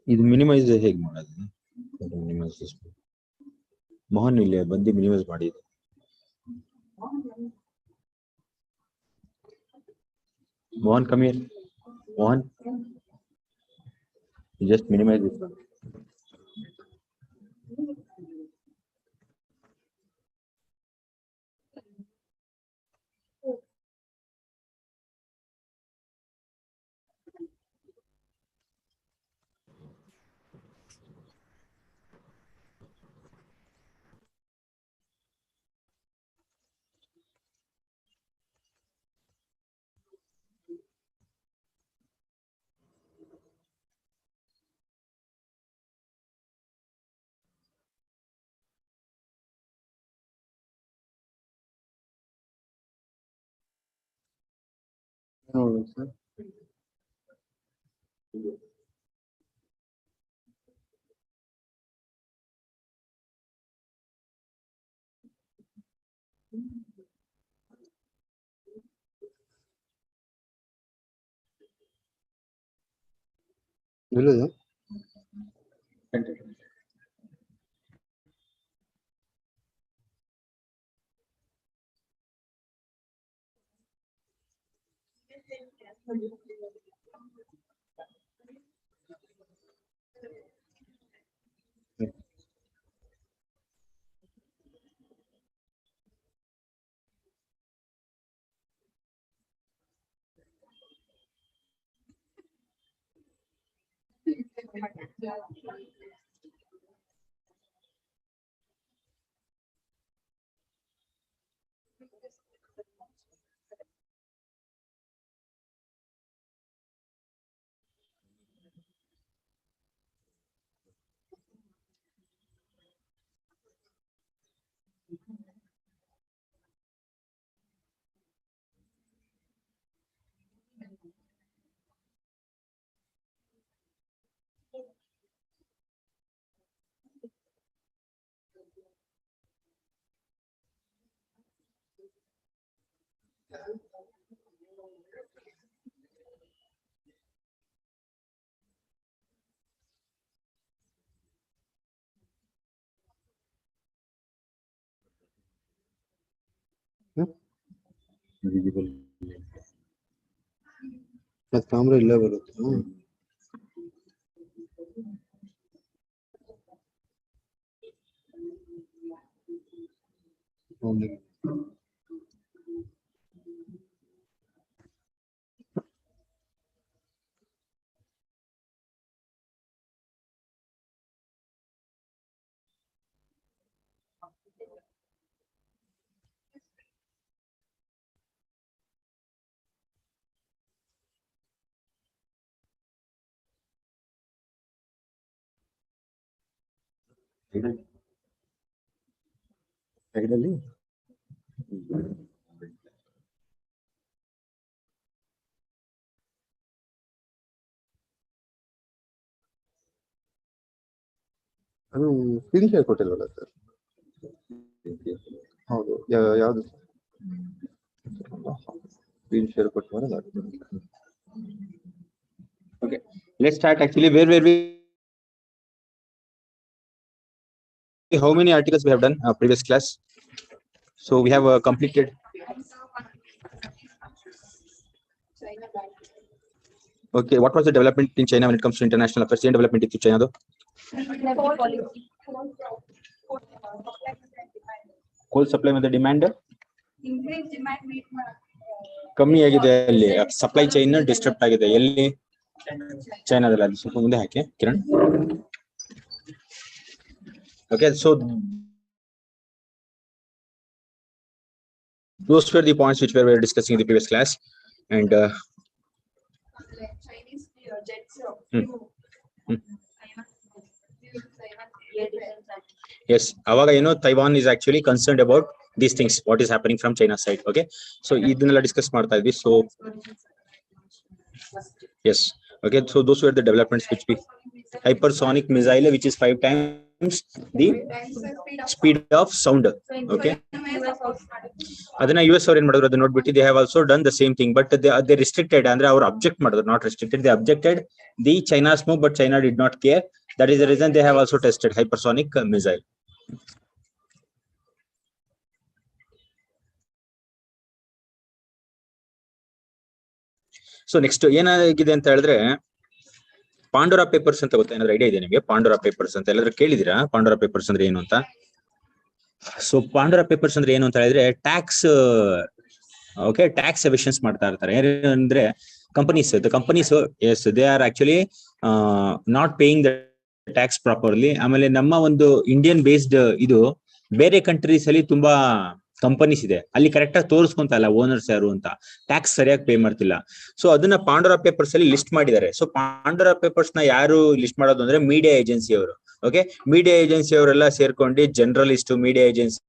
ಇದು ಮಿನಿಮೈಸ್ ಹೇಗೆ ಮಾಡೋದು? ಮಿನಿಮೈಸ್ ಮೋಹನ್ ಇಲ್ಲಿ ಬಂದು ಮಿನಿಮೈಸ್ ಮಾಡಿದೆ. Mohan, come here. Mohan, you just minimize this one. No, sir. Hello, Visible. ಅದು ಕ್ಯಾಮ್ರಾ ಇಲ್ಲೇ ಬರುತ್ತೆ. ಸೈಡಲ್ಲಿ ಅದು ಸ್ಕ್ರೀನ್ ಶೇರ್ ಕೊಟ್ಟಿಲ್ವಲ್ಲ ಸರ್? ಹೌದು, ಯಾವುದು ಸ್ಕ್ರೀನ್ ಶೇರ್ ಕೊಟ್ಟು Okay, let's start. Actually, where we how many articles we have done previous class? So we have completed. Okay, what was the development in China when it comes to international affairs? Any development in China though? Coal supply with the demand ಕಮ್ಮಿ ಆಗಿದೆ, ಅಲ್ಲಿ supply chain disturb ಆಗಿದೆ. ಎಲ್ಲಿ? ಚೈನಾದಲ್ಲಿ. ಅದು ಸ್ವಲ್ಪ ಮುಂದೆ ಹಾಕಿ Kiran. Okay, so those were the points which we were discussing in the previous class, and Chinese jets. Yes, avaga Taiwan is actually concerned about these things, what is happening from China side. Okay, so idinella discuss ಮಾಡ್ತಾ ಇದ್ವಿ. So yes, okay, so those were the developments which we hypersonic missile which is 5 times the speed of sound. Okay, ಅದನ್ನ US ಅವ್ರು ಏನ್ ಮಾಡಿದ್ರು ಅದನ್ನ ನೋಡ್ಬಿಟ್ಟು they have also done the same thing, but they restricted ಅಂದ್ರೆ ಅವರು object ಮಾಡಿದ್ರು, not restricted, they objected the China's move, but China did not care. That is the reason they have also tested hypersonic missile. So next ಏನಾಗಿದೆ ಅಂತ ಹೇಳಿದ್ರೆ ಪಾಂಡೋರಾ papers ಅಂತ ಗೊತ್ತಾ, ಏನಾದ್ರು idea ಇದೆ ನಿಮಗೆ? ಪಾಂಡೋರಾ ಪೇಪರ್ಸ್ ಅಂತ ಎಲ್ಲಾದ್ರೂ ಕೇಳಿದಿರಾ? ಪಾಂಡೋರಾ ಪೇಪರ್ಸ್ ಅಂದ್ರೆ ಏನು ಅಂತ? ಸೊ ಪಾಂಡೋರಾ ಪೇಪರ್ಸ್ ಅಂದ್ರೆ ಏನು ಅಂತ ಹೇಳಿದ್ರೆ ಟ್ಯಾಕ್ಸ್, ಓಕೆ, ಟ್ಯಾಕ್ಸ್ ಎವಿಷನ್ಸ್ ಮಾಡ್ತಾ ಇರ್ತಾರೆ. ಅಂದ್ರೆ companies as they are actually not paying the tax properly. ಆಮೇಲೆ ನಮ್ಮ ಒಂದು ಇಂಡಿಯನ್ ಬೇಸ್ಡ್ ಇದು ಬೇರೆ ಕಂಟ್ರೀಸ್ ಅಲ್ಲಿ ತುಂಬಾ ಕಂಪನೀಸ್ ಇದೆ, ಅಲ್ಲಿ ಕರೆಕ್ಟ್ ಆಗಿ ತೋರಿಸ್ಕೊಂತ ಇಲ್ಲ ಓನರ್ಸ್ ಯಾರು ಅಂತ, ಟ್ಯಾಕ್ಸ್ ಸರಿಯಾಗಿ ಪೇ ಮಾಡ್ತಿಲ್ಲ. ಸೊ ಅದನ್ನ ಪಾಂಡೋರಾ ಪೇಪರ್ಸ್ ಅಲ್ಲಿ ಲಿಸ್ಟ್ ಮಾಡಿದ್ದಾರೆ. ಸೊ ಪಾಂಡೋರಾ ಪೇಪರ್ಸ್ ನ ಯಾರು ಲಿಸ್ಟ್ ಮಾಡೋದು ಅಂದ್ರೆ ಮೀಡಿಯಾ ಏಜೆನ್ಸಿ ಅವರು. ಓಕೆ, ಮೀಡಿಯಾ ಏಜೆನ್ಸಿ ಅವರೆಲ್ಲ ಸೇರ್ಕೊಂಡು ಜರ್ನಲಿಸ್ಟ್, ಮೀಡಿಯಾ ಏಜೆನ್ಸಿ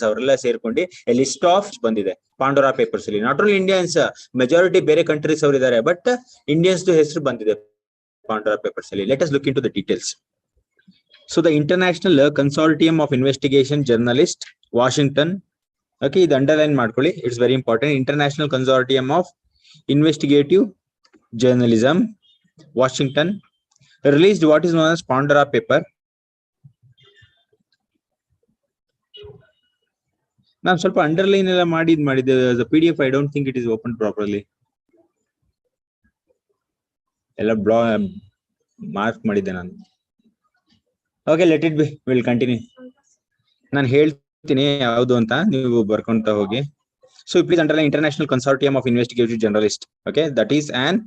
ಅವರೆಲ್ಲ ಸೇರ್ಕೊಂಡು ಲಿಸ್ಟ್ ಆಫ್ ಬಂದಿದೆ ಪಾಂಡೋರಾ ಪೇಪರ್ಸ್ ಅಲ್ಲಿ. ನಾಟ್ ಓನ್ಲಿ ಇಂಡಿಯನ್ಸ್, ಮೆಜಾರಿಟಿ ಬೇರೆ ಕಂಟ್ರೀಸ್ ಅವರು ಇದ್ದಾರೆ, ಬಟ್ ಇಂಡಿಯನ್ಸ್ ಹೆಸರು ಬಂದಿದೆ ಪಾಂಡೋರಾ ಪೇಪರ್ಸ್ ಅಲ್ಲಿ. Let us look into the details. So the International Consortium of Investigation Journalists, Washington. Okay, ಇದು ಅಂಡರ್ಲೈನ್ ಮಾಡ್ಕೊಳ್ಳಿ, it's very important. International Consortium of Investigative Journalism, Washington, released what is known as Pandora paper. ನಾನು ಸ್ವಲ್ಪ underline ಎಲ್ಲ ಮಾಡಿದ್ದೆ. The PDF I don't think it is opened properly. ಎಲ್ಲ mark ಮಾಡಿದ್ದೆ ನಾನು. Okay, let it be, will continue. ನಾನು ಹೇಳ್ತೀನಿ ಯಾವುದು ಅಂತ, ನೀವು ಬರ್ಕೊಂತ ಹೋಗಿ. So please underline international consortium of investigative journalist. Okay, that is an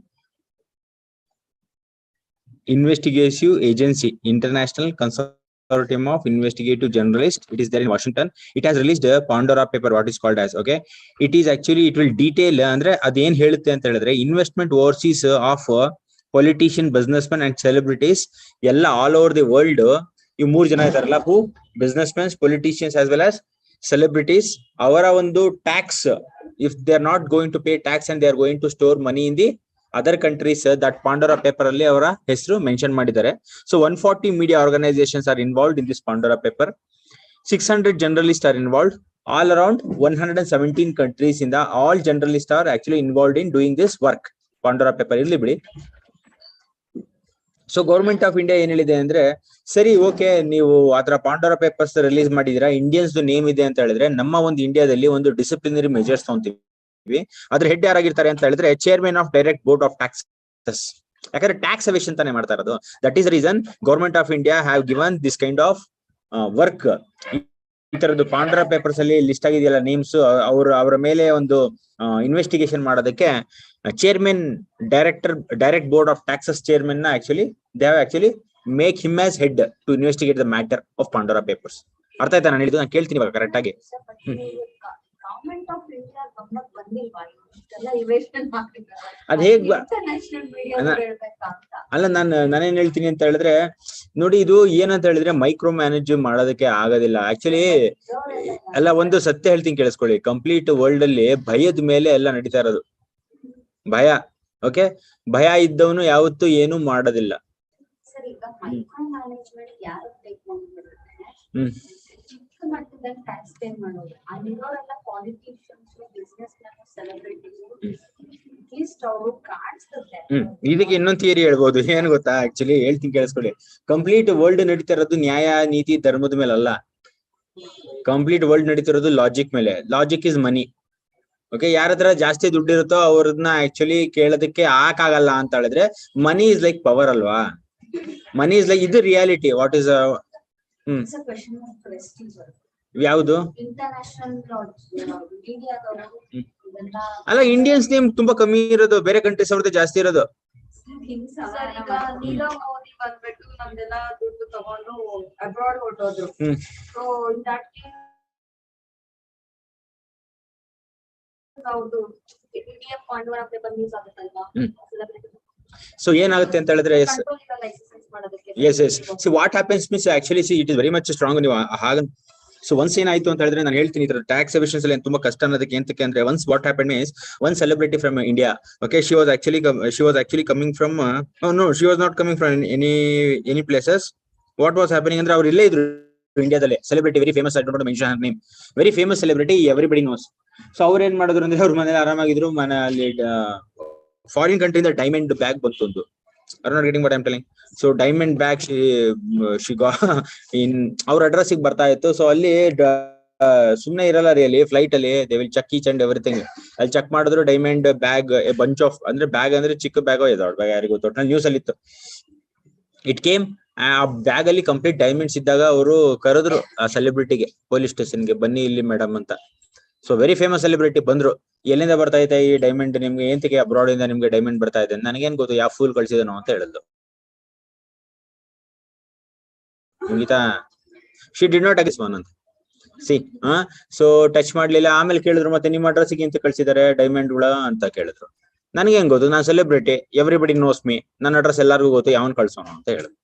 investigative agency, international consortium of investigative journalist. It is there in Washington. It has released a Pandora paper, what is called as. Okay, it is actually, it will detail ಅಂದ್ರೆ ಅದೇನ್ ಹೇಳುತ್ತೆ ಅಂತ ಹೇಳಿದ್ರೆ investment overseas of politician, business man and celebrities ಎಲ್ಲ all over the world. ಇವ್ 3 ಜನ ಇದಾರಲ್ಲ, who business mans, politicians as well as celebrities, ಅವರ ಒಂದು tax, if they are not going to pay tax and they are going to store money in the other countries, that Pandora paper ಅಲ್ಲಿ ಅವರ ಹೆಸರು mention ಮಾಡಿದ್ದಾರೆ. So 140 media organisations are involved in this Pandora paper. 600 journalists are involved. All around 117 countries in the all journalists are actually involved in doing this work. Pandora paper irli bidi. So government of India ಏನ್ ಹೇಳಿದೆ ಅಂದ್ರೆ, ಸರಿ okay, ನೀವು ಆತರ ಪಾಂಡೋರಾ papers release ಮಾಡಿದೀರಾ, Indians name ಇದೆ ಅಂತ ಹೇಳಿದ್ರೆ ನಮ್ಮ ಒಂದು ಇಂಡಿಯಾದಲ್ಲಿ ಒಂದು ಡಿಸಿಪ್ಲಿನರಿ ಮೆಜರ್ಸ್ ತಗೊಂತೀವಿ. ಅದ್ರ ಹೆಡ್ ಯಾರಾಗಿರ್ತಾರೆ ಅಂತ ಹೇಳಿದ್ರೆ chairman of direct board of taxes. ಯಾಕಂದ್ರೆ ಟ್ಯಾಕ್ಸ್ ಎವಿಷನ್ ತಾನೇ ಮಾಡ್ತಾ ಇರೋದು. That is the reason government of India have given this kind of work. ಈ ತರದ್ದು ಪಾಂಡೋರಾ ಪೇಪರ್ಸ್ ಅಲ್ಲಿ ಲಿಸ್ಟ್ ಆಗಿದೆಯಲ್ಲ ನೇಮ್ಸ್, ಅವರ ಮೇಲೆ ಒಂದು ಇನ್ವೆಸ್ಟಿಗೇಷನ್ ಮಾಡೋದಕ್ಕೆ chairman, direct board of taxes chairman ನ they have actually make him as head to investigate the matter of Pandora papers. ಅರ್ಥ ಆಯ್ತಾ ನಾನು ಹೇಳಿದ್ದು? ನಾನು ಕೇಳ್ತೀನಿ ಇವಾಗ ಕರೆಕ್ಟ್ ಆಗಿ. ಅದ್ ಹೇಗ್ ಅಲ್ಲ, ನಾನೇನ್ ಹೇಳ್ತೀನಿ ಅಂತ ಹೇಳಿದ್ರೆ, ನೋಡಿ ಇದು ಏನಂತ ಹೇಳಿದ್ರೆ ಮೈಕ್ರೋ ಮ್ಯಾನೇಜ್ ಮಾಡೋದಕ್ಕೆ ಆಗೋದಿಲ್ಲ ಆಕ್ಚುಲಿ. ಎಲ್ಲ ಒಂದು ಸತ್ಯ ಹೇಳ್ತೀನಿ ಕೇಳಿಸ್ಕೊಳ್ಳಿ, ಕಂಪ್ಲೀಟ್ ವರ್ಲ್ಡ್ ಅಲ್ಲಿ ಭಯದ ಮೇಲೆ ಎಲ್ಲ ನಡೀತಾ ಇರೋದು. ಭಯ, ಓಕೆ, ಭಯ ಇದ್ದವನು ಯಾವತ್ತೂ ಏನು ಮಾಡೋದಿಲ್ಲ. ಇದಕ್ಕೆ ಇನ್ನೊಂದು ಥಿಯರಿ ಹೇಳ್ಬೋದು, ಏನ್ ಗೊತ್ತಾ? ಆಕ್ಚುಲಿ ಹೇಳ್ತೀನಿ ಕೇಳಿಸ್ಕೊಳ್ಳಿ, ಕಂಪ್ಲೀಟ್ ವರ್ಲ್ಡ್ ನಡೀತಾ ಇರೋದು ನ್ಯಾಯ, ನೀತಿ, ಧರ್ಮದ ಮೇಲೆ ಅಲ್ಲ. ಕಂಪ್ಲೀಟ್ ವರ್ಲ್ಡ್ ನಡೀತಿರೋದು ಲಾಜಿಕ್ ಮೇಲೆ. Logic is money. ಓಕೆ, ಯಾರ ಹತ್ರ ಜಾಸ್ತಿ ದುಡ್ಡು ಇರುತ್ತೋ ಅವ್ರನ್ನ ಆಕ್ಚುಲಿ ಕೇಳೋದಕ್ಕೆ ಆಗಲ್ಲ ಅಂತ ಹೇಳಿದ್ರೆ, ಮನಿ ಇಸ್ ಲೈಕ್ ಪವರ್ ಅಲ್ವಾ? ಮನಿ ಇಸ್ ಲೈಕ್, ಇದು ರಿಯಾಲಿಟಿ. ವಾಟ್ ಇಸ್ ಯಾವುದು? ಅಲ್ಲ, ಇಂಡಿಯನ್ಸ್ ನೇಮ್ ತುಂಬಾ ಕಮ್ಮಿ ಇರೋದು, ಬೇರೆ ಕಂಟ್ರೀಸ್ ಅವ್ರದ್ದು ಜಾಸ್ತಿ ಇರೋದು. ಸೊ ಏನಾಗುತ್ತೆ ಅಂತ ಹೇಳಿದ್ರೆ, yes see what happens means actually see it is very much strong. ನೀವು ಹಾಗಂತ ಸೊ ಒನ್ಸ್ ಏನಾಯ್ತು ಅಂತ ಹೇಳಿದ್ರೆ ನಾನು ಹೇಳ್ತೀನಿ ಇದ್ರ ಟ್ಯಾಕ್ಸ್ ಎವಿಷನ್ಸ್ ಅಲ್ಲಿ ತುಂಬಾ ಕಷ್ಟ ಅನ್ನೋದಕ್ಕೆ ಎಂತಕ್ಕೆ ಅಂದ್ರೆ once what happen means one celebrity from India. Okay, she was actually coming from no, she was not coming from any places. What was happening ಅಂದ್ರೆ ಅವ್ರು ಇಲ್ಲೇ ಇದ್ರು ಇಂಡಿಯಾದಲ್ಲಿ, celebrity very famous, I don't mention her name, very famous celebrity, everybody knows. So ಅವ್ರು ಏನ್ ಮಾಡಿದ್ರು ಅಂದ್ರೆ ಅವ್ರ ಮನೇಲಿ ಆರಾಮಾಗಿದ್ರು, ಅಲ್ಲಿ ಫಾರಿನ್ ಕಂಟ್ರಿಯಿಂದ ಡೈಮಂಡ್ ಬ್ಯಾಗ್ ಬಂತು ಒಂದು. Are not getting what I am telling. So diamond bag she got in ಅವ್ರ ಅಡ್ರೆಸ್ ಬರ್ತಾ ಇತ್ತು. ಸೊ ಅಲ್ಲಿ ಸುಮ್ನೆ ಇರಲ್ಲ ರಿಯಲಿ, ಫ್ಲೈಟ್ ಅಲ್ಲಿ they will check each and everything. ಅಲ್ಲಿ ಚೆಕ್ ಮಾಡಿದ್ರು diamond bag, a bunch of, ಅಂದ್ರೆ ಬ್ಯಾಗ್ ಅಂದ್ರೆ ಚಿಕ್ಕ ಬ್ಯಾಗೋ ದೊಡ್ಡ ಬ್ಯಾಗ್ ಯಾರಿಗೂ ಗೊತ್ತು, ನ್ಯೂಸ್ ಅಲ್ಲಿ ಇತ್ತು. ಇಟ್ ಕೇಮ್, ಆ ಬ್ಯಾಗ್ ಅಲ್ಲಿ ಕಂಪ್ಲೀಟ್ ಡೈಮಂಡ್ಸ್ ಇದ್ದಾಗ ಅವರು ಕರೆದ್ರು ಆ ಸೆಲೆಬ್ರಿಟಿಗೆ ಪೊಲೀಸ್ ಸ್ಟೇಷನ್ಗೆ, ಬನ್ನಿ ಇಲ್ಲಿ ಮೇಡಮ್ ಅಂತ. ಸೊ ವೆರಿ ಫೇಮಸ್ ಸೆಲೆಬ್ರಿಟಿ ಬಂದ್ರು, ಎಲ್ಲಿಂದ ಬರ್ತಾ ಇದೆ ಈ ಡೈಮಂಡ್ ನಿಮ್ಗೆ, ಏಂತಿಗೆ ಅಬ್ರಾಡ್ ಇಂದ ನಿಮ್ಗೆ ಡೈಮಂಡ್ ಬರ್ತಾ ಇದೆ? ನನಗೇನ್ ಗೊತ್ತು, ಯಾವ ಫೂಲ್ ಕಳ್ಸಿದನೋ ಅಂತ ಹೇಳಿದ್ರು. ಮುಗಿತಾ? She did not agrees one ಅಂತ ಸಿ. ಸೊ ಟಚ್ ಮಾಡ್ಲಿಲ್ಲ. ಆಮೇಲೆ ಕೇಳಿದ್ರು ಮತ್ತೆ ನಿಮ್ಮ ಅಡ್ರೆಸ್ಗೆ ಅಂತ ಕಳ್ಸಿದಾರೆ ಡೈಮಂಡ್ ಗಳ ಅಂತ ಕೇಳಿದ್ರು. ನನಗೇನ್ ಗೊತ್ತು, ನಾನು ಸೆಲೆಬ್ರಿಟಿ, ಎವ್ರಿಬಡಿ ನೋಸ್ ಮೀ, ನನ್ನ ಅಡ್ರೆಸ್ ಎಲ್ಲರಿಗೂ ಗೊತ್ತು, ಯಾವನ್ ಕಳ್ಸೋಣ ಅಂತ ಹೇಳಿದ್ರು.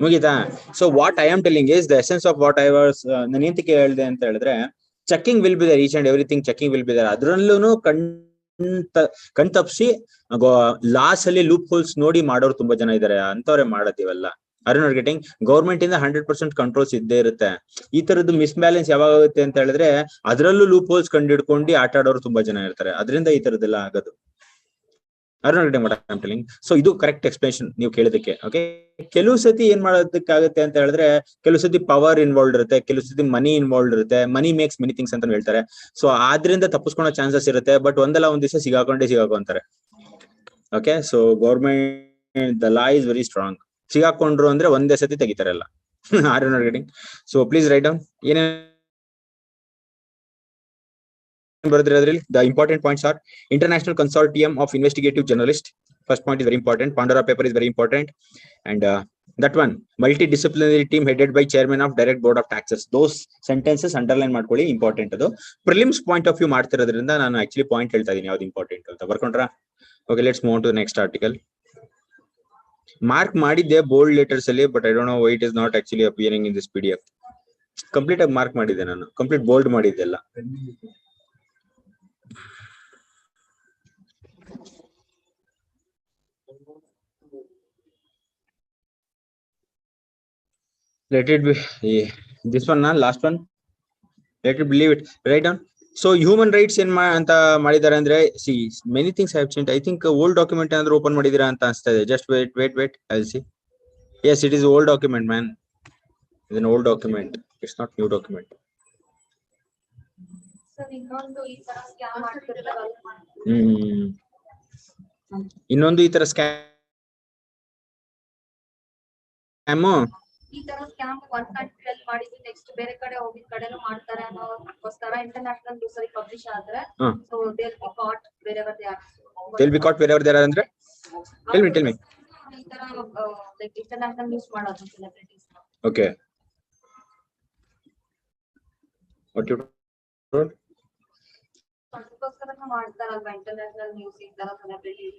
ಮುಗಿತಾ? So what I am telling is the essence of what I was, ನಾನು ಎಂತಕ್ಕೆ ಹೇಳಿದೆ ಅಂತ ಹೇಳಿದ್ರೆ, checking will be there, each and everything checking will be there. ಅದ್ರಲ್ಲೂ ಕಣ್ ತಪ್ಪಿಸಿ ಲಾಸ್ ಅಲ್ಲಿ ಲೂಪ್ ಹೋಲ್ಸ್ ನೋಡಿ ಮಾಡೋರು ತುಂಬಾ ಜನ ಇದಾರೆ, ಅಂತವ್ರೆ ಮಾಡೋದಿವೆಲ್ಲ. Are you not getting? Government ಇಂದ 100% ಕಂಟ್ರೋಲ್ಸ್ ಇದ್ದೇ ಇರುತ್ತೆ. ಈ ತರದ್ದು ಮಿಸ್ ಬ್ಯಾಲೆನ್ಸ್ ಯಾವಾಗ ಆಗುತ್ತೆ ಅಂತ ಹೇಳಿದ್ರೆ, ಅದ್ರಲ್ಲೂ ಲೂಪ್ ಹೋಲ್ಸ್ ಕಂಡಿಡ್ಕೊಂಡು ಆಟ ಆಡೋರು ತುಂಬಾ ಜನ ಇರ್ತಾರೆ, ಅದರಿಂದ ಈ ತರದ್ದೆಲ್ಲ ಆಗೋದು. Are you not getting what I am telling? So ಇದು ಕರೆಕ್ಟ್ ಎಕ್ಸ್ಪ್ಲೇಷನ್ ನೀವು ಕೇಳಿದಕ್ಕೆ. ಓಕೆ, ಕೆಲವು ಸತಿ ಏನ್ ಮಾಡೋದಕ್ಕಾಗುತ್ತೆ ಅಂತ ಹೇಳಿದ್ರೆ, ಕೆಲವು ಸತಿ ಪವರ್ ಇನ್ವಾಲ್ವ್ ಇರುತ್ತೆ, ಕೆಲವು ಸತಿ ಮನಿ ಇನ್ವಾಲ್ವ್ ಇರುತ್ತೆ. ಮನಿ ಮೇಕ್ಸ್ ಮೆನಿ ಥಿಂಗ್ಸ್ ಅಂತ ಹೇಳ್ತಾರೆ. ಸೊ ಆದ್ರಿಂದ ತಪ್ಪಿಸ್ಕೊಳ್ಳೋ ಚಾನ್ಸಸ್ ಇರುತ್ತೆ, ಬಟ್ ಒಂದಲ್ಲ ಒಂದ್ ದಿವಸ ಸಿಗಾಕೊಂತಾರೆ. Okay, so government the law is very strong. ಸಿಗಾಕೊಂಡ್ರು ಅಂದ್ರೆ ಒಂದೇ ಸತಿ ತೆಗಿತಾರಲ್ಲ. Are you not getting? So please write down ಏನೇ ಬರೆದಿರೋದ್ರಲ್ಲಿ. The important points are international consortium of investigative journalist. First point is very important. Pandora paper is very important. And that one, multidisciplinary team headed by chairman of direct board of taxes. Those sentences underline ಮಾಡ್ಕೊಳ್ಳಿ, important ಅದು. Prelims point of view ಮಾಡ್ತಿರೋದ್ರಿಂದ ನಾನು actually point ಹೇಳ್ತಾ ಇದೀನಿ ಯಾವ್ದು important ಅಂತ. ಬರ್ಕೊಂಡ್ರಾ? Okay, let's move to next article. Mark ಮಾಡಿದ್ದೆ ಬೋಲ್ಡ್ ಲೆಟರ್ಸ್ ಅಲ್ಲಿ, but I don't know why it is not actually appearing in this PDF. Complete ಆಗಿ ಮಾರ್ಕ್ ಮಾಡಿದ್ದೆ ನಾನು, ಕಂಪ್ಲೀಟ್ ಬೋಲ್ಡ್ ಮಾಡಿದ್ದೆಲ್ಲ. Let it be this one, last one. Let it believe it. Write down. So human rights in ಅಂತ ಮಾಡಿದಾರೆ ಅಂದ್ರೆ, see many things have changed. I think old document ಏನಾದ್ರು open ಮಾಡಿದೀರಾ ಅಂತ ಅನ್ಸ್ತಾ ಇದೆ. Just wait, I'll see. Yes, it is old document, man. It's an old document. It's not new document. ಇನ್ನೊಂದು ಈ ತರ ಸ್ಕ್ಯಾಮ್, ಈ ತರ ಸ್ಕ್ಯಾಮ್ ಒಂದ್ ಕಂಟ್ರಿಯಲ್ಲಿ ಮಾಡಿದ್ದು ನೆಕ್ಸ್ಟ್ ಬೇರೆ ಕಡೆ ಹೋಗಿದ್ ಕಡೆನೂ ಮಾಡ್ತಾರೆ ಅನ್ನೋದಕ್ಕೋಸ್ಕರ ಇಂಟರ್ನ್ಯಾಷನಲ್ ನ್ಯೂಸ್ ಅಲ್ಲಿ ಪಬ್ಲಿಷ್ ಆದ್ರೆ, so they will be caught wherever they are. They'll be caught wherever they are ಅಂದ್ರೆ? Tell me. ಈ ತರ ಲೈಕ್ ಇಂಟರ್ನ್ಯಾಷನಲ್ ನ್ಯೂಸ್ ಮಾಡೋದು celebrities. Okay. What you told? ಅದಕ್ಕೋಸ್ಕರ ಮಾಡ್ತಾರಲ್ವಾ ಇಂಟರ್ನ್ಯಾಷನಲ್ ನ್ಯೂಸ್. ಈ ತರ celebrities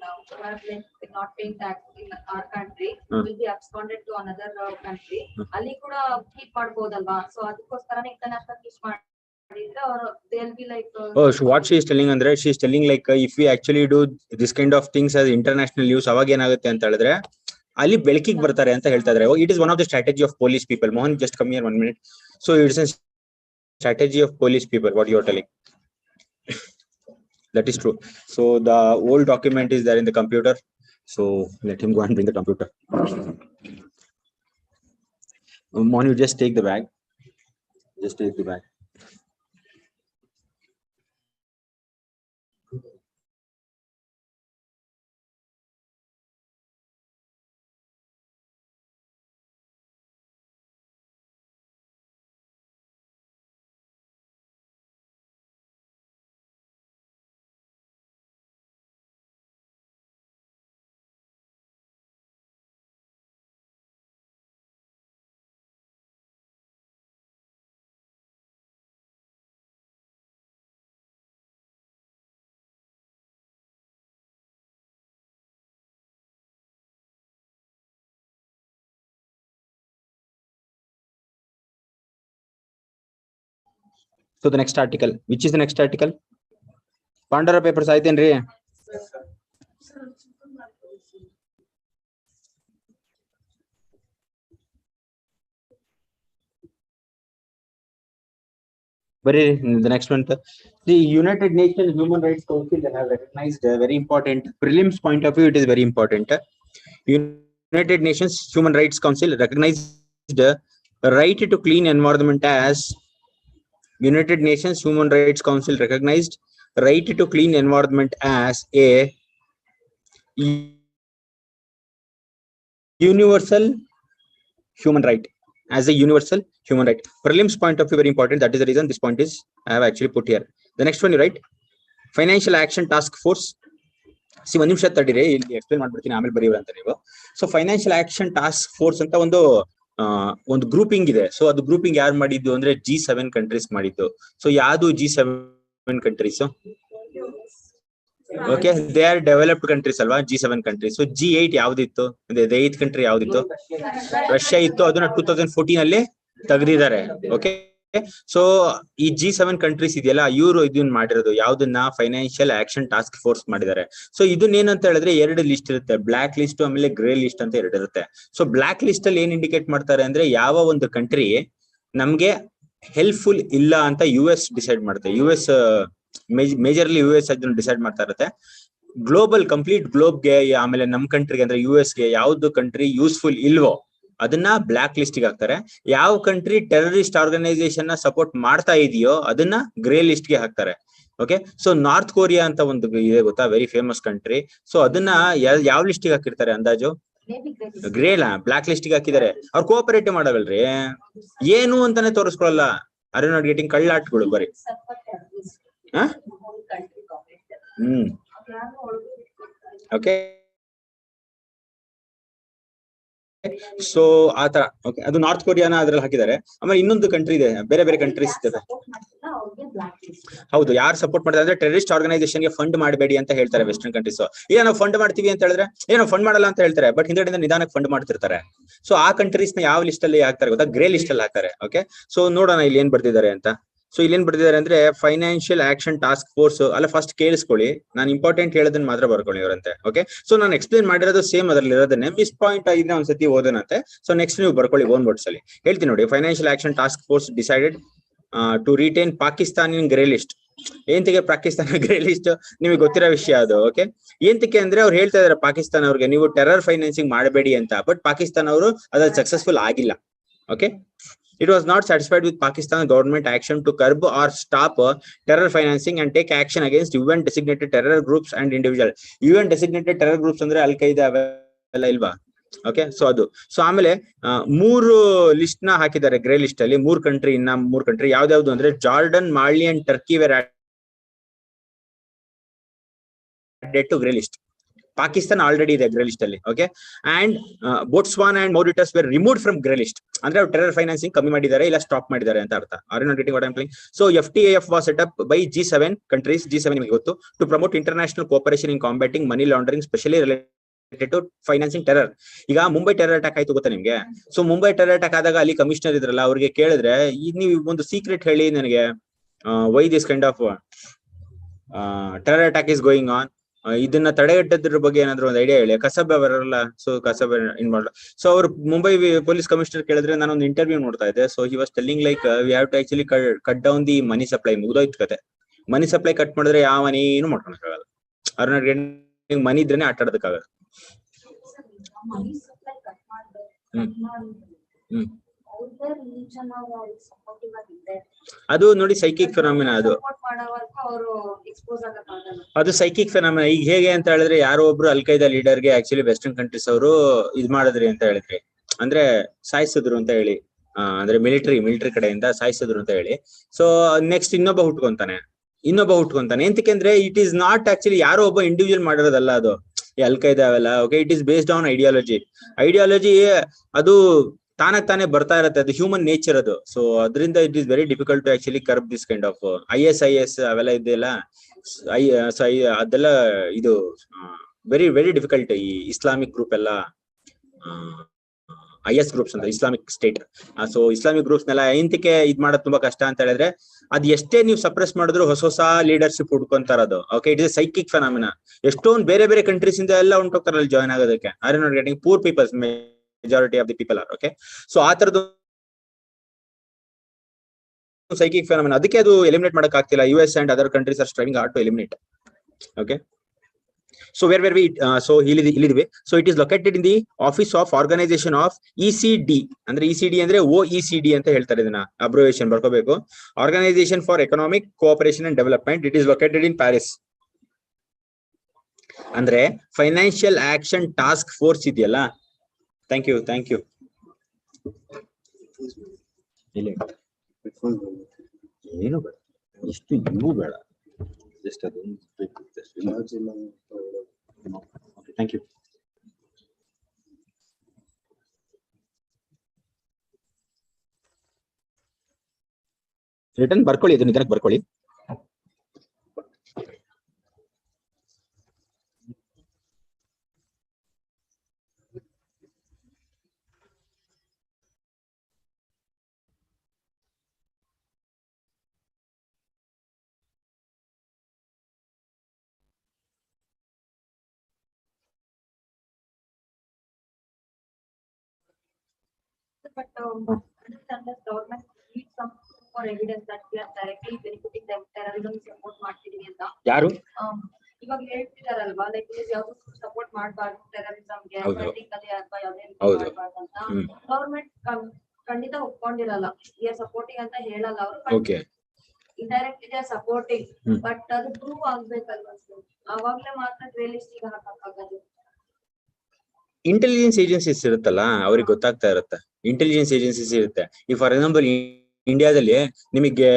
not paying tax in our country will be absconded to another country, ಅಲ್ಲಿ ಕೂಡ keep ಮಾಡ್ಬೋದಲ್ವಾ. ಸೊ ಅದಕ್ಕೋಸ್ಕರ ಇಂಟರ್ನ್ಯಾಷನಲ್ ನ್ಯೂಸ್ ಮಾಡಿದ್ರೆ ಅವರು they will be like. Oh, so what she is telling ಅಂದ್ರೆ, she is telling like if we actually do this kind of things as international news, ಅವಾಗ ಏನಾಗುತ್ತೆ ಅಂತ ಹೇಳಿದ್ರೆ ಅಲ್ಲಿ ಬೆಳಕಿಗೆ ಬರ್ತಾರೆ ಅಂತ ಹೇಳ್ತಾ ಇದ್ದಾರೆ. It is one of the strategy of police people. Mohan, just come here 1 minute. So it's a strategy of police people, what you are telling. That is true. So the old document is there in the computer. So let him go and bring the computer. Mohan, you just take the bag. Just take the bag. So the next article, which is the next article? Pandora papers ಆಯ್ತೇನ್ರಿ? Very the next one, the United Nations Human Rights Council, they have recognized a very important prelims point of view. It is very important. United Nations Human Rights Council recognized the right to clean environment as United Nations Human Rights Council recognized right to clean environment as a universal human right. As a universal human right. Prelims point of view very important. That is the reason this point is I have actually put here. The next one you write Financial Action Task Force. See, ಒಂದು ನಿಮಿಷ ತಡೀರಿ, ಇಲ್ಲಿ explain ಮಾಡ್ಬಿಡ್ತೀನಿ, ಆಮೇಲೆ ಬರೀವ್ರ ಅಂತ ನೀವು. So financial action task force ಅಂತ ಒಂದು ಗ್ರೂಪಿಂಗ್ ಇದೆ. ಸೊ ಅದು ಗ್ರೂಪಿಂಗ್ ಯಾರು ಮಾಡಿದ್ದು ಅಂದ್ರೆ G7 ಕಂಟ್ರೀಸ್ ಮಾಡಿದ್ದು. ಸೊ ಯಾವುದು G7 countries? Okay, they are developed countries ಅಲ್ವಾ G7 ಕಂಟ್ರೀಸ್. ಸೊ G8 ಯಾವ್ದಿತ್ತು? ದ 8th ಕಂಟ್ರಿ ಯಾವ್ದಿತ್ತು? ರಷ್ಯಾ ಇತ್ತು. ಅದನ್ನ 2014 ಅಲ್ಲಿ ತೆಗೆದಿದ್ದಾರೆ. ಓಕೆ, ಸೊ ಈ G7 ಕಂಟ್ರೀಸ್ ಇದೆಯಲ್ಲ, ಇವರು ಇದನ್ನ ಮಾಡಿರೋದು ಯಾವ್ದನ್ನ ಫೈನಾನ್ಷಿಯಲ್ ಆಕ್ಷನ್ ಟಾಸ್ಕ್ ಫೋರ್ಸ್ ಮಾಡಿದ್ದಾರೆ. ಸೊ ಇದನ್ನ ಏನಂತ ಹೇಳಿದ್ರೆ 2 ಲಿಸ್ಟ್ ಇರುತ್ತೆ, ಬ್ಲಾಕ್ ಲಿಸ್ಟ್ ಆಮೇಲೆ ಗ್ರೇ ಲಿಸ್ಟ್ ಅಂತ 2 ಇರುತ್ತೆ. ಸೊ ಬ್ಲಾಕ್ ಲಿಸ್ಟ್ ಅಲ್ಲಿ ಏನ್ ಇಂಡಿಕೇಟ್ ಮಾಡ್ತಾರೆ ಅಂದ್ರೆ ಯಾವ ಒಂದು ಕಂಟ್ರಿ ನಮ್ಗೆ ಹೆಲ್ಪ್ಫುಲ್ ಇಲ್ಲ ಅಂತ US ಡಿಸೈಡ್ ಮಾಡುತ್ತೆ. US ಮೇಜರ್ಲಿ US ಅದನ್ನ ಡಿಸೈಡ್ ಮಾಡ್ತಾ ಇರುತ್ತೆ. ಗ್ಲೋಬಲ್ ಕಂಪ್ಲೀಟ್ ಗ್ಲೋಬ್ಗೆ ಆಮೇಲೆ ನಮ್ ಕಂಟ್ರಿಗೆ ಅಂದ್ರೆ US ಗೆ ಯಾವ್ದು ಕಂಟ್ರಿ ಯೂಸ್ಫುಲ್ ಇಲ್ವೋ ಅದನ್ನ ಬ್ಲಾಕ್ ಲಿಸ್ಟ್ ಗೆ ಹಾಕ್ತಾರೆ. ಯಾವ ಕಂಟ್ರಿ ಟೆರರಿಸ್ಟ್ ಆರ್ಗನೈಸೇಷನ್ ನ ಸಪೋರ್ಟ್ ಮಾಡ್ತಾ ಇದೆಯೋ ಅದನ್ನ ಗ್ರೇ ಲಿಸ್ಟ್ ಗೆ ಹಾಕ್ತಾರೆ. ಓಕೆ, ಸೊ ನಾರ್ತ್ ಕೊರಿಯಾ ಅಂತ ಒಂದು ಇದೆ ಗೊತ್ತಾ, ವೆರಿ ಫೇಮಸ್ ಕಂಟ್ರಿ. ಸೊ ಅದನ್ನ ಯಾವ ಲಿಸ್ಟ್ ಗೆ ಹಾಕಿರ್ತಾರೆ ಅಂದಾಜು? ಗ್ರೇ ಅಲ್ಲ, ಬ್ಲಾಕ್ ಲಿಸ್ಟ್ ಗೆ ಹಾಕಿದ್ದಾರೆ. ಅವ್ರು ಕೋಆಪರೇಟಿವ್ ಮಾಡವಲ್ರಿ, ಏನು ಅಂತಾನೆ ತೋರಿಸ್ಕೊಳಲ್ಲ. Are you not getting? ಕಳ್ಳಾಟ್ಗಳು ಬರೀ. ಓಕೆ, ಸೊ ಆತರ. ಓಕೆ, ಅದು ನಾರ್ತ್ ಕೊರಿಯಾನ ಅದ್ರಲ್ಲಿ ಹಾಕಿದ್ದಾರೆ. ಆಮೇಲೆ ಇನ್ನೊಂದು ಕಂಟ್ರಿ ಇದೆ, ಬೇರೆ ಬೇರೆ ಕಂಟ್ರೀಸ್ ಇದೆ. ಹೌದು, ಯಾರು ಸಪೋರ್ಟ್ ಮಾಡ್ತಾರೆ ಅಂದ್ರೆ ಟೆರರಿಸ್ಟ್ ಆರ್ಗನೈಸೇಷನ್ ಗೆ ಫಂಡ್ ಮಾಡಬೇಡಿ ಅಂತ ಹೇಳ್ತಾರೆ ವೆಸ್ಟರ್ನ್ ಕಂಟ್ರೀಸ್. ಏನೋ ನಾವು ಫಂಡ್ ಮಾಡ್ತೀವಿ ಅಂತ ಹೇಳಿದ್ರೆ ಏನೋ ಫಂಡ್ ಮಾಡಲ್ಲ ಅಂತ ಹೇಳ್ತಾರೆ, ಬಟ್ ಹಿಂದೆಗಡೆ ನಿಧಾನಕ್ಕೆ ಫಂಡ್ ಮಾಡ್ತಿರ್ತಾರೆ. ಸೊ ಆ ಕಂಟ್ರೀಸ್ ನ ಯಾವ ಲಿಸ್ಟ್ ಅಲ್ಲಿ ಹಾಕ್ತಾರೆ ಗೊತ್ತಾ? ಗ್ರೇ ಲಿಸ್ಟ್ ಅಲ್ಲಿ ಹಾಕ್ತಾರೆ. ಓಕೆ, ಸೊ ನೋಡೋಣ ಇಲ್ಲಿ ಏನ್ ಬರ್ದಿದ್ದಾರೆ ಅಂತ. ಸೊ ಇಲ್ಲಿ ಏನ್ ಬರ್ದಿದ್ದಾರೆ ಅಂದ್ರೆ ಫೈನಾನ್ಷಿಯಲ್ ಆಕ್ಷನ್ ಟಾಸ್ಕ್ ಫೋರ್ಸ್ ಅಲ್ಲ. ಫಸ್ಟ್ ಕೇಳಿಸ್ಕೊಳ್ಳಿ, ನಾನು ಇಂಪಾರ್ಟೆಂಟ್ ಹೇಳೋದನ್ನ ಮಾತ್ರ ಬರ್ಕೊಳ್ಳಿ ಅವರಂತೆ. ಓಕೆ, ಸೊ ನಾನು ಎಕ್ಸ್ಪ್ಲೇನ್ ಮಾಡಿರೋದು ಸೇಮ್ ಅದರಲ್ಲಿ ಇರೋದನ್ನೇ, ಮಿಸ್ ಪಾಯಿಂಟ್ ಆಗಿದ್ರೆ ಒಂದ್ಸತಿ ಓದೋಣಂತೆ. ಸೊ ನೆಕ್ಸ್ಟ್ ನೀವು ಬರ್ಕೊಳ್ಳಿ ಓನ್ ವರ್ಡ್ಸ್ ಅಲ್ಲಿ. ಹೇಳ್ತೀನಿ ನೋಡಿ. Financial action task force decided to retain Pakistan in grey list. ಏಂತಿಗೆ ಪಾಕಿಸ್ತಾನ ಗ್ರೇ ಲಿಸ್ಟ್? ನಿಮಗೆ ಗೊತ್ತಿರೋ ವಿಷಯ ಅದು. ಓಕೆ, ಏಂತಕ್ಕೆ ಅಂದ್ರೆ ಅವ್ರು ಹೇಳ್ತಾ ಇದಾರೆ ಪಾಕಿಸ್ತಾನ ಅವ್ರಿಗೆ ನೀವು ಟೆರರ್ ಫೈನಾನ್ಸಿಂಗ್ ಮಾಡಬೇಡಿ ಅಂತ. ಬಟ್ ಪಾಕಿಸ್ತಾನ ಅವರು ಅದ್ರಲ್ಲಿ ಸಕ್ಸಸ್ಫುಲ್ ಆಗಿಲ್ಲ. Okay, it was not satisfied with Pakistan government action to curb or stop terror financing and take action against UN designated terror groups and individuals. UN designated terror groups ಅಂದ್ರೆ ಅಲ್ Qaeda ಅವೆಲ್ಲ ಇಲ್ವಾ? Okay, so ಅದು. So ಆಮೇಲೆ 3 list ನ ಹಾಕಿದ್ದಾರೆ grey list ಅಲ್ಲಿ. 3 country, ಇನ್ನ 3 ಕಂಟ್ರಿ ಯಾವ್ದಾವ್ದು ಅಂದ್ರೆ Jordan, Mali and Turkey were added to grey list. Pakistan already ಇದೆ ಗ್ರೇ ಲಿಸ್ಟ್ ಅಲ್ಲಿ. Okay, and Botswana and Mauritius were removed from grey list. ಅಂದ್ರೆ ಅವ್ರು ಟೆರರ್ ಫೈನಾನ್ಸಿಂಗ್ ಕಮ್ಮಿ ಮಾಡಿದ್ದಾರೆ, ಇಲ್ಲ ಸ್ಟಾಪ್ ಮಾಡಿದ್ದಾರೆ ಅಂತ ಅರ್ಥ. Are you not getting what I am saying? So FTAF was set up by G7 countries. G7 ನಿಮಗೆ ಗೊತ್ತು, to promote international cooperation in combating money laundering specially related to financing terror. ಈಗ Mumbai terror attack ಆಯ್ತು ಗೊತ್ತಾ ನಿಮ್ಗೆ? So Mumbai terror attack ಆದಾಗ ಅಲ್ಲಿ commissioner ಇದ್ರಲ್ಲ, ಅವ್ರಿಗೆ ಕೇಳಿದ್ರೆ ನೀವು ಒಂದು ಸೀಕ್ರೆಟ್ ಹೇಳಿ ನನಗೆ, why this kind of terror attack is going on, ಇದನ್ನ ತಡೆಗಟ್ಟದ್ರ ಬಗ್ಗೆ ಏನಾದ್ರು ಒಂದು ಐಡಿಯಾ ಹೇಳಿ. ಕಸಬ್ ಅವರಲ್ಲ, ಸೊ ಕಸಬ್ ಇನ್ವಾಲ್ವ್. ಸೊ ಅವ್ರು ಮುಂಬೈ ಪೊಲೀಸ್ ಕಮಿಷನರ್ ಕೇಳಿದ್ರೆ, ನಾನೊಂದು ಇಂಟರ್ವ್ಯೂ ನೋಡ್ತಾ ಇದ್ದೆ. So he was telling like we have to actually cut down the money supply. ಮುಗಿದೋಯ್ತು ಕತೆ. ಮನಿ ಸಪ್ಲೈ ಕಟ್ ಮಾಡಿದ್ರೆ ಯಾವ ಮನೇನು ಮಾಡ್ಕೊಳಕ್ಕಾಗಲ್ಲ. ಅವ್ರನ್ನ ಮನಿ ಇದ್ರೇನೆ ಆಟ ಆಡೋದಕ್ಕಾಗಲ್ಲ. ಅದು ನೋಡಿ ಸೈಕಿಕ್ ಫೆನಾಮಿನಾ. ಅದು ಸೈಕಿಕ್ ಫೆನಾಮಿನಾ. ಈಗ ಹೇಗೆ ಅಂತ ಹೇಳಿದ್ರೆ, ಯಾರೋ ಒಬ್ರು ಅಲ್ ಖೈದಾ ಲೀಡರ್ಗೆ ಆಕ್ಚುಲಿ ವೆಸ್ಟರ್ನ್ ಕಂಟ್ರೀಸ್ ಅವರು ಇದ್ ಮಾಡಿದ್ರಿ ಅಂತ ಹೇಳಿದ್ರಿ, ಅಂದ್ರೆ ಸಾಯಿಸಿದ್ರು ಅಂತ ಹೇಳಿ, ಅಂದ್ರೆ ಮಿಲಿಟರಿ ಕಡೆಯಿಂದ ಸಾಯಿಸಿದ್ರು ಅಂತ ಹೇಳಿ. ಸೊ ನೆಕ್ಸ್ಟ್ ಇನ್ನೊಬ್ಬ ಹುಟ್ಕೊಂತಾನೆ. ಎಂತಕ್ಕೆ ಅಂದ್ರೆ ಇಟ್ ಈಸ್ ನಾಟ್ ಆಕ್ಚುಲಿ ಯಾರೋ ಒಬ್ಬ ಇಂಡಿವಿಜುವಲ್ ಮಾಡಿರೋದಲ್ಲ ಅದು, ಅಲ್ ಖೈದಾ ಅವೆಲ್ಲ. Okay, it is based on ideology. ಅದು ತಾನೇ ಬರ್ತಾ ಇರತ್ತೆ, ಅದು ಹ್ಯೂಮನ್ ನೇಚರ್ ಅದು. ಸೊ ಅದರಿಂದ it is very difficult to actually curb this kind of IAS ಅವೆಲ್ಲ ಇದೆಯಲ್ಲ, ಅದೆಲ್ಲ ಇದು ವೆರಿ ವೆರಿ ಡಿಫಿಕಲ್ಟ್. ಈ ಇಸ್ಲಾಮಿಕ್ ಗ್ರೂಪ್ ಎಲ್ಲ IS ಗ್ರೂಪ್ಸ್ ಅಂತ Islamic state. So Islamic groups ನೆಲ್ಲ ಇಂತಕ್ಕೆ ಇದ್ ಮಾಡೋದು ತುಂಬಾ ಕಷ್ಟ ಅಂತ ಹೇಳಿದ್ರೆ, ಅದ್ ಎಷ್ಟೇ ನೀವು ಸಪ್ರೆಸ್ ಮಾಡಿದ್ರು ಹೊಸ ಲೀಡರ್ಶಿಪ್ ಹುಡ್ಕೊಂತಾರದು. Okay, it is psychic phenomena. ಎಷ್ಟೊಂದು ಬೇರೆ ಬೇರೆ ಕಂಟ್ರೀಸ್ ಇಂದ ಎಲ್ಲ ಹೊಂಟೋಗ್ತಾರಲ್ಲ ಜಾಯ್ನ್ ಆಗೋದಕ್ಕೆ. Are not getting poor peoples, majority of the people are. Okay, so ಆ ತರದ್ದು ಸೈಕಿಕ್ ಫೆನಾಮಿನಾ. ಅದಕ್ಕೆ ಅದು ಎಲಿಮಿನೇಟ್ ಮಾಡಕ್ ಆಗ್ತಿಲ್ಲ. US and other countries are striving hard to eliminate. Okay, so where we so ಇಲ್ಲಿದ್ವಿ. So it is located in the office of organization of ECD. ಅಂದ್ರೆ ECD ಅಂದ್ರೆ OECD ಅಂತ ಹೇಳ್ತಾರೆ. ಇದನ್ನ abbreviation ಬರ್ಕೋಬೇಕು. Organization for Economic Cooperation and Development. It is located in Paris. ಅಂದ್ರೆ financial action task force ಇದೆಯಲ್ಲ. Thank you ಏನು ಬೇಡ, ಇಷ್ಟು ಇನ್ನೂ ಬೇಡ, ಜಸ್ಟ್ ಅದೊಂದು ಥ್ಯಾಂಕ್ ಯು. ರಿಟರ್ನ್ ಬರ್ಕೊಳ್ಳಿ, ಇದು ನಿಧಾನಕ್ಕೆ ಬರ್ಕೊಳ್ಳಿ. But unless government needs some for evidence that we are directly benefiting them, terrorism support ಮಾಡ್ತಿದೀವಿ ಅಂತ ಯಾರು ಇವಾಗ ಹೇಳ್ತಿದಾರಲ್ವಾ, ಲೈಕ್ ಯಾವ್ದು ಸಪೋರ್ಟ್ ಮಾಡಬಾರ್ದು ಟೆರರಿಸಂಗೆ, ಫಂಡಿಂಗ್ ಅಲ್ಲಿ ಅಥವಾ ಯಾವ್ದೇ ಮಾಡಬಾರ್ದು ಅಂತ ಗವರ್ಮೆಂಟ್ ಖಂಡಿತ ಒಪ್ಕೊಂಡಿರಲ್ಲ. ವಿ ಆರ್ ಸಪೋರ್ಟಿಂಗ್ ಅಂತ ಹೇಳಲ್ಲ ಅವರು. ಇಂಡೈರೆಕ್ಟ್ ಇದೆ ಸಪೋರ್ಟಿಂಗ್, ಬಟ್ ಅದು ಪ್ರೂವ್ ಆಗ್ಬೇಕಲ್ವಾ ಸರ್, ಅವಾಗ್ಲೇ ಮಾತ್ರ ರಿಯಲಿಸ್ಟಿಕ್ ಹಾಕಕ್ಕಾಗದು. ಇಂಟೆಲಿಜೆನ್ಸ್ ಏಜೆನ್ಸೀಸ್ ಇರುತ್ತಲ್ಲ, ಅವ್ರಿಗೆ ಗೊತ್ತಾಗ್ತಾ ಇರುತ್ತೆ. ಇಂಟೆಲಿಜೆನ್ಸ್ ಏಜೆನ್ಸೀಸ್ ಇರುತ್ತೆ. ಈ ಫಾರ್ ಎಕ್ಸಾಂಪಲ್ ಇಂಡಿಯಾದಲ್ಲಿ ನಿಮಗೆ,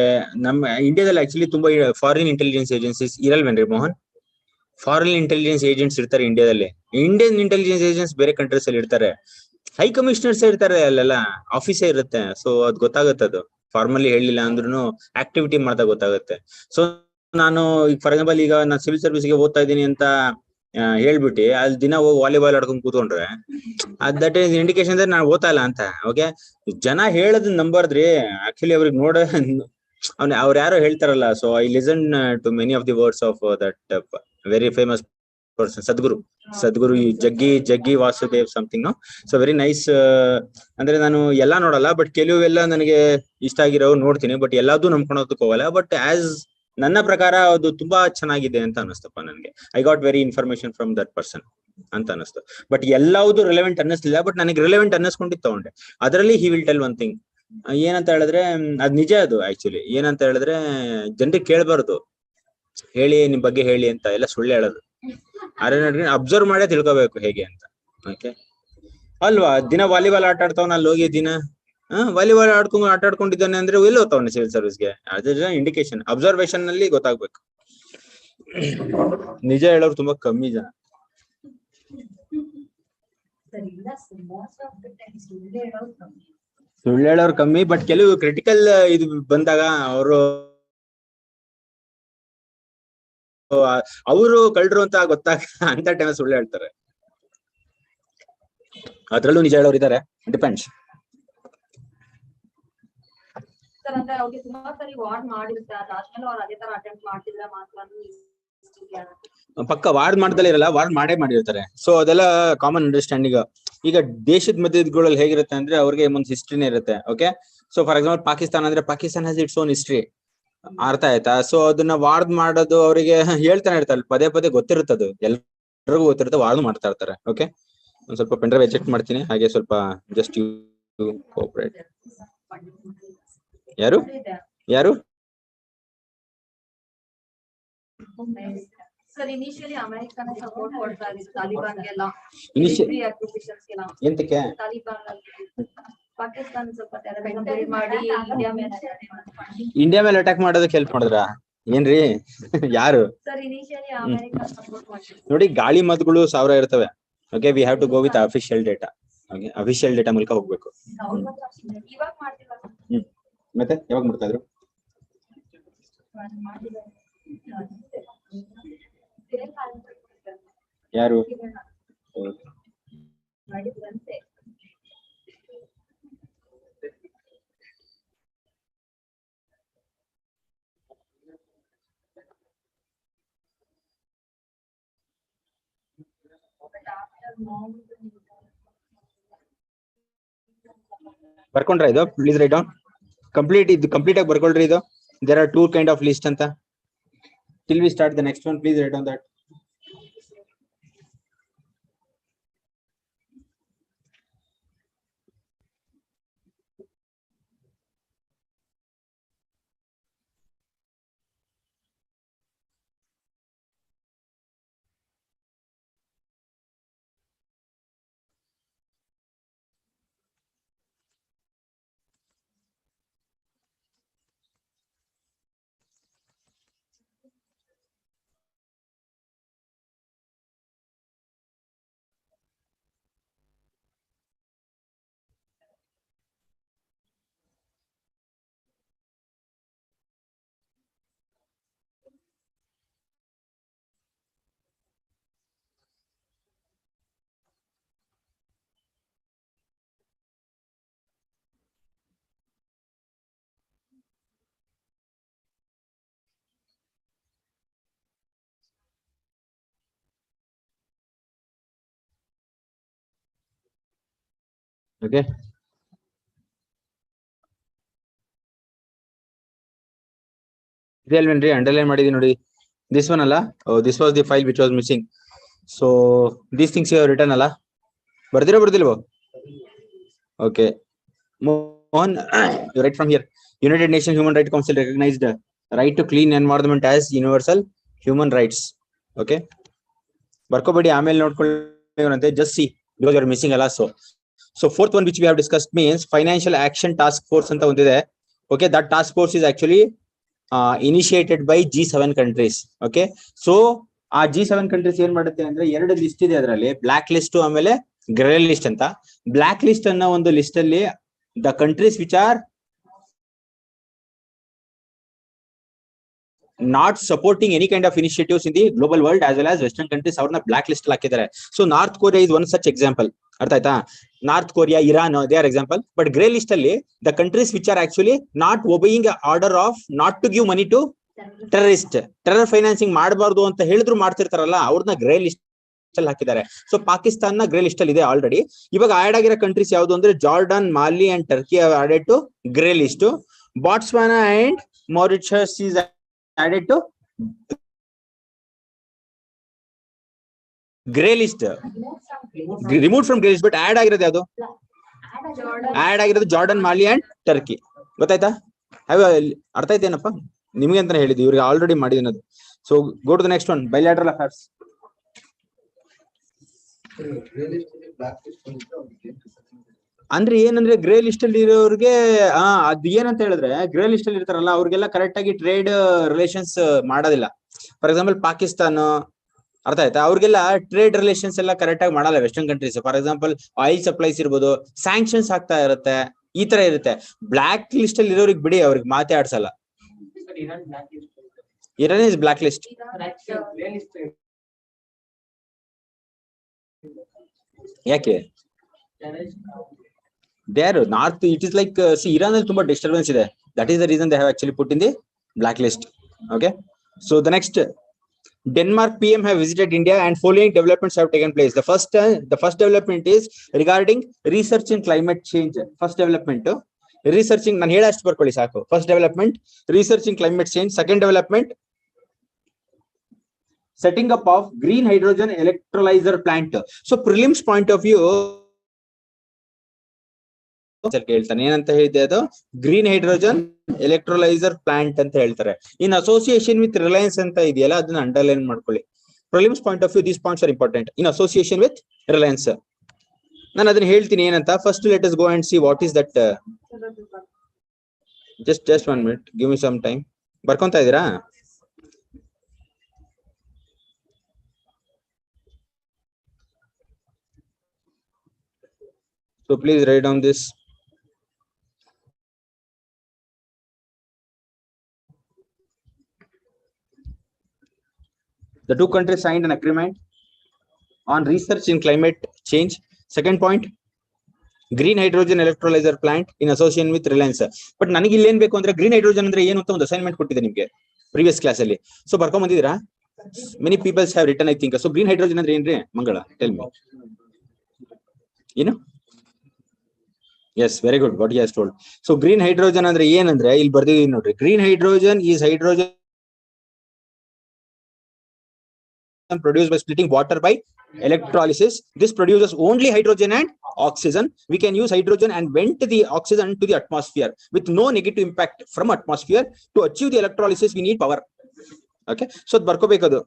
ನಮ್ಮ ಇಂಡಿಯಾದಲ್ಲಿ ಆಕ್ಚುಲಿ ತುಂಬಾ ಫಾರಿನ್ ಇಂಟೆಲಿಜೆನ್ಸ್ ಏಜೆನ್ಸೀಸ್ ಇರಲ್ವೇನ್ರಿ ಮೋಹನ್? ಫಾರಿನ್ ಇಂಟೆಲಿಜೆನ್ಸ್ ಏಜೆಂಟ್ಸ್ ಇರ್ತಾರೆ ಇಂಡಿಯಾದಲ್ಲಿ. ಇಂಡಿಯನ್ ಇಂಟೆಲಿಜೆನ್ಸ್ ಏಜೆಂಟ್ಸ್ ಬೇರೆ ಕಂಟ್ರೀಸ್ ಅಲ್ಲಿ ಇರ್ತಾರೆ. ಹೈ ಕಮಿಷನರ್ಸ್ ಇರ್ತಾರೆ, ಅಲ್ಲೆಲ್ಲ ಆಫೀಸೇ ಇರುತ್ತೆ. ಸೊ ಅದ್ ಗೊತ್ತಾಗುತ್ತೆ. ಅದು ಫಾರ್ಮಲಿ ಹೇಳಿಲ್ಲ ಅಂದ್ರೂ ಆಕ್ಟಿವಿಟಿ ಮಾಡ್ದಾಗ ಗೊತ್ತಾಗುತ್ತೆ. ಸೊ ನಾನು ಫಾರ್ ಎಕ್ಸಾಂಪಲ್ ಈಗ ನಾನು ಸಿವಿಲ್ ಸರ್ವಿಸ್ಗೆ ಓದ್ತಾ ಇದ್ದೀನಿ ಅಂತ ಹೇಳ್ಬಿಟ್ಟು ಅಲ್ಲಿ ದಿನ ಹೋಗಿ ವಾಲಿಬಾಲ್ ಆಡ್ಕೊಂಡ್ ಕೂತ್ಕೊಂಡ್ರೆ ದಟ್ ಈಸ್ ಇಂಡಿಕೇಶನ್ ಅಂದ್ರೆ ನಾನು ಓದ್ತಾ ಇಲ್ಲ ಅಂತ. ಓಕೆ, ಜನ ಹೇಳದ್ ನಂಬಾರ್ದ್ರಿ. ಆಕ್ಚುಲಿ ಅವ್ರಿಗೆ ಅವ್ರು ಯಾರೋ ಹೇಳ್ತಾರಲ್ಲ. So I listen to many of the words of that very famous person, Sadhguru Jaggi Vasudev something. So very nice. ಅಂದ್ರೆ ನಾನು ಎಲ್ಲಾ ನೋಡಲ್ಲ, ಬಟ್ ಕೆಲವೆಲ್ಲ ನನಗೆ ಇಷ್ಟ ಆಗಿರೋ ನೋಡ್ತೀನಿ, ಬಟ್ ಎಲ್ಲದೂ ನಂಬ್ಕೊಳೋದಕ್ಕೆ ಹೋಗಲ್ಲ. ಬಟ್ ಆಸ್ ನನ್ನ ಪ್ರಕಾರ ಅದು ತುಂಬಾ ಚೆನ್ನಾಗಿದೆ ಅಂತ ಅನಿಸ್ತಪ್ಪ ನನ್ಗೆ. I got very information from that person ಅಂತ ಅನಿಸ್ತು. ಬಟ್ ಎಲ್ಲಾವುದು ರಿಲೆವೆಂಟ್ ಅನ್ನಿಸ್ಲಿಲ್ಲ, ಬಟ್ ನನಗೆ ರಿಲೆವೆಂಟ್ ಅನ್ನಿಸ್ಕೊಂಡಿದ್ದು ತಗೊಂಡೆ. ಅದರಲ್ಲಿ he will tell one thing. ಏನಂತ ಹೇಳಿದ್ರೆ, ಅದ್ ನಿಜ. ಅದು ಆಕ್ಚುಲಿ ಏನಂತ ಹೇಳಿದ್ರೆ, ಜನರಿಗೆ ಕೇಳ್ಬಾರ್ದು, ಹೇಳಿ ನಿಮ್ ಬಗ್ಗೆ ಹೇಳಿ ಅಂತ ಎಲ್ಲ ಸುಳ್ಳು ಹೇಳೋದು. ಅಬ್ಸರ್ವ್ ಮಾಡೇ ತಿಳ್ಕೊಬೇಕು ಹೇಗೆ ಅಂತ. ಓಕೆ ಅಲ್ವಾ? ದಿನ ವಾಲಿಬಾಲ್ ಆಟ ಆಡ್ತಾವ್, ಅಲ್ಲಿ ಹೋಗಿ ದಿನ ವಾಲಿಬಾಲ್ ಆಟಾಡ್ಕೊಂಡಿದ್ದಾನೆ ಅಂದ್ರೆ ಎಲ್ಲಿ ಹೋಗ್ತಾವನೆ ಸಿವಿಲ್ ಸರ್ವಿಸ್ಗೆ? ಅದ್ರ ಇಂಡಿಕೇಶನ್ ಅಬ್ಸರ್ವೇಶನ್ ನಲ್ಲಿ ಗೊತ್ತಾಗ್ಬೇಕು. ನಿಜ ಹೇಳೋರು ತುಂಬಾ ಕಮ್ಮಿ ಜನ. ಸುಳ್ಳು ಹೇಳೋರು ಕಮ್ಮಿ, ಬಟ್ ಕೆಲವು ಕ್ರಿಟಿಕಲ್ ಇದು ಬಂದಾಗ ಅವರು ಕಳ್ರು ಅಂತ ಗೊತ್ತಾಗ ಅಂತ ಟೈಮ್ ಸುಳ್ಳು ಹೇಳ್ತಾರೆ. ಅದ್ರಲ್ಲೂ ನಿಜ ಹೇಳೋರು ಇದಾರೆ, ಡಿಪೆಂಡ್ಸ್. ಅವ್ರಿಗೆ ತುಂಬಾ ಸರಿ ವಾರ್ನ್ ಮಾಡಿರುತ್ತೆ, ಅದಾದ್ಮೇಲೆ ಅವ್ರು ಅದೇ ತರ ಅಟೆಂಪ್ಟ್ ಮಾಡ್ತಿದ್ರೆ ಮಾತ್ರ ಪಕ್ಕ ವಾರ್ಡ್ ಮಾಡ್ದಲೇ ಇರಲ್ಲ, ವಾರ್ಡ್ ಮಾಡಿರ್ತಾರೆ. ಸೊ ಅದೆಲ್ಲ ಕಾಮನ್ ಅಂಡರ್ಸ್ಟ್ಯಾಂಡಿಂಗ್. ಈಗ ದೇಶದ ಮಧ್ಯಗಳಲ್ಲಿ ಹೇಗಿರುತ್ತೆ ಅಂದ್ರೆ, ಅವ್ರಿಗೆ ಒಂದು ಹಿಸ್ಟ್ರಿನೇ ಇರುತ್ತೆ. Okay, so for example Pakistan ಅಂದ್ರೆ Pakistan has its own history. ಅರ್ಥ ಆಯ್ತಾ? ಸೊ ಅದನ್ನ ವಾರ್ಡ್ ಮಾಡೋದು ಅವರಿಗೆ ಹೇಳ್ತಾನೆ ಇರ್ತಾರೆ, ಪದೇ ಪದೇ ಗೊತ್ತಿರುತ್ತದು, ಎಲ್ಲರಿಗೂ ಗೊತ್ತಿರುತ್ತೆ, ವಾರ್ಡ್ ಮಾಡ್ತಾ ಇರ್ತಾರೆ. ಓಕೆ, ಒಂದ್ ಸ್ವಲ್ಪ ಪೆನ್ ಡ್ರೈವ್ ಚೆಕ್ ಮಾಡ್ತೀನಿ, ಹಾಗೆ ಸ್ವಲ್ಪ ಜಸ್ಟ್ ಯು ಕೋಆಪರೇಟ್. ಯಾರು ಸರ್ ಇನಿಷಿಯಲಿ ಅಮೆರಿಕನ ಸಪೋರ್ಟ್ ಕೊಡ್ತಾ ಇದ್ರು ತಾಲಿಬಾನ್ಗೆಲ್ಲ, ಎಂತಕ್ಕೆ ತಾಲಿಬಾನ್ ಪಾಕಿಸ್ತಾನ ಸ್ವಲ್ಪ ಟೆರರಿಸಂ ಮಾಡಿ ಇಂಡಿಯಾ ಮೇಲೆ ಅಟ್ಯಾಕ್ ಮಾಡೋದಕ್ಕೆ ಹೆಲ್ಪ್ ಮಾಡಿದ್ರ ಏನ್ರಿ? ಯಾರು? ಸರ್ ಇನಿಷಿಯಲಿ ಅಮೆರಿಕ ಸಪೋರ್ಟ್ ಮಾಡ್ತಿದ್ರು. ನೋಡಿ, ಗಾಳಿ ಮತಗಳು 1000 ಇರ್ತವೆ. Okay, we have to go with official data. Okay, official data ಮೂಲಕ ಹೋಗ್ಬೇಕು. ಇವಾಗ ಮಾಡ್ತಿಲ್ಲ. ಮತ್ತೆ ಯಾವಾಗ ಮಾಡ್ತಾ ಇದ್ರು? ಯಾರು? ಬರ್ಕೊಂಡ್ರ ಇದು ಪ್ಲೀಸ್ ರೈಟ್ ಡೌನ್ ಕಂಪ್ಲೀಟ್ ಆಗಿ ಬರ್ಕೊಳ್ರಿ ಇದು there are two kind of list ಅಂತ till we start the next one please write down that okay ಇದೆಲ್ವೇನ್ರಿ ಅಂಡರ್ಲೈನ್ ಮಾಡಿದೀನಿ ನೋಡಿ this one ಅಲ್ಲ this was the file which was missing so these things you have written ಅಲ್ಲ ಬರ್ದಿಲ್ವೋ okay Mohan you write from here United Nations Human Rights Council recognized the right to clean environment as universal human rights okay ಬರ್ಕೋಬೇಡಿ ಆಮೇಲೆ ನೋಡ್ಕೊಳ್ಳಿ just see because you are missing ಅಲ್ಲ so fourth one which we have discussed means financial action task force ಅಂತ ಒಂದಿದೆ okay that task force is actually initiated by G7 countries okay so ಆ G7 countries ಏನ್ ಮಾಡುತ್ತೆ ಅಂದ್ರೆ ಎರಡು list ಇದೆ ಅದರಲ್ಲಿ ಬ್ಲಾಕ್ ಲಿಸ್ಟ್ ಆಮೇಲೆ ಗ್ರೇ ಲಿಸ್ಟ್ ಅಂತ ಬ್ಲಾಕ್ ಲಿಸ್ಟ್ ಅನ್ನೋ ಒಂದು ಲಿಸ್ಟ್ ಅಲ್ಲಿ the countries which are not supporting any kind of initiatives in the global world as well as western countries ಅವ್ರನ್ನ ಬ್ಲಾಕ್ ಲಿಸ್ಟ್ ಅಲ್ಲಿ ಹಾಕಿದ್ದಾರೆ so North Korea is one such example ಅರ್ಥ ಆಯ್ತಾ North Korea Iran they are example but grey list ಅಲ್ಲಿ the countries which are actually not obeying a order of not to give money to terror financing ಮಾಡಬಾರ್ದು ಅಂತ ಹೇಳಿದ್ರು ಮಾಡ್ತಿರ್ತಾರಲ್ಲ ಅವ್ರನ್ನ grey list ಅಲ್ಲಿ ಹಾಕಿದ್ದಾರೆ so Pakistan grey list ಅಲ್ಲಿ ಇದೆ already ಇವಾಗ ಆಡ್ ಆಗಿರೋ ಕಂಟ್ರೀಸ್ ಯಾವುದು ಅಂದ್ರೆ Jordan Mali and Turkey added to grey list Botswana and Mauritius is added to grey list removed from grey list but add ಆಗಿರೋದು ಯಾವುದು add ಆಗಿರೋದು ಜಾರ್ಡನ್ ಮಾಲಿ ಅಂಡ್ ಟರ್ಕಿ ಗೊತ್ತಾಯ್ತಾ ಅರ್ಥ ಆಯ್ತೇನಪ್ಪ ನಿಮ್ಗೆ ಅಂತಾನೆ ಹೇಳಿದ್ವಿ ಇವ್ರಿಗೆ ಆಲ್ರೆಡಿ ಮಾಡಿದೀನಿ ಅದು so go to the next one bilateral affairs ಅಂದ್ರೆ ಏನಂದ್ರೆ ಗ್ರೇ ಲಿಸ್ಟ್ ಅಲ್ಲಿ ಇರೋರಿಗೆ ಅದ್ ಏನಂತ ಹೇಳಿದ್ರೆ ಗ್ರೇ ಲಿಸ್ಟ್ ಅಲ್ಲಿ ಇರ್ತಾರಲ್ಲ ಅವ್ರಿಗೆಲ್ಲ ಕರೆಕ್ಟ್ ಆಗಿ ಟ್ರೇಡ್ ರಿಲೇಷನ್ಸ್ ಮಾಡೋದಿಲ್ಲ ಫಾರ್ ಎಕ್ಸಾಂಪಲ್ ಪಾಕಿಸ್ತಾನ ಅರ್ಥ ಆಯ್ತಾ ಅವ್ರಿಗೆಲ್ಲ ಟ್ರೇಡ್ ರಿಲೇಷನ್ಸ್ ಎಲ್ಲ ಕರೆಕ್ಟ್ ಆಗಿ ಮಾಡಲ್ಲ western countries for example oil supplies ಇರ್ಬೋದು ಸ್ಯಾಂಕ್ಷನ್ಸ್ ಆಗ್ತಾ ಇರುತ್ತೆ ಈ ತರ ಇರುತ್ತೆ ಬ್ಲಾಕ್ ಲಿಸ್ಟ್ ಅಲ್ಲಿ ಇರೋರಿಗೆ ಬಿಡಿ ಅವ್ರಿಗೆ ಮಾತೇ ಆಡ್ಸಲ್ಲ ಇರಾನ್ ಇಸ್ ಬ್ಲಾಕ್ ಲಿಸ್ಟ್ ಯಾಕೆ there north it is like see Iran ಅಲ್ಲಿ ತುಂಬಾ disturbance ಇದೆ that is the reason they have actually put in the blacklist okay so the next Denmark PM have visited India and following developments have taken place the first development is regarding research in climate change first development researching ನಾನು ಹೇಳಷ್ಟು ಬರ್ಕೊಳ್ಳಿ ಸಾಕು first development research in climate change second development setting up of green hydrogen electrolyzer plant so prelims point of view ಹೇಳ್ತಾನೆ ಏನಂತ ಹೇಳಿದೆ ಅದು green hydrogen electrolyser plant ಅಂತ ಹೇಳ್ತಾರೆ ಇನ್ association with Reliance ಅಂತ ಇದೆಯಲ್ಲ ಅದನ್ನ ಅಂಡರ್ಲೈನ್ ಮಾಡ್ಕೊಳ್ಳಿ prelims point of view these points are important in association with Reliance ನಾನು ಅದನ್ನ ಹೇಳ್ತೀನಿ ಏನಂತ first let us go and see what is that just 1 minute give me some time ಬರ್ಕೊಂತಾ ಇದೀರಾ so please write down this the two countries signed an agreement on research in climate change second point green hydrogen electrolyzer plant in association with Reliance but ನನಗೆ ಇಲ್ಲಿ ಏನು ಬೇಕು ಅಂದ್ರೆ green hydrogen ಅಂದ್ರೆ ಏನು ಅಂತ ಒಂದು ಅಸೈನ್ಮೆಂಟ್ ಕೊಟ್ಟಿದ್ದೆ ನಿಮಗೆ previous class ಅಲ್ಲಿ so ಬರ್ಕೊಂಡು ಬಂದಿದ್ದೀರಾ many people have written I think so green hydrogen ಅಂದ್ರೆ ಏನ್ರಿ ಮಂಗಳ tell me ಏನು? Yes, very good. What he has told. So green hydrogen ಅಂದ್ರೆ ಏನಂದ್ರೆ ಇಲ್ಲಿ ಬರ್ದಿದೀನಿ ನೋಡ್ರಿ. Green hydrogen is hydrogen produced by splitting water by electrolysis. This produces only hydrogen and oxygen. We can use hydrogen and vent the oxygen to the atmosphere with no negative impact from atmosphere. To achieve the electrolysis, we need power. Okay, so ಬರ್ಕೋಬೇಕದು.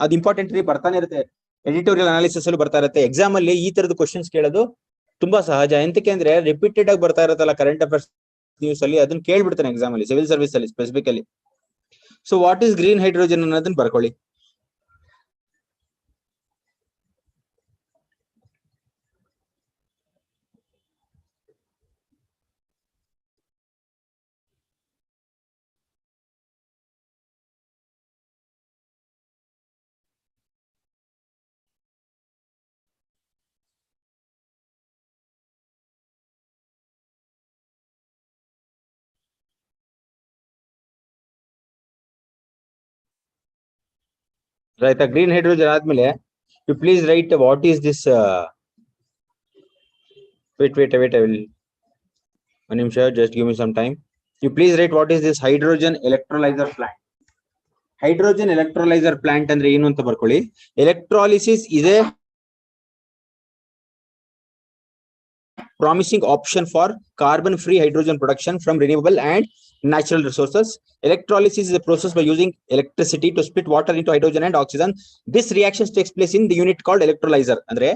ಅದು important ರೀ, ಬರ್ತಾನೆ ಇರುತ್ತೆ. Editorial analysis ಅಲ್ಲಿ ಬರ್ತಾ ಇರುತ್ತೆ. Exam ಅಲ್ಲಿ ಈ ತರದ ಕ್ವಶನ್ಸ್ ಕೇಳೋದು ತುಂಬಾ ಸಹಜ. ಎಂತಕ್ಕೆ ಅಂದ್ರೆ ರಿಪೀಟೆಡ್ ಆಗಿ ಬರ್ತಾ ಇರುತ್ತಲ್ಲ ಕರೆಂಟ್ ಅಫೇರ್ಸ್ ನ್ಯೂಸ್ ಅಲ್ಲಿ, ಅದನ್ನ ಕೇಳ್ಬಿಡ್ತಾನೆ ಎಕ್ಸಾಮ್ ಅಲ್ಲಿ, ಸಿವಿಲ್ ಸರ್ವಿಸ್ ಅಲ್ಲಿ specifically. So what is green hydrogen ಅನ್ನೋದನ್ನ ಬರ್ಕೊಳ್ಳಿ. ಆಯ್ತಾ? ಗ್ರೀನ್ ಹೈಡ್ರೋಜನ್ ಆದ್ಮೇಲೆ you please write what is this. wait I will one ನಿಮಿಷ, just give me some time. You please write what is this hydrogen electrolyzer plant. Hydrogen electrolyzer plant ಅಂದ್ರೆ ಏನು ಅಂತ ಬರ್ಕೊಳ್ಳಿ. Electrolysis is a promising option for carbon free hydrogen production from renewable and natural resources. Electrolysis is a process by using electricity to split water into hydrogen and oxygen. This reaction takes place in the unit called electrolyzer. ಅಂದ್ರೆ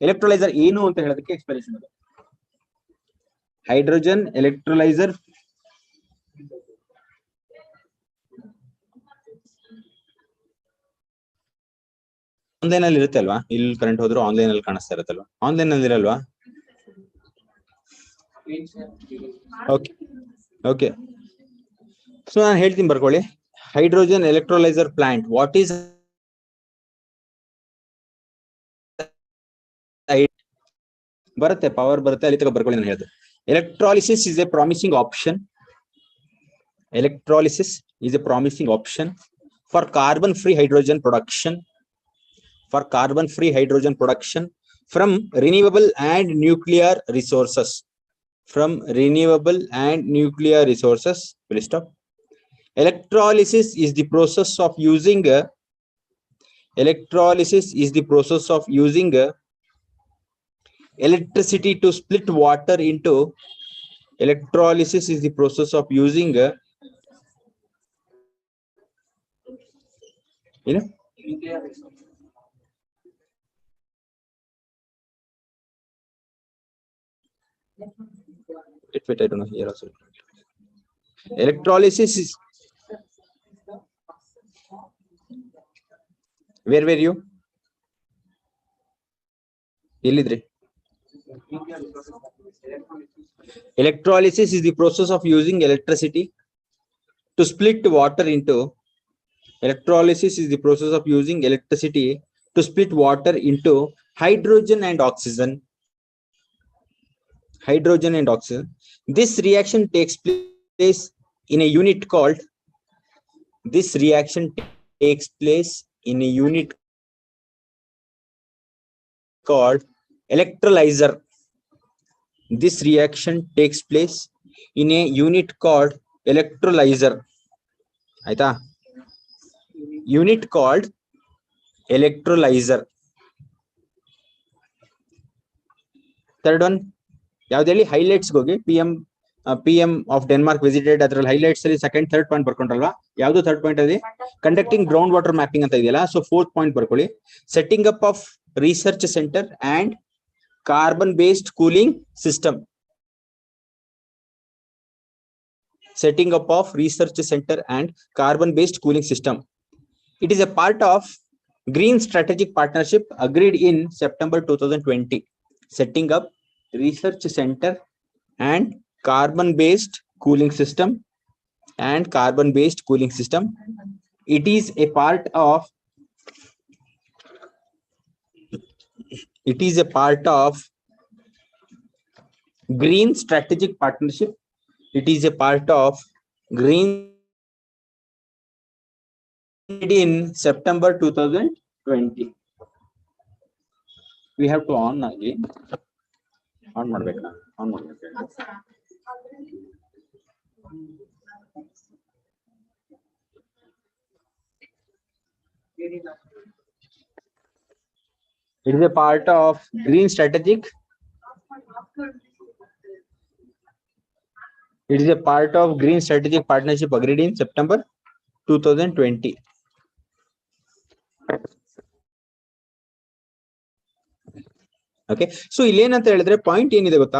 electrolyzer ಏನು ಅಂತ ಹೇಳೋದಕ್ಕೆ explanation ಇದೆ. Hydrogen electrolyser online ಅಲ್ಲಿ ಇರುತ್ತೆ ಅಲ್ವಾ? ಇಲ್ಲಿ current ಹೋದ್ರು ಆನ್ಲೈನ್ ಅಲ್ಲಿ ಕಾಣಿಸ್ತಾ ಇರುತ್ತಲ್ವಾ? ಆನ್ಲೈನ್ ಅಲ್ಲಿ ಇರಲ್ವಾ? ಓಕೆ ಓಕೆ, ಸೊ ನಾನು ಹೇಳ್ತೀನಿ ಬರ್ಕೊಳ್ಳಿ. Hydrogen electrolyser plant, what is ಬರುತ್ತೆ, ಪವರ್ ಬರುತ್ತೆ, ಅಲ್ಲಿ ತಗ ಬರ್ಕೊಳ್ಳಿ. ನಾನು ಹೇಳಿದೆ electrolysis is a promising option. Electrolysis is a promising option for carbon free hydrogen production, for carbon free hydrogen production from renewable and nuclear resources, from renewable and nuclear resources. Will stop. Electrolysis is the process of using electrolysis is the process of using electricity to split water into electrolysis is the process of using wait, I don't know here also. Electrolysis is, where were you? Illidre. Electrolysis is the process of using electricity to split water into electrolysis is the process of using electricity to split water into hydrogen and oxygen. Hydrogen and oxygen. This reaction takes place in a unit called electrolyzer. This reaction takes place in a unit called electrolyzer. Aita? Unit called electrolyzer. Third one, ಯಾವ್ದಲ್ಲಿ highlights ಹೋಗಿ PM of Denmark visited, ಅದರಲ್ಲಿ highlights ಅಲ್ಲಿ second third point ಬರ್ಕೊಂಡ್ರಲ್ವಾ? ಯಾವ್ದು third point ಅಲ್ಲಿ? Conducting ground water mapping ಅಂತ ಇದೆಯಲ್ಲ, so fourth point ಬರ್ಕೊಳ್ಳಿ. Setting up of research centre and carbon based cooling system. Setting up of research center and carbon based cooling system. It is a part of green strategic partnership agreed in September 2020. Setting up research center and carbon based cooling system and carbon based cooling system. It is a part of green strategic partnership. It is a part of green in September 2020. We have to on again. On ಮಾಡ್ಬೇಕಾ? On ಮಾಡ್ಬೇಕು. It is a part of Green Strategic. It is a part of Green Strategic Partnership agreed in September 2020. Okay, so ಇಲ್ಲಿ ಏನಂತ ಹೇಳಿದ್ರೆ point ಏನಿದೆ ಗೊತ್ತಾ,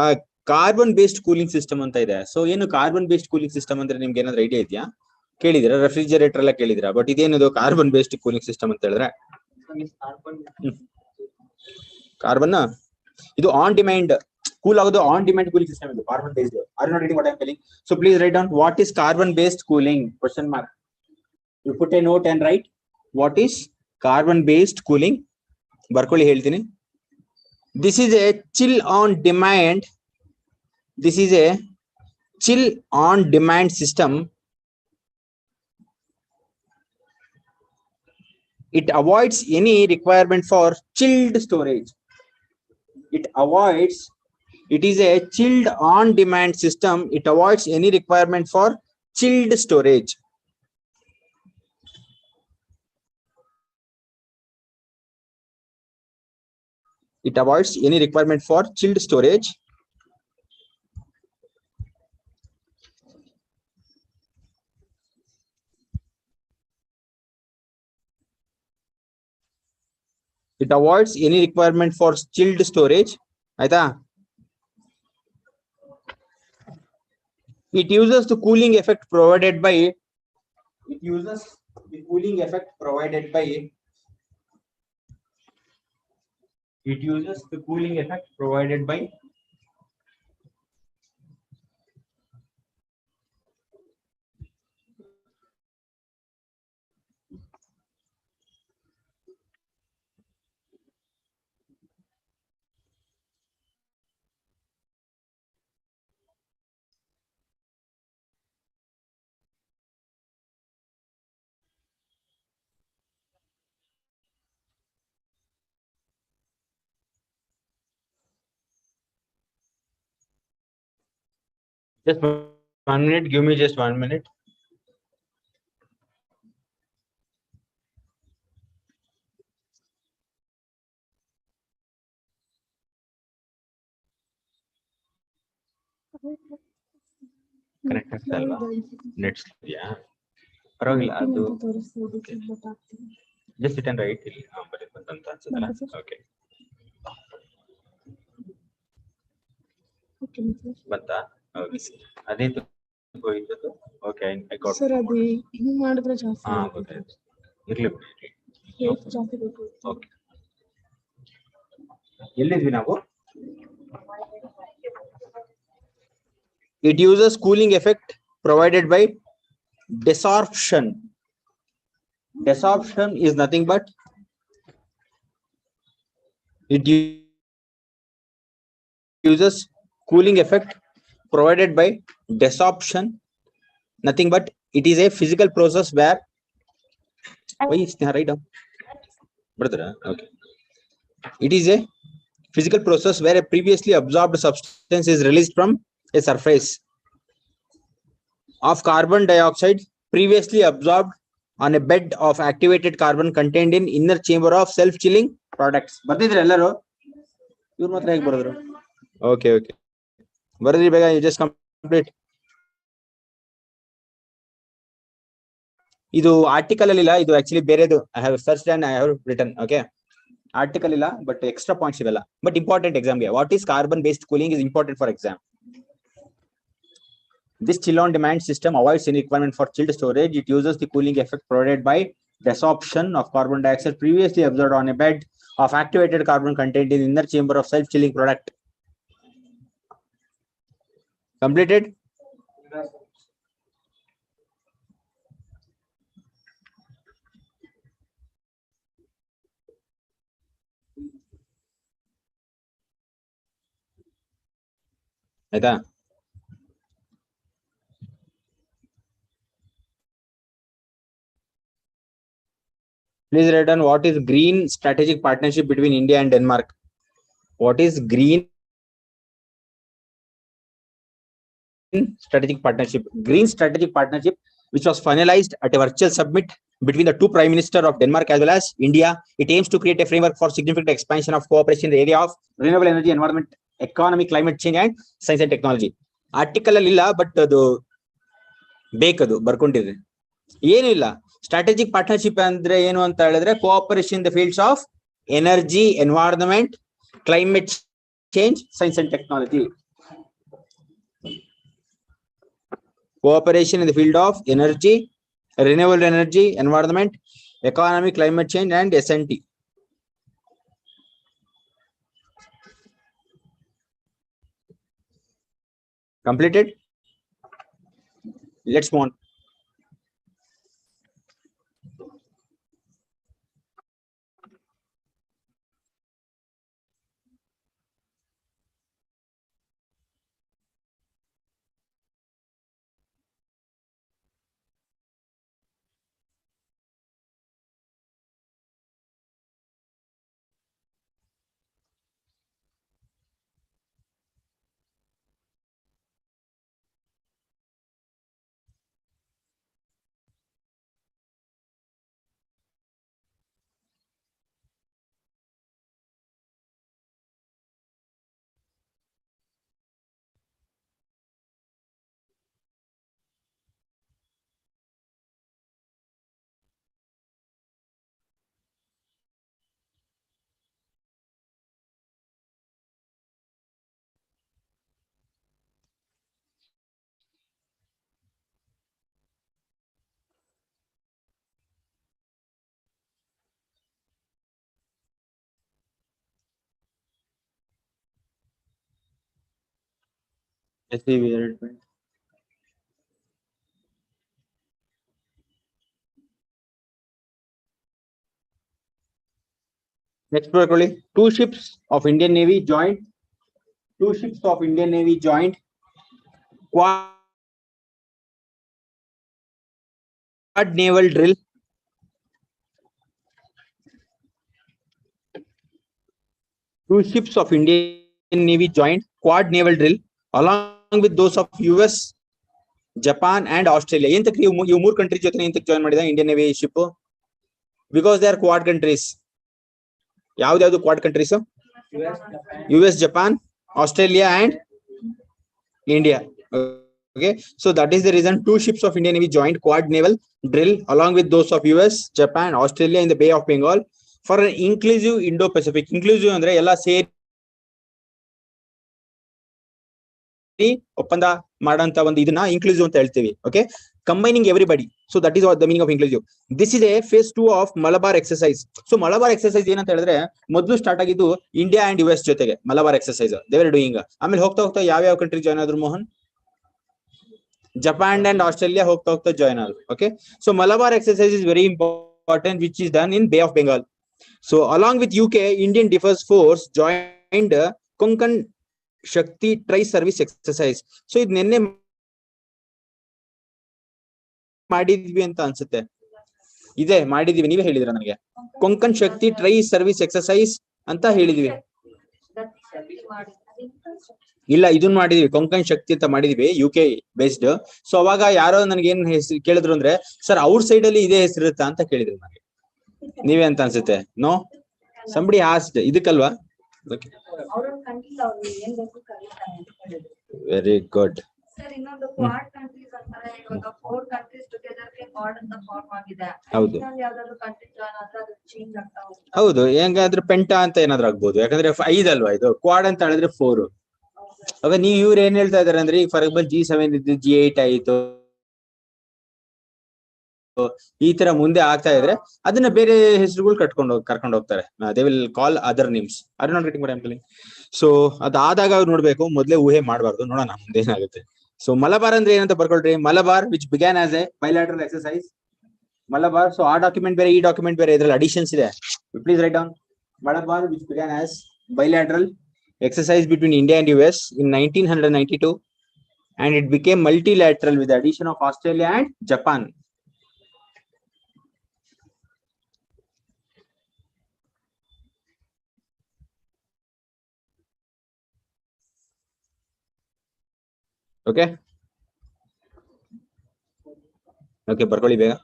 carbon based cooling system ಅಂತ ಇದೆ. So ಏನು ಕಾರ್ಬನ್ ಬೇಸ್ಡ್ ಕೂಲಿಂಗ್ ಸಿಸ್ಟಮ್ ಅಂದ್ರೆ ನಿಮ್ಗೆ ಏನಾದ್ರು ಐಡಿಯಾ ಇದೆಯಾ? ಕೇಳಿದಿರಾ? ರೆಫ್ರಿಜರೇಟರ್ ಎಲ್ಲ ಕೇಳಿದಿರಾ? ಬಟ್ ಇದೇನಿದು ಕಾರ್ಬನ್ ಬೇಸ್ಡ್ ಕೂಲಿಂಗ್ ಸಿಸ್ಟಮ್ ಅಂತ ಹೇಳಿದ್ರೆ ಕಾರ್ಬನ್ ಇದು ಆನ್ ಡಿಮ್ಯಾಂಡ್ ಕೂಲ್ ಆಗೋದು, ಆನ್ ಡಿಮ್ಯಾಂಡ್ ಕೂಲಿಂಗ್ ಸಿಸ್ಟಮ್ ಇದು carbon based. Are not reading what I am telling? So please write down what is carbon based cooling question mark. You put a note and write what is carbon based cooling. ಬರ್ಕೊಳ್ಳಿ, ಹೇಳ್ತೀನಿ. This is a chill on demand. This is a chill on demand system. It avoids any requirement for chilled storage. It is a chilled on demand system. It avoids any requirement for chilled storage. It avoids any requirement for chilled storage. It avoids any requirement for chilled storage. Aita? It uses the cooling effect provided by. It uses the cooling effect provided by. It uses the cooling effect provided by just 1 minute. Give me just 1 minute. Correct ಆಗ್ತಲ್ವಾ? Nets ಯಾ ಪರವಾಗಿಲ್ಲ, ಅದು just it and write ಇಲ್ಲಿ ಬರೀತಂತ ಅನ್ಸುತ್ತಲ್ಲ. Okay, ಬಂತಾ? Okay, ಅದೇ ಹೋಯ್ತದ್ದು. Okay, I got sir. ಅದು ಹಿಂಗ್ ಮಾಡಿದ್ರೆ ಜಾಸ್ತಿ. ಹಾ, ಗೊತ್ತಾಯ್ತು. ಇರ್ಲಿ ಜಾಸ್ತಿ ಬೇಕು. ಓಕೆ, ಎಲ್ಲಿದ್ವಿ ನಾವು? It uses cooling effect provided by desorption. Desorption is nothing but it uses cooling effect provided by desorption. Nothing but it is a physical process where. Why is there right down, brother? Okay, it is a physical process where a previously absorbed substance is released from a surface of carbon dioxide previously absorbed on a bed of activated carbon contained in inner chamber of self-chilling products. ಬರ್ತಿದ್ರೆ ಎಲ್ಲರೂ? ಇವ್ರು ಮಾತ್ರ ಹೇಗೆ ಬರೆದ್ರು? Okay okay, ಬರೆದ್ರಿ ಬೇಗ. You just complete. ಇದು article ಅಲ್ಲಿ ಇಲ್ಲ, ಇದು ಆಕ್ಚುಲಿ ಬೇರೆದು. I have searched and I have written. Okay, article ಇಲ್ಲ, ಬಟ್ ಎಕ್ಸ್ಟ್ರಾ ಪಾಯಿಂಟ್ಸ್ ಇವೆಲ್ಲ. ಬಟ್ ಇಂಪಾರ್ಟೆಂಟ್ ಎಕ್ಸಾಮ್ಗೆ. What is carbon based cooling is important for exam. This chill on demand system avoids any requirement for chilled storage. It uses the cooling effect provided by desorption of carbon dioxide previously absorbed on a bed of activated carbon contained in inner chamber of self-chilling product. Completed? ಆಯ್ತಾ? Please write down what is green strategic partnership between India and Denmark. What is green strategic partnership. Green strategic partnership, which was finalized at a virtual summit between the two prime minister of Denmark as well as India. It aims to create a framework for significant expansion of cooperation in the area of renewable energy, environment, economy, climate change, and science and technology. Article ಅಲ್ಲಿ ಇಲ್ಲ, but ಅದು ಬೇಕದು ಬರ್ಕೊಂಡಿದ್ರೆ ಏನು ಇಲ್ಲ. Strategic partnership ಅಂದ್ರೆ ಏನು ಅಂತ ಹೇಳಿದ್ರೆ cooperation in the fields of energy, environment, climate change, science and technology. Cooperation in the field of energy, renewable energy, environment, economy, climate change, and S&T. Completed. Let's move on. Next, two ships of Indian Navy joined. Two ships of Indian Navy joined quad naval drill. Two ships of Indian Navy joined quad naval drill along with those of US, Japan, and Australia. ಎಂತಕ್ಕೆ ಇವು ಮೂರು country ಜೊತೆ ಎಂತಕ್ಕೆ join ಮಾಡಿದ Indian navy ship? Because they are quad countries. ಯಾವ್ದು quad countries? US, Japan, Australia, and India. Okay, so that is the reason two ships of Indian Navy joined quad naval drill along with those of US, Japan, Australia in the Bay of Bengal for an inclusive Indo-Pacific. Inclusive ಅಂದ್ರೆ ಎಲ್ಲ ಸೇರಿ ಒಪ್ಪಂದ ಮಾಡಂತ ಒಂದು ಇದನ್ನ inclusive ಅಂತ ಹೇಳ್ತೀವಿ. Okay, combining everybody. So that is what the meaning of inclusive. This is a phase 2 of Malabar exercise. So Malabar exercise ಏನಂತ ಹೇಳಿದ್ರೆ ಮೊದಲು ಸ್ಟಾರ್ಟ್ ಆಗಿದ್ದು ಇಂಡಿಯಾ ಅಂಡ್ US ಜೊತೆಗೆ Malabar exercise they were doing. ಆಮೇಲೆ ಹೋಗ್ತಾ ಹೋಗ್ತಾ ಯಾವ ಕಂಟ್ರಿ ಜಾಯ್ನ್ ಆದ್ರು ಮೋಹನ್? Japan and Australia ಹೋಗ್ತಾ join ಆದ್ರು. Okay, so Malabar exercise is very important, which is done in Bay of Bengal. So along with UK, Indian Defence Force joined Konkan Shakti Tri-Service Exercise. So ಇದು ನಿನ್ನೆ ಮಾಡಿದ್ವಿ ಅಂತ ಅನ್ಸುತ್ತೆ. ಇದೆ ಮಾಡಿದೀವಿ, ನೀವೇ ಹೇಳಿದ್ರ ನನಗೆ. ಕೊಂಕಣ್ ಶಕ್ತಿ ಟ್ರೈ ಸರ್ವಿಸ್ ಎಕ್ಸರ್ಸೈಸ್ ಅಂತ ಹೇಳಿದ್ವಿ. ಇಲ್ಲ, ಇದನ್ನ ಮಾಡಿದ್ವಿ, ಕೊಂಕಣ್ ಶಕ್ತಿ ಅಂತ ಮಾಡಿದ್ವಿ, UK ಬೇಸ್ಡ್. ಸೊ ಅವಾಗ ಯಾರೋ ನನಗೆ ಏನ್ ಹೆಸರು ಕೇಳಿದ್ರು ಅಂದ್ರೆ, ಸರ್ ಅವ್ರ ಸೈಡ್ ಅಲ್ಲಿ ಇದೇ ಹೆಸರಿರುತ್ತಾ ಅಂತ ಕೇಳಿದ್ರು ನನಗೆ. ನೀವೇ ಅಂತ ಅನ್ಸುತ್ತೆ. ನೋ, ಸಂಬಡಿ ಆಸ್ಡ್ ಇದಕ್ಕಲ್ವಾ? Very good. ಹೌದು, ಹೆಂಗಾದ್ರೆ ಪೆಂಟಾ ಅಂತ ಏನಾದ್ರು ಆಗ್ಬೋದು, ಯಾಕಂದ್ರೆ 5 ಅಲ್ವಾ ಇದು. ಕ್ವಾಡ್ ಅಂತ ಹೇಳಿದ್ರೆ 4. ಅವಾಗ ನೀವು ಇವ್ರು ಏನ್ ಹೇಳ್ತಾ ಇದಾರೆ ಅಂದ್ರೆ, ಫಾರ್ ಎಕ್ಸಾಂಪಲ್ G7 ಇದ್ದು G8 ಆಯ್ತು, ಈ ತರ ಮುಂದೆ ಆಗ್ತಾ ಇದ್ರೆ ಅದನ್ನ ಬೇರೆ ಹೆಸರುಗಳು ಕರ್ಕೊಂಡು ಹೋಗ್ತಾರೆ. They will call other names. Are not getting what I am telling? So ಅದಾದಾಗ ನೋಡ್ಬೇಕು, ಮೊದ್ಲೇ ಊಹೆ ಮಾಡಬಾರ್ದು. ನೋಡೋಣ ಮುಂದೆ ಏನಾಗುತ್ತೆ. ಸೊ ಮಲಬಾರ್ ಅಂದ್ರೆ ಏನಂತ ಬರ್ಕೊಳ್ರಿ. Malabar which began as a bilateral exercise. Malabar, so ಆ ಡಾಕ್ಯುಮೆಂಟ್ ಬೇರೆ ಈ ಡಾಕ್ಯುಮೆಂಟ್ ಬೇರೆ, ಇದ್ರಲ್ಲಿ ಅಡಿಷನ್ಸ್ ಇದೆ. Please write down. Malabar which began as bilateral exercise between India and US in 1992, and it became multilateral with the addition of Australia and Japan. Okay, okay, ಬರ್ಕೊಳ್ಳಿ ಬೇಗ.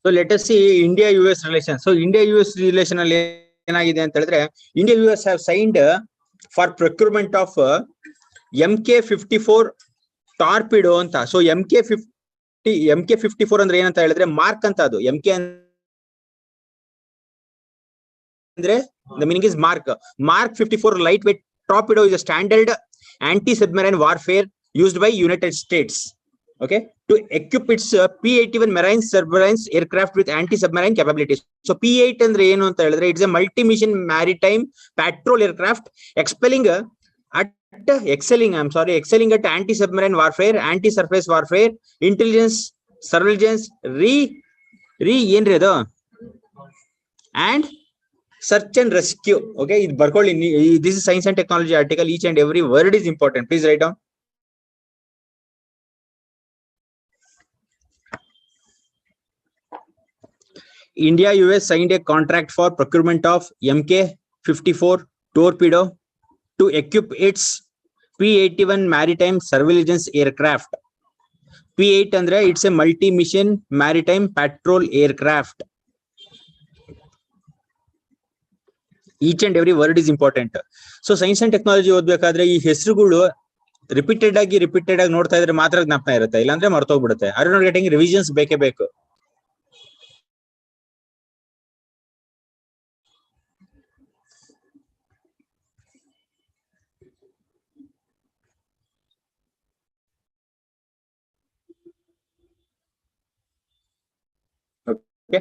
So let us see India-US relation. So India-US relation ಅಲ್ಲಿ ಏನಾಗಿದೆ ಅಂತ ಹೇಳಿದ್ರೆ, India-US have signed for procurement of MK-54 torpedo ಅಂತ. So MK-54 ಅಂದ್ರೆ ಏನಂತ ಹೇಳಿದ್ರೆ ಮಾರ್ಕ್ ಅಂತ. ಅದು MK ಅಂದ್ರೆ the meaning is Mark 54 lightweight torpedo is a standard anti-submarine warfare used by United States. Okay, to equip its P-81 marine surveillance aircraft with anti-submarine capabilities. So P-8 ಅಂದ್ರೆ ಏನು ಅಂತ ಹೇಳಿದ್ರೆ, it's a multi-mission maritime patrol aircraft excelling at anti-submarine warfare, anti-surface warfare, intelligence, surveillance, ಏನ್ರಿ ಅದು, and search and rescue. Okay, ಇದು ಬರ್ಕೊಳ್ಳಿ. This is science and technology article. Each and every word is important. Please write down. India-US signed a contract for procurement of MK-54 torpedo to equip its P-81 maritime surveillance aircraft. P-8 andre it's a multi-mission maritime patrol aircraft. Each and every word is important. So science and technology ಓದ್ಬೇಕಾದ್ರೆ ಈ ಹೆಸರುಗಳು repeated ಆಗಿ ನೋಡ್ತಾ ಇದ್ರೆ ಮಾತ್ರ ಜ್ಞಾಪನ ಇರುತ್ತೆ, ಇಲ್ಲಾಂದ್ರೆ ಮರ್ತೋಗ್ಬಿಡುತ್ತೆ. Are you not getting revisions ಬೇಕೇ ಬೇಕು. Okay.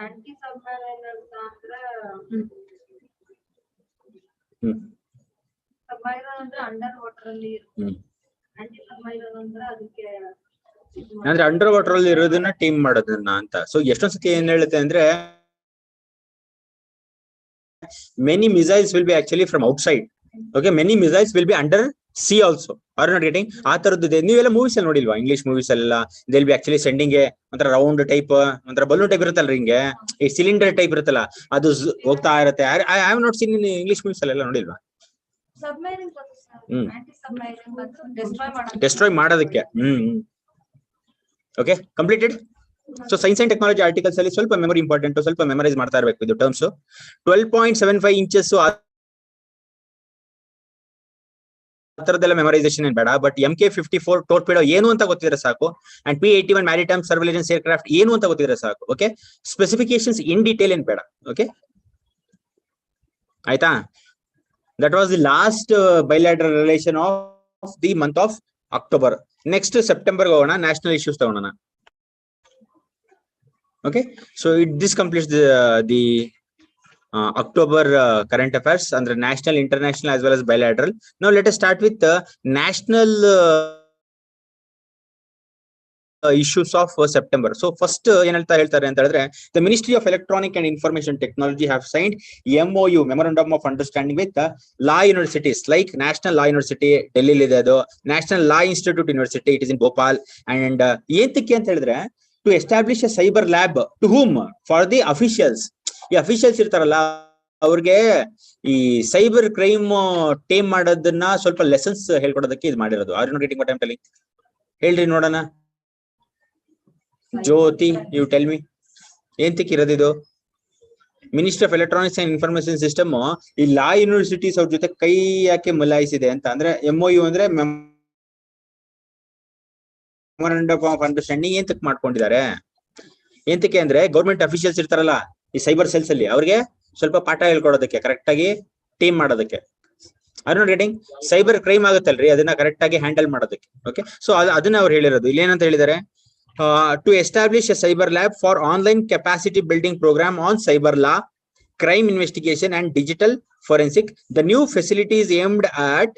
ಆಂಟಿ ಸಬ್ಮರೈನ್ ಅಂತ ಅಂದ್ರೆ ಸಬ್ಮರೈನ್ ಅಂದ್ರೆ ಅಂಡರ್ ವಾಟರ್ ಅಲ್ಲಿ ಆಂಟಿ ಸಬ್ಮರೈನ್ ಅಂದ್ರೆ ಅದಕ್ಕೆ ಅಂದ್ರೆ ಅಂಡರ್ ವಾಟರ್ ಅಲ್ಲಿ ಇರೋದನ್ನ ಟೀಮ್ ಮಾಡೋದನ್ನ ಅಂತ. ಸೊ ಎಷ್ಟೊಂದ್ ಸತಿ ಏನ್ ಹೇಳುತ್ತೆ ಅಂದ್ರೆ, many missiles will be actually from outside. Okay, many missiles will be under sea also. Are you not getting? ಆ ತರದ್ದು ನೀವೆಲ್ಲ ಮೂವೀಸ್ ಅಲ್ಲಿ ನೋಡಿಲ್ವಾ? ಇಂಗ್ಲಿಷ್ ಮೂವೀಸ್ ಎಲ್ಲ they'll be actually sending a ಒಂಥರ ರೌಂಡ್ ಟೈಪ್, ಒಂಥರ ಬಲೂನ್ ಟೈಪ್ ಇರುತ್ತಲ್ರಿ, ಹಿಂಗೆ ಈ cylinder type ಇರುತ್ತಲ್ಲ, ಅದು ಹೋಗ್ತಾ ಇರುತ್ತೆ. I have not seen in English movies ಅಲ್ಲೆಲ್ಲ ನೋಡಿಲ್ವಾ? ಸಬ್ಮರೈನ್ ಆಂಟಿ ಸಬ್ಮರೈನ್ ಬಂದು ಡೆಸ್ಟ್ರಾಯ್ ಮಾಡೋದಕ್ಕೆ. Okay, completed. So science and technology articles ಅಲ್ಲಿ ಸ್ವಲ್ಪ ಮೆಮೊರಿ ಇಂಪಾರ್ಟೆಂಟ್, ಸ್ವಲ್ಪ ಮೆಮರೈಸ್ ಮಾಡ್ತಾ ಇರಬೇಕು ಇದು ಟರ್ಮ್ಸ್. 12.75 ಇಂಚಸ್ ಆ ತರದೆಲ್ಲ ಮೆಮರೈಸೇಷನ್ ಏನ್ ಬೇಡ. ಬಟ್ MK-54 ಟೋರ್ಪಿಡೋ ಏನು ಅಂತ ಗೊತ್ತಿದ್ರೆ ಸಾಕು, and P-81 maritime surveillance aircraft ಏನು ಅಂತ ಗೊತ್ತಿದ್ರೆ ಸಾಕು. ಓಕೆ, ಸ್ಪೆಸಿಫಿಕೇಶನ್ಸ್ ಇನ್ ಡೀಟೇಲ್ ಏನ್ ಬೇಡ. ಓಕೆ, ಆಯ್ತಾ? That was the last ಬೈಲ್ಯಾಟರಲ್ relation of the month of October. Next September ಹೋಗೋಣ, ನ್ಯಾಷನಲ್ ಇಶ್ಯೂಸ್ ತಗೋಣ. Okay, so this completes the October current affairs under national, international as well as bilateral. Now let us start with the national issues of September. So first ಏನ್ ಹೇಳ್ತಾರೆ ಅಂತ ಹೇಳಿದ್ರೆ, the Ministry of Electronic and Information Technology have signed MOU, Memorandum of Understanding with law universities like National Law University Delhi ಇದೆ, ಅದು National Law Institute University, it is in Bhopal. And ಏಂತಕ್ಕೆ ಅಂತ ಹೇಳಿದ್ರೆ, to establish a cyber lab to whom? For the officials. ಈ officials ಇರ್ತಾರಲ್ಲ ಅವ್ರಿಗೆ ಈ cyber crime time ಮಾಡೋದನ್ನ ಸ್ವಲ್ಪ ಲೆಸನ್ಸ್ ಹೇಳ್ಕೊಡೋದಕ್ಕೆ ಇದು ಮಾಡಿರೋದು. Are you not getting what I am telling? ಹೇಳ್ರಿ ನೋಡೋಣ. ಜ್ಯೋತಿ, ಯು ಟೆಲ್ ಮಿ, ಏಂತಕ್ಕೆ ಇರೋದಿದು? Ministry of electronics and information system ಈ ಲಾ ಯೂನಿವರ್ಸಿಟೀಸ್ ಅವ್ರ ಜೊತೆ ಕೈ ಯಾಕೆ ಮಿಲಾಯಿಸಿದೆ ಅಂತ ಅಂದ್ರೆ, MOU ಅಂದ್ರೆ ಮೆಮೊರಂಡಮ್ ಆಫ್ ಅಂಡರ್ಸ್ಟ್ಯಾಂಡಿಂಗ್ ಏಂತಕ್ಕೆ ಮಾಡ್ಕೊಂಡಿದ್ದಾರೆ? ಏಂತಕ್ಕೆ ಅಂದ್ರೆ ಗೌರ್ಮೆಂಟ್ ಅಫಿಷಿಯಲ್ಸ್ ಇರ್ತಾರಲ್ಲ ಈ ಸೈಬರ್ ಸೆಲ್ಸ್ ಅಲ್ಲಿ, ಅವ್ರಿಗೆ ಸ್ವಲ್ಪ ಪಾಠ ಹೇಳ್ಕೊಡೋದಕ್ಕೆ, ಕರೆಕ್ಟ್ ಆಗಿ ಟೀಮ್ ಮಾಡೋದಕ್ಕೆ. Are you not getting? Cyber crime ಆಗುತ್ತಲ್ರಿ, ಅದನ್ನ ಕರೆಕ್ಟ್ ಆಗಿ ಹ್ಯಾಂಡಲ್ ಮಾಡೋದಕ್ಕೆ. ಓಕೆ, ಸೊ ಅದನ್ನ ಅವ್ರು ಹೇಳಿರೋದು. ಇಲ್ಲಿ ಏನಂತ ಹೇಳಿದ್ದಾರೆ, to establish a cyber lab for online capacity building programme on cyber law, crime investigation and digital forensic. The new facility is aimed at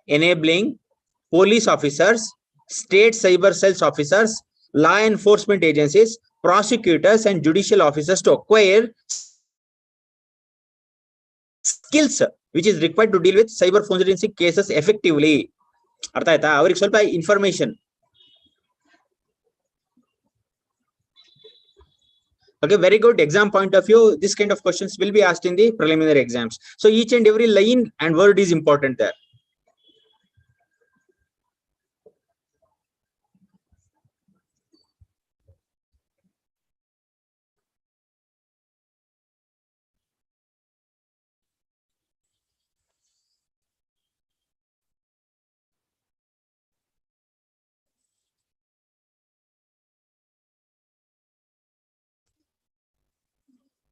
enabling police officers, state cyber cells officers, law enforcement agencies, prosecutors and judicial officers to acquire skills which is required to deal with cyber forensic cases effectively. ಅರ್ಥ ಆಯ್ತಾ? ಅವ್ರಿಗೆ ಸ್ವಲ್ಪ information. Okay, very good. Exam point of view, this kind of questions will be asked in the preliminary exams. So each and every line and word is important there.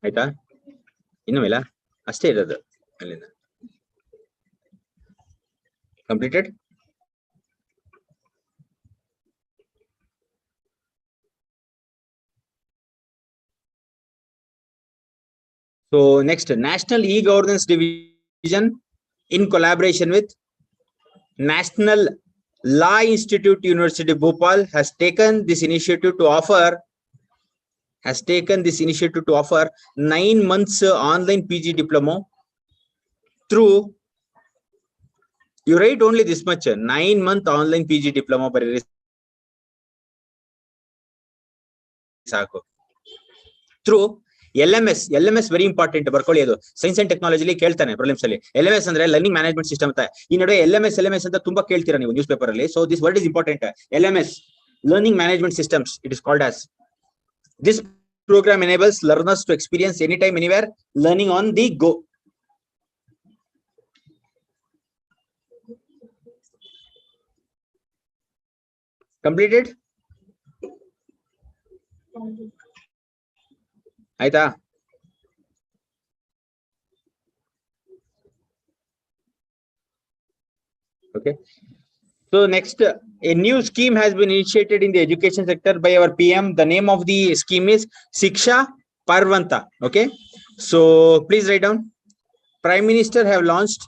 ಆಯ್ತಾ? ಇನ್ನೂ ಇಲ್ಲ, ಅಷ್ಟೇ ಇರೋದು ಅಲ್ಲಿಂದ. Completed? So next, National E-Governance Division in collaboration with National Law Institute University Bhopal has taken this initiative to offer 9 months online PG diploma through, you write only this much, 9-month online PG diploma bariri saku, through LMS. LMS very important, ಬರ್ಕೊಳ್ಳಿ. ಅದು science and ಟೆಕ್ನಾಲಜಿಲಿ ಕೇಳ್ತಾನೆ prelims ಅಲ್ಲಿ. LMS ಅಂದ್ರೆ learning management system ಅಂತ. ಈ ನಡುವೆ LMS ಅಂತ ತುಂಬಾ ಕೇಳ್ತೀರಾ ನೀವು ನ್ಯೂಸ್ ಪೇಪರ್ ಅಲ್ಲಿ. So this word is important. LMS, learning management systems, it is called as. This program enables learners to experience anytime, anywhere learning on the go. Completed? ಆಯ್ತಾ? Okay. So next, a new scheme has been initiated in the education sector by our PM. The name of the scheme is Shiksha Parvanta. Okay. So please write down. Prime Minister have launched.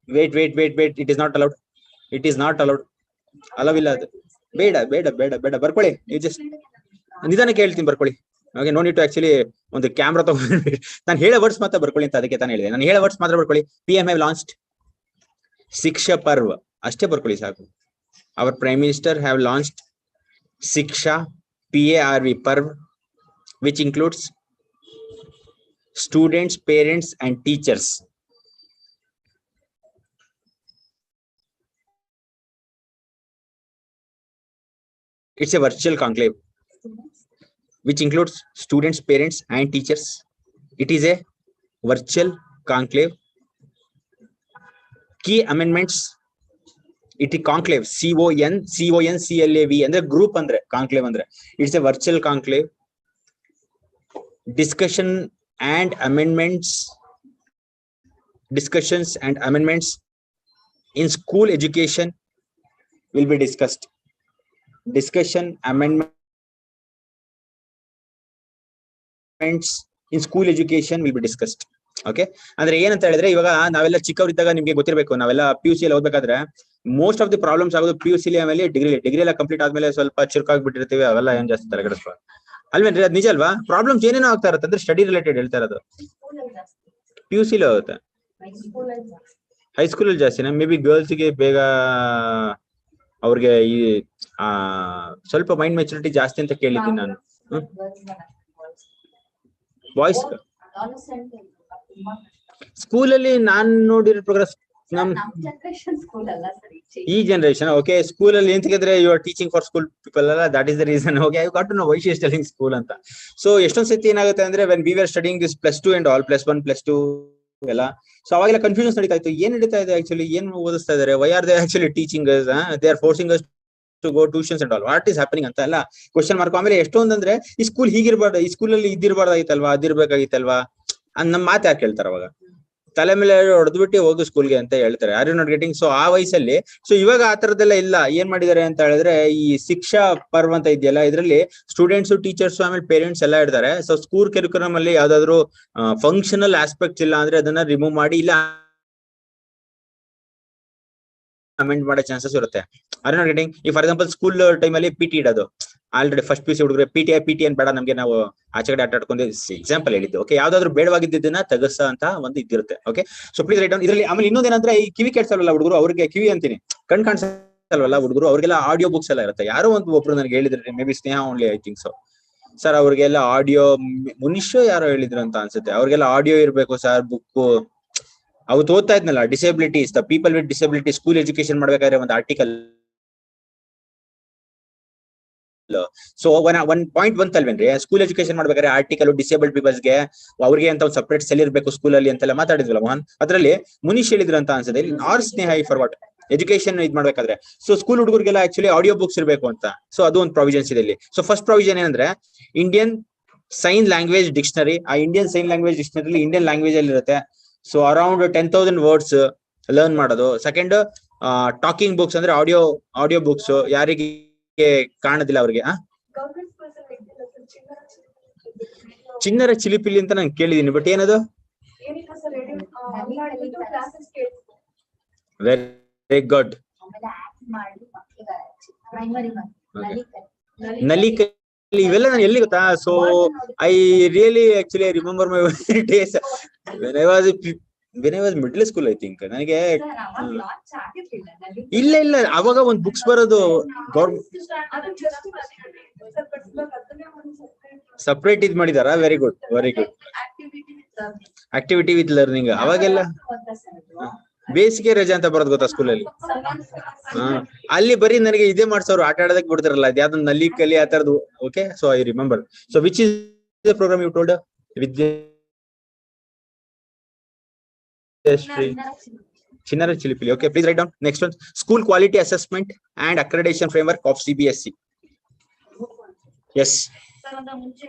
Wait. It is not allowed. Allow ಇಲ್ಲ ಅದು. ಬೇಡ ಬರ್ಕೊಳ್ಳಿ. You just ನಿಧಾನಕ್ಕೆ ಹೇಳ್ತೀನಿ ಬರ್ಕೊಳ್ಳಿ. Okay, no need to actually on the camera ತಗೊಂಡು ನಾನು ಹೇಳೋ ವರ್ಡ್ಸ್ ಮಾತ್ರ ಬರ್ಕೊಳ್ಳಿ ಅಂತ ಅದಕ್ಕೆ ತಾನು ಹೇಳಿದೆ. ನಾನು ಹೇಳೋ ವರ್ಡ್ಸ್ ಮಾತ್ರ ಬರ್ಕೊಳ್ಳಿ. PM have launched Shiksha Parv, ಅಷ್ಟೇ ಬರ್ಕೊಳ್ಳಿ ಸಾಕು. Our Prime Minister have launched Shiksha PARV Parv, which includes students, parents and teachers. It's a virtual conclave which includes students, parents and teachers. It is a virtual conclave. Key amendments, it is conclave, CONCLAV andre group andre conclave andre. It's a virtual conclave. Discussions and amendments in school education will be discussed. Discussion amendments in school education will be discussed. Okay, ಅಂದ್ರೆ ಏನಂತ ಹೇಳಿದ್ರೆ ಇವಾಗ ನಾವೆಲ್ಲ ಚಿಕ್ಕವರಿದ್ದಾಗ ನಿಮ್ಗೆ ಗೊತ್ತಿರಬೇಕು, ನಾವೆಲ್ಲ PUC ಅಲ್ಲಿ ಓದಬೇಕಾದ್ರೆ ಮೋಸ್ಟ್ ಆಫ್ ದಿ ಪ್ರಾಬ್ಲಮ್ಸ್ ಆಗೋದು PUC ಆಮೇಲೆ ಡಿಗ್ರಿ ಎಲ್ಲ ಕಂಪ್ಲೀಟ್ ಆದ್ಮೇಲೆ ಸ್ವಲ್ಪ ಚುರುಕಾಗಿ ಬಿಟ್ಟಿರ್ತೀವಿ, ಅವೆಲ್ಲ ಏನ್ ಜಾಸ್ತಿ ತಲೆಗೆಡಿಸ್ಕೊ ಅಲ್ವೇನ್ರಿ? ಅದ್ ನಿಜ ಅಲ್ವಾ? ಪ್ರಾಬ್ಲಮ್ಸ್ ಏನೇನೋ ಆಗ್ತಾ ಇರುತ್ತೆ ಅಂದ್ರೆ ಸ್ಟಡಿ ರಿಲೇಟೆಡ್ ಹೇಳ್ತಾ ಇರೋದು. PUC ಅಲ್ಲಿ ಹೋಗುತ್ತೆ, ಹೈಸ್ಕೂಲ್ ಅಲ್ಲಿ ಜಾಸ್ತಿನ. ಮೇ ಬಿ ಗರ್ಲ್ಸ್ ಗೆ ಬೇಗ ಅವ್ರಿಗೆ ಈ ಸ್ವಲ್ಪ ಮೈಂಡ್ ಮೆಚುರಿಟಿ ಜಾಸ್ತಿ ಅಂತ ಕೇಳಿದ್ದೀನಿ ನಾನು. ಬಾಯ್ಸ್ ಸ್ಕೂಲಲ್ಲಿ ನಾನ್ ನೋಡಿರೋ ಪ್ರೋಗ್ರೆಸ್ ಈ ಜನರೇಷನ್. ಓಕೆ, ಸ್ಕೂಲ್ ಅಲ್ಲಿ ಏನ್ ತೆಗೆದ್ರೆ you are teaching for school people ಅಲ್ಲ, that is the reason. Okay, I got to know why she is telling school ಅಂತ. ಸೊ ಎಷ್ಟೊಂದ್ ಸತಿ ಏನಾಗುತ್ತೆ ಅಂದ್ರೆ when we are studying this +2 and all +1 +2 ಎಲ್ಲ, ಸೊ ಅವಾಗೆಲ್ಲ ಕನ್ಫ್ಯೂಷನ್ ನಡೀತಾ ಇತ್ತು. ಏನ್ ನಡೀತಾ ಇದೆ ಆಕ್ಚುಲಿ, ಏನ್ ಓದಿಸ್ತಾ ಇದಾರೆ, why are they actually teaching us, they are forcing us to go tuitions and all, what is happening ಅಂತ ಎಲ್ಲ ಕ್ವಶನ್ ಮಾರ್ಕ್. ಆಮೇಲೆ ಎಷ್ಟೊಂದಂದ್ರೆ ಈ ಸ್ಕೂಲ್ ಹೀಗಿರ್ಬಾರ್ದು, ಈ ಸ್ಕೂಲಲ್ಲಿ ಇದ್ದಿರ್ಬಾರ್ದಾಗಿತ್ತಲ್ವಾ, ಅದಿರ್ಬೇಕಾಗಿತ್ತಲ್ವಾ ನಮ್ಮ ಮಾತು ಯಾಕೆ ಹೇಳ್ತಾರ ಅವಾಗ. ತಲೆ ಮೇಲೆ ಹೊಡೆದ್ಬಿಟ್ಟು ಹೋಗು ಸ್ಕೂಲ್ಗೆ ಅಂತ ಹೇಳ್ತಾರೆ. Are you not getting? So ಆ ವಯಸ್ಸಲ್ಲಿ, ಸೊ ಇವಾಗ ಆ ತರದೆಲ್ಲ ಇಲ್ಲ. ಏನ್ ಮಾಡಿದ್ದಾರೆ ಅಂತ ಹೇಳಿದ್ರೆ, ಈ ಶಿಕ್ಷಾ ಪರ್ವ ಅಂತ ಇದೆಯಲ್ಲ, ಇದ್ರಲ್ಲಿ ಸ್ಟೂಡೆಂಟ್ಸ್, ಟೀಚರ್ಸ್, ಆಮೇಲೆ ಪೇರೆಂಟ್ಸ್ ಎಲ್ಲ ಇರ್ತಾರೆ. ಸೊ ಸ್ಕೂಲ್ ಕರಿಕ್ಯುಲಮ್ ಅಲ್ಲಿ ಯಾವ್ದಾದ್ರು ಫಂಕ್ಷನಲ್ ಆಸ್ಪೆಕ್ಟ್ಸ್ ಇಲ್ಲ ಅಂದ್ರೆ ಅದನ್ನ ರಿಮೂವ್ ಮಾಡಿ, ಇಲ್ಲ ಅಮೆಂಡ್ ಮಾಡೋ ಚಾನ್ಸಸ್ ಇರುತ್ತೆ. Are you not getting? ಈ ಫಾರ್ ಎಕ್ಸಾಂಪಲ್ ಸ್ಕೂಲ್ ಟೈಮ್ ಅಲ್ಲಿ ಪಿಟಿ ಇಡೋದು, ಆಲ್ರೆಡಿ ಫಸ್ಟ್ ಪಿ ಸಿ ಹುಡುಗರು ಪಿಟಿ ಏನ್ ಬೇಡ ನಮ್ಗೆ, ನಾವು ಆಚೆ ಕಡೆ ಆಟ ಆಡ್ಕೊಂಡು ಎಕ್ಸಾಂಪಲ್ ಹೇಳಿದ್ದು. ಓಕೆ, ಯಾವ್ದಾದ್ರು ಬೇಡವಾಗಿದ್ದನ್ನ ತೆಗಸ ಅಂತ ಒಂದು ಇದಿರುತ್ತೆ. Okay, so please write down. ಇದ್ರಲ್ಲಿ ಆಮೇಲೆ ಇನ್ನೊಂದೇನಂದ್ರೆ, ಈ ಕಿವಿ ಕೇಳಿಸಲ್ವಲ್ಲ ಹುಡುಗರು, ಅವ್ರಿಗೆ ಕಿವಿ ಅಂತೀನಿ, ಕಣ್ ಕಾಣಿಸಲ್ವಲ್ಲ ಹುಡುಗರು, ಅವ್ರಿಗೆಲ್ಲ ಆಡಿಯೋ ಬುಕ್ಸ್ ಎಲ್ಲ ಇರುತ್ತೆ. ಯಾರೋ ಒಬ್ರು ನನಗೆ ಹೇಳಿದ್ರೆ, may be Sneha only, I think so sir, ಅವ್ರಿಗೆಲ್ಲ ಆಡಿಯೋ, ಮುನಿಷೋ ಯಾರೋ ಹೇಳಿದ್ರು ಅಂತ ಅನ್ಸುತ್ತೆ, ಅವ್ರಿಗೆಲ್ಲ ಆಡಿಯೋ ಇರ್ಬೇಕು ಸರ್, ಬುಕ್. ಅವತ್ತು ಓದ್ತಾ ಇದ್ನಲ್ಲ, disabilities, the people with disability school education ಮಾಡ್ಬೇಕಾದ್ರೆ ಒಂದು ಆರ್ಟಿಕಲ್. ಸೊ 1.1 ಅಲ್ವೇನ್ರಿ, ಸ್ಕೂಲ್ ಎಜುಕೇಶನ್ ಮಾಡ್ಬೇಕಾದ್ರೆ ಆರ್ಟಿಕಲ್ ಡಿಸೇಬಲ್ಡ್ ಪೀಪಲ್ಸ್ಗೆ ಅವ್ರಿಗೆ ಅಂತ ಒಂದು ಸಪರೇಟ್ ಸೆಲ್ ಇರಬೇಕು ಸ್ಕೂಲ್ ಅಲ್ಲಿ ಅಂತೆಲ್ಲ ಮಾತಾಡಿದ್ವಲ್ಲ ಮೋಹನ್. ಅದ್ರಲ್ಲಿ ಮುನೀಶ್ ಹೇಳಿದ್ರು ಅಂತ ಅನ್ಸುತ್ತೆ, or Sneha for what education ಇದ್ ಮಾಡ್ಬೇಕಾದ್ರೆ. ಸೊ ಸ್ಕೂಲ್ ಹುಡುಗರಿಗೆಲ್ಲ ಆಕ್ಚುಲಿ ಆಡಿಯೋ ಬುಕ್ಸ್ ಇರಬೇಕು ಅಂತ. ಸೊ ಅದು ಒಂದು ಪ್ರಾವಿಷನ್ಸ್ ಇದೆ ಇಲ್ಲಿ. ಸೊ ಫಸ್ಟ್ ಪ್ರಾವಿಷನ್ ಏನಂದ್ರೆ, ಇಂಡಿಯನ್ ಸೈನ್ ಲ್ಯಾಂಗ್ವೇಜ್ ಡಿಕ್ಷನರಿ. ಆ Indian sign language dictionary Indian language ಅಲ್ಲಿ ಇರುತ್ತೆ. ಸೊ ಅರೌಂಡ್ 10,000 ವರ್ಡ್ಸ್ ಲರ್ನ್ ಮಾಡೋದು. ಸೆಕೆಂಡ್, ಟಾಕಿಂಗ್ ಬುಕ್ಸ್ ಅಂದ್ರೆ ಆಡಿಯೋ ಬುಕ್ಸ್, ಯಾರಿಗೆ ಕಾಣದಿಲ್ಲ ಅವ್ರಿಗೆ. ಚಿನ್ನರ ಚಿಲಿಪಿಲಿ ಅಂತ ನಾನು ಕೇಳಿದೀನಿ, ಬಟ್ ಏನದು? Very good. ನಲಿಕಲಿ, ಇವೆಲ್ಲ ನಾನು ಎಲ್ಲಿ ಗೊತ್ತಾ? So I really actually remember my days when I was middle school, I think. ನನಗೆ ಇಲ್ಲ ಅವಾಗ ಒಂದು ಬುಕ್ಸ್ ಬರೋದು ಸಪ್ರೇಟ್ ಇದ್ ಮಾಡಿದಾರ. Very good, very good. Activity with learning. ಅವಾಗೆಲ್ಲ ಬೇಸಿಗೆ ರಜೆ ಅಂತ ಬರೋದು ಗೊತ್ತಾ ಸ್ಕೂಲಲ್ಲಿ. ಅಲ್ಲಿ ಬರೀ ನನಗೆ ಇದೇ ಮಾಡ್ಸೋರು, ಆಟ ಆಡೋದಕ್ಕೆ ಬಿಡ್ತಾರಲ್ಲ, ಅದ್ಯಾವ್ದು ನಲ್ಲಿ ಕಲಿ ಆ ತರದ್ದು. Okay, so I remember. So which is the programme you told? Chinnara Chilipili. Okay, please write down. Next one, school quality assessment and accreditation framework of CBSE. Yes. Sir, ಒಂದು ಮುಂಚೆ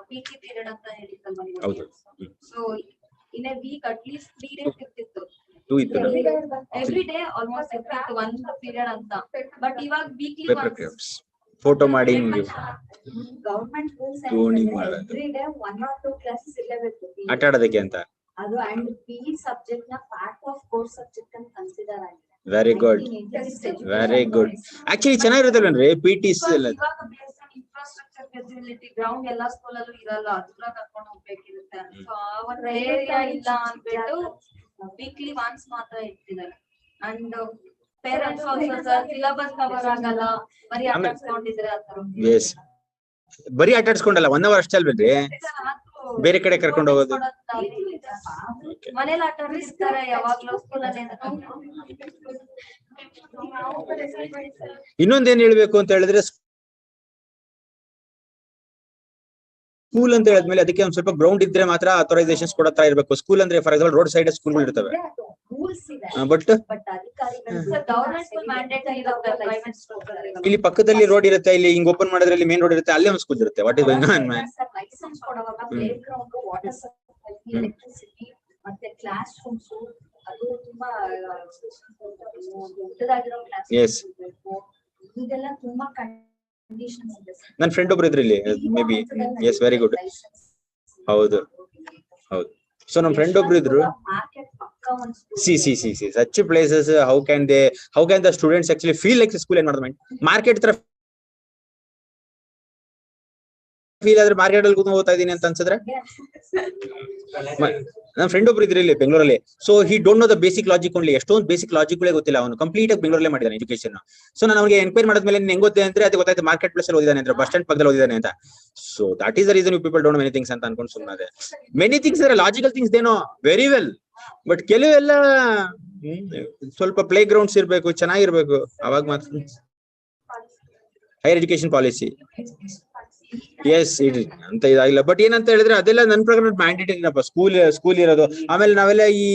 PT ಪೀರಿಯಡ್ ಅಂತ ಹೇಳಿದ್ದಲ್ವಾ ನೀವು? ಹೌದು. So in a week at least 3 days ಇರ್ತಿತ್ತು. Every day almost ಇರ್ತಿತ್ತು ಒಂದು period ಅಂತ. ಬಟ್ ಇವಾಗ ವೀಕ್ಲಿ ಒನ್ಸ್ ಫೋಟೋ ಮಾಡಿ government rules every day 1 or 2 classes ಇರಲೇಬೇಕು ಆಟ ಆಡೋದಕ್ಕೆ ಅಂತ. ಅದು ಅಂಡ್ PE ಸಬ್ಜೆಕ್ಟ್ ನ ಪಾರ್ಟ್ ಆಫ್ ಕೋರ್ಸ್ ಸಬ್ಜೆಕ್ಟ್ ಅಂತ ಕನ್ಸಿಡರ್ ಆಗಿದೆ. Very good, very good. Actually ಚೆನ್ನಾಗಿರುತ್ತಲ್ವೇನ್ರಿ PTs ಎಲ್ಲ? ಇನ್ಫ್ರಾಸ್ಟ್ರಕ್ಚರ್ ಫೆಸಿಲಿಟಿ ಗ್ರೌಂಡ್ ಎಲ್ಲಾ ಸ್ಕೂಲ್ ಅಲ್ಲೂ ಇರಲ್ಲ, ದೂರ ಕರ್ಕೊಂಡು ಹೋಗ್ಬೇಕಿರುತ್ತೆ. ಸೊ ಆ ಒಂದು ಏರಿಯಾ ಇಲ್ಲ ಅಂದ್ಬಿಟ್ಟು ವೀಕ್ಲಿ ಒನ್ಸ್ ಮಾತ್ರ ಇರ್ತಿದ್ದಾರೆ. And parents also sir syllabus cover ಆಗಲ್ಲ, ಬರೀ ಆಟಾಡ್ಸ್ಕೊಂಡಿದ್ರೆ ಆತರ. ಎಸ್, ಬರೀ ಆಟಾಡ್ಸ್ಕೊಂಡಲ್ಲ, 1 hour ಅಷ್ಟೇ ಅಲ್ವೇನ್ರಿ, ಬೇರೆ ಕಡೆ ಕರ್ಕೊಂಡು ಹೋಗೋದು. ಮನೇಲಿ ಆಟ ಆಡಿಸ್ತಾರೆ ಯಾವಾಗ್ಲೂ, ಸ್ಕೂಲಲ್ಲಿ ಇನ್ನೊಂದೇನ್ ಹೇಳ್ಬೇಕು ಅಂತ ಹೇಳಿದ್ರೆ, ಸ್ಕೂಲ್ ಅಂತ ಹೇಳಿದ್ಮೇಲೆ ಅದಕ್ಕೆ ಒಂದ್ ಸ್ವಲ್ಪ ಗ್ರೌಂಡ್ ಇದ್ರೆ ಮಾತ್ರ ಅಥರೈಸೇಷನ್ಸ್ ಕೊಡತಾ ಇರ್ಬೇಕು. ಸ್ಕೂಲ್ ಅಂದ್ರೆ ಫಾರ್ ಎಕ್ಸಾಂಪಲ್ ರೋಡ್ ಸೈಡ್ ಸ್ಕೂಲ್ಗಳು ಇರ್ತವೆ, ಬಟ್ ಇಲ್ಲಿ ಪಕ್ಕದಲ್ಲಿ ರೋಡ್ ಇರುತ್ತೆ, ಇಲ್ಲಿ ಹಿಂಗ್ ಓಪನ್ ಮಾಡಿದ್ರೆ ಇಲ್ಲಿ ಮೇನ್ ರೋಡ್ ಇರುತ್ತೆ, ಅಲ್ಲೇ ಒಂದು ಸ್ಕೂಲ್ ಇರುತ್ತೆ. What is going on man? ಮತ್ತೆ ಕ್ಲಾಸ್ ರೂಮ್ಸ್ ಅದು ತುಂಬಾ ಎಸ್, ಇದೆಲ್ಲ ತುಂಬಾ ಕಂಡೀಷನ್ಸ್ ಇದೆ. ನನ್ನ ಫ್ರೆಂಡ್ ಒಬ್ರು ಇದ್ರು ಇಲ್ಲಿ, maybe. Yes, very good. ಹೌದು ಹೌದು. ಸೊ ನಮ್ಮ ಫ್ರೆಂಡ್ ಒಬ್ರು ಇದ್ರು. See such places, how can the students actually feel like school environment? Market ತರ ಫೀಲ್ ಆದ್ರೆ ಮಾರ್ಕೆಟ್ ಅಲ್ಲಿ ಕೂತ್ಕೊಂಡು ಓದ್ತಾ ಇದೀನಿ ಅಂತ ಅನ್ಸಿದ್ರೆ. ನನ್ನ ಫ್ರೆಂಡ್ ಒಬ್ರು ಇದ್ರಿ ಇಲ್ಲಿ ಬೆಂಗಳೂರಲ್ಲಿ. So he don't know the basic logic only. ಎಷ್ಟೊಂದು ಬೇಸಿಕ್ ಲಾಜಿಕ್ಗಳೇ ಗೊತ್ತಿಲ್ಲ, ಅವನು ಕಂಪ್ಲೀಟ್ ಆಗಿ ಬೆಂಗಳೂರಲ್ಲೇ ಮಾಡಿದ್ದಾನೆ ಎಜುಕೇಶನ್. ಸೊ ನಾನು ಅವ್ರಿಗೆ ಎನ್ಕ್ವೈರಿ ಮಾಡಿದ್ಮೇಲೆ ಹೆಂಗ್ ಗೊತ್ತಿದೆ ಅಂದ್ರೆ ಅದು ಗೊತ್ತಾಯ್ತು, ಮಾರ್ಕೆಟ್ ಪ್ಲೇಸ್ ಅಲ್ಲಿ ಓದಿದ್ದಾನೆ ಅಂತ, ಬಸ್ ಸ್ಟ್ಯಾಂಡ್ ಪಕ್ಕದಲ್ಲಿ ಓದಿದ್ದಾನೆ ಅಂತ. So that is the reason you people don't know many things ಅಂತ ಅನ್ಕೊಂಡು ಸುಮ್ಮನೆ. Many things are logical things they know very well, but ಕೆಲವೆಲ್ಲ ಸ್ವಲ್ಪ ಪ್ಲೇ ಗ್ರೌಂಡ್ಸ್ ಇರ್ಬೇಕು, ಚೆನ್ನಾಗಿರ್ಬೇಕು, ಅವಾಗ ಮಾತ್ರ. ಹೈಯರ್ ಎಜುಕೇಶನ್ ಪಾಲಿಸಿ, ಎಸ್ ಇಡ್ರಿ ಅಂತ ಇದಾಗಿಲ್ಲ. ಬಟ್ ಏನಂತ ಹೇಳಿದ್ರೆ ಅದೆಲ್ಲ ನನ್ನ ಪ್ರಕಾರ ಮ್ಯಾಂಡೇಟರಿನಪ್ಪ, ಸ್ಕೂಲ್ ಇರೋದು. ಆಮೇಲೆ ನಾವೆಲ್ಲ ಈ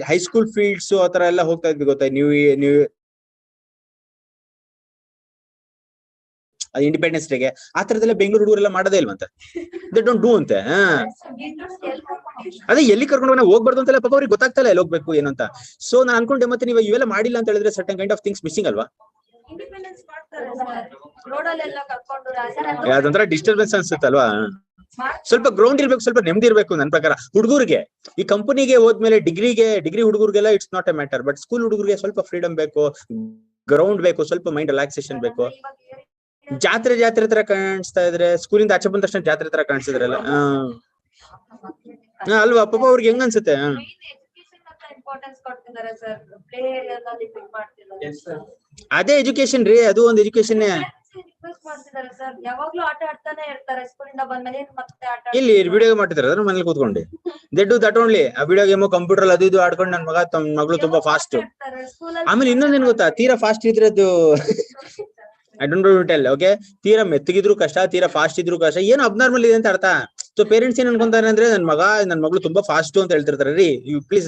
ಹೈಸ್ಕೂಲ್ ಫೀಲ್ಡ್ಸ್ ಆತರ ಎಲ್ಲ ಹೋಗ್ತಾ ಇದ್ವಿ ಗೊತ್ತಾ. ನೀವು ಇಂಡಿಪೆಂಡೆನ್ಸ್ ಡೇಗೆ ಆ ತರದೆಲ್ಲ ಬೆಂಗಳೂರು ಹುಡುಗರೆಲ್ಲ ಮಾಡೋದೇ ಇಲ್ವಂತೆ ದೇ ಡೋಂಟ್ ಡೂ ಅಂತೆ ಅದೇ ಎಲ್ಲಿ ಕರ್ಕೊಂಡು ಹೋಗ್ಬಾರ್ದು ಅಂತೆಲ್ಲ ಪಾಪ ಅವ್ರಿಗೆ ಗೊತ್ತಾಗ್ತಲ್ಲ ಎಲ್ಲಿ ಹೋಗ್ಬೇಕು ಏನು ಅಂತ ಸೊ ನಾನು ಅನ್ಕೊಂಡೆ ಮತ್ತೆ ನೀವು ಇವೆಲ್ಲ ಮಾಡಿಲ್ಲ ಅಂತ ಹೇಳಿದ್ರೆ certain kind of things missing ಅಲ್ವಾ ಇಂಡಿಪೆಂಡೆನ್ಸ್ ಮಾಡ್ತಾರೆ ರೋಡಲ್ಲೆಲ್ಲ ಕರ್ಕೊಂಡು ಯಾವ್ದಂದ್ರೆ ಡಿಸ್ಟರ್ಬೆನ್ಸ್ ಅನ್ಸುತ್ತಲ್ವಾ ಸ್ವಲ್ಪ ಗ್ರೌಂಡ್ ಇರ್ಬೇಕು ಸ್ವಲ್ಪ ನೆಮ್ಮದಿ ಇರ್ಬೇಕು ನನ್ನ ಪ್ರಕಾರ ಹುಡುಗರಿಗೆ ಈ ಕಂಪನಿಗೆ ಹೋದ್ಮೇಲೆ ಡಿಗ್ರಿ ಹುಡುಗರಿಗೆಲ್ಲ it's not a matter but school ಹುಡುಗರಿಗೆ ಸ್ವಲ್ಪ ಫ್ರೀಡಮ್ ಬೇಕು ಗ್ರೌಂಡ್ ಬೇಕು ಸ್ವಲ್ಪ ಮೈಂಡ್ ರಿಲ್ಯಾಕ್ಸೇಷನ್ ಬೇಕು ಜಾತ್ರೆ ತರ ಕಾಣಿಸ್ತಾ ಇದ್ರೆ ಸ್ಕೂಲಿಂದ ಆಚೆ ಬಂದ ತಕ್ಷಣ ಜಾತ್ರೆ ತರ ಕಾಣಿಸಿದ್ರಲ್ಲ ಅಲ್ವಾ ಪಾಪ ಅವ್ರಿಗೆ ಹೆಂಗ್ ಅನ್ಸುತ್ತೆ ಇಂಪಾರ್ಟೆನ್ಸ್ ಕೊಡ್ತಿದ್ದಾರೆ ಸರ್ ಪ್ಲೇ ಎಲ್ಲ ಲಿಮಿಟ್ ಮಾಡ್ತಿದ್ದಾರೆ ಅದೇ ಎಜುಕೇಶನ್ ರೀ ಅದು ಒಂದು ಎಜುಕೇಶನ್ ರಿಕ್ವೆಸ್ಟ್ ಮಾಡ್ತಿದ್ದಾರೆ ಸರ್ ಯಾವಾಗ್ಲೂ ಆಟ ಆಡ್ತಾನೆ ಇರ್ತಾರೆ ಸ್ಕೂಲಿಂದ ಬಂದ್ಮೇಲೆ ಮತ್ತೆ ಆಟ ಇಲ್ಲಿ ವಿಡಿಯೋ ಮಾಡ್ತಿದಾರೆ ಅದ್ರ ಮನೇಲಿ ಕೂತ್ಕೊಂಡು ದೆಡ್ ದಟ್ ಓನ್ಲಿ ಆ ವಿಡಿಯೋ ಗೇಮು ಕಂಪ್ಯೂಟರ್ ಅದು ಇದು ಆಡ್ಕೊಂಡು ನನ್ ಮಗಳು ತುಂಬಾ ಫಾಸ್ಟ್ ಆಮೇಲೆ ಇನ್ನೊಂದೇನ್ ಗೊತ್ತಾ ತೀರಾ ಫಾಸ್ಟ್ ಇದ್ರೆ ಅದು I don't no tell okay ತೀರಾ ಮೆತ್ತಗಿದ್ರು ಕಷ್ಟ ತೀರಾ ಫಾಸ್ಟ್ ಇದ್ರು ಕಷ್ಟ ಏನು ಅಬ್ನಾರ್ಮಲ್ ಇದೆ ಅಂತ ಅರ್ಥ ಸೊ ಪೇರೆಂಟ್ಸ್ ಏನ್ ಅನ್ಕೊಂತಾರೆ ಅಂದ್ರೆ ನನ್ ಮಗಳು ತುಂಬಾ ಫಾಸ್ಟ್ ಅಂತ ಹೇಳ್ತಿರ್ತಾರೆ ರೀ ಯು ಪ್ಲೀಸ್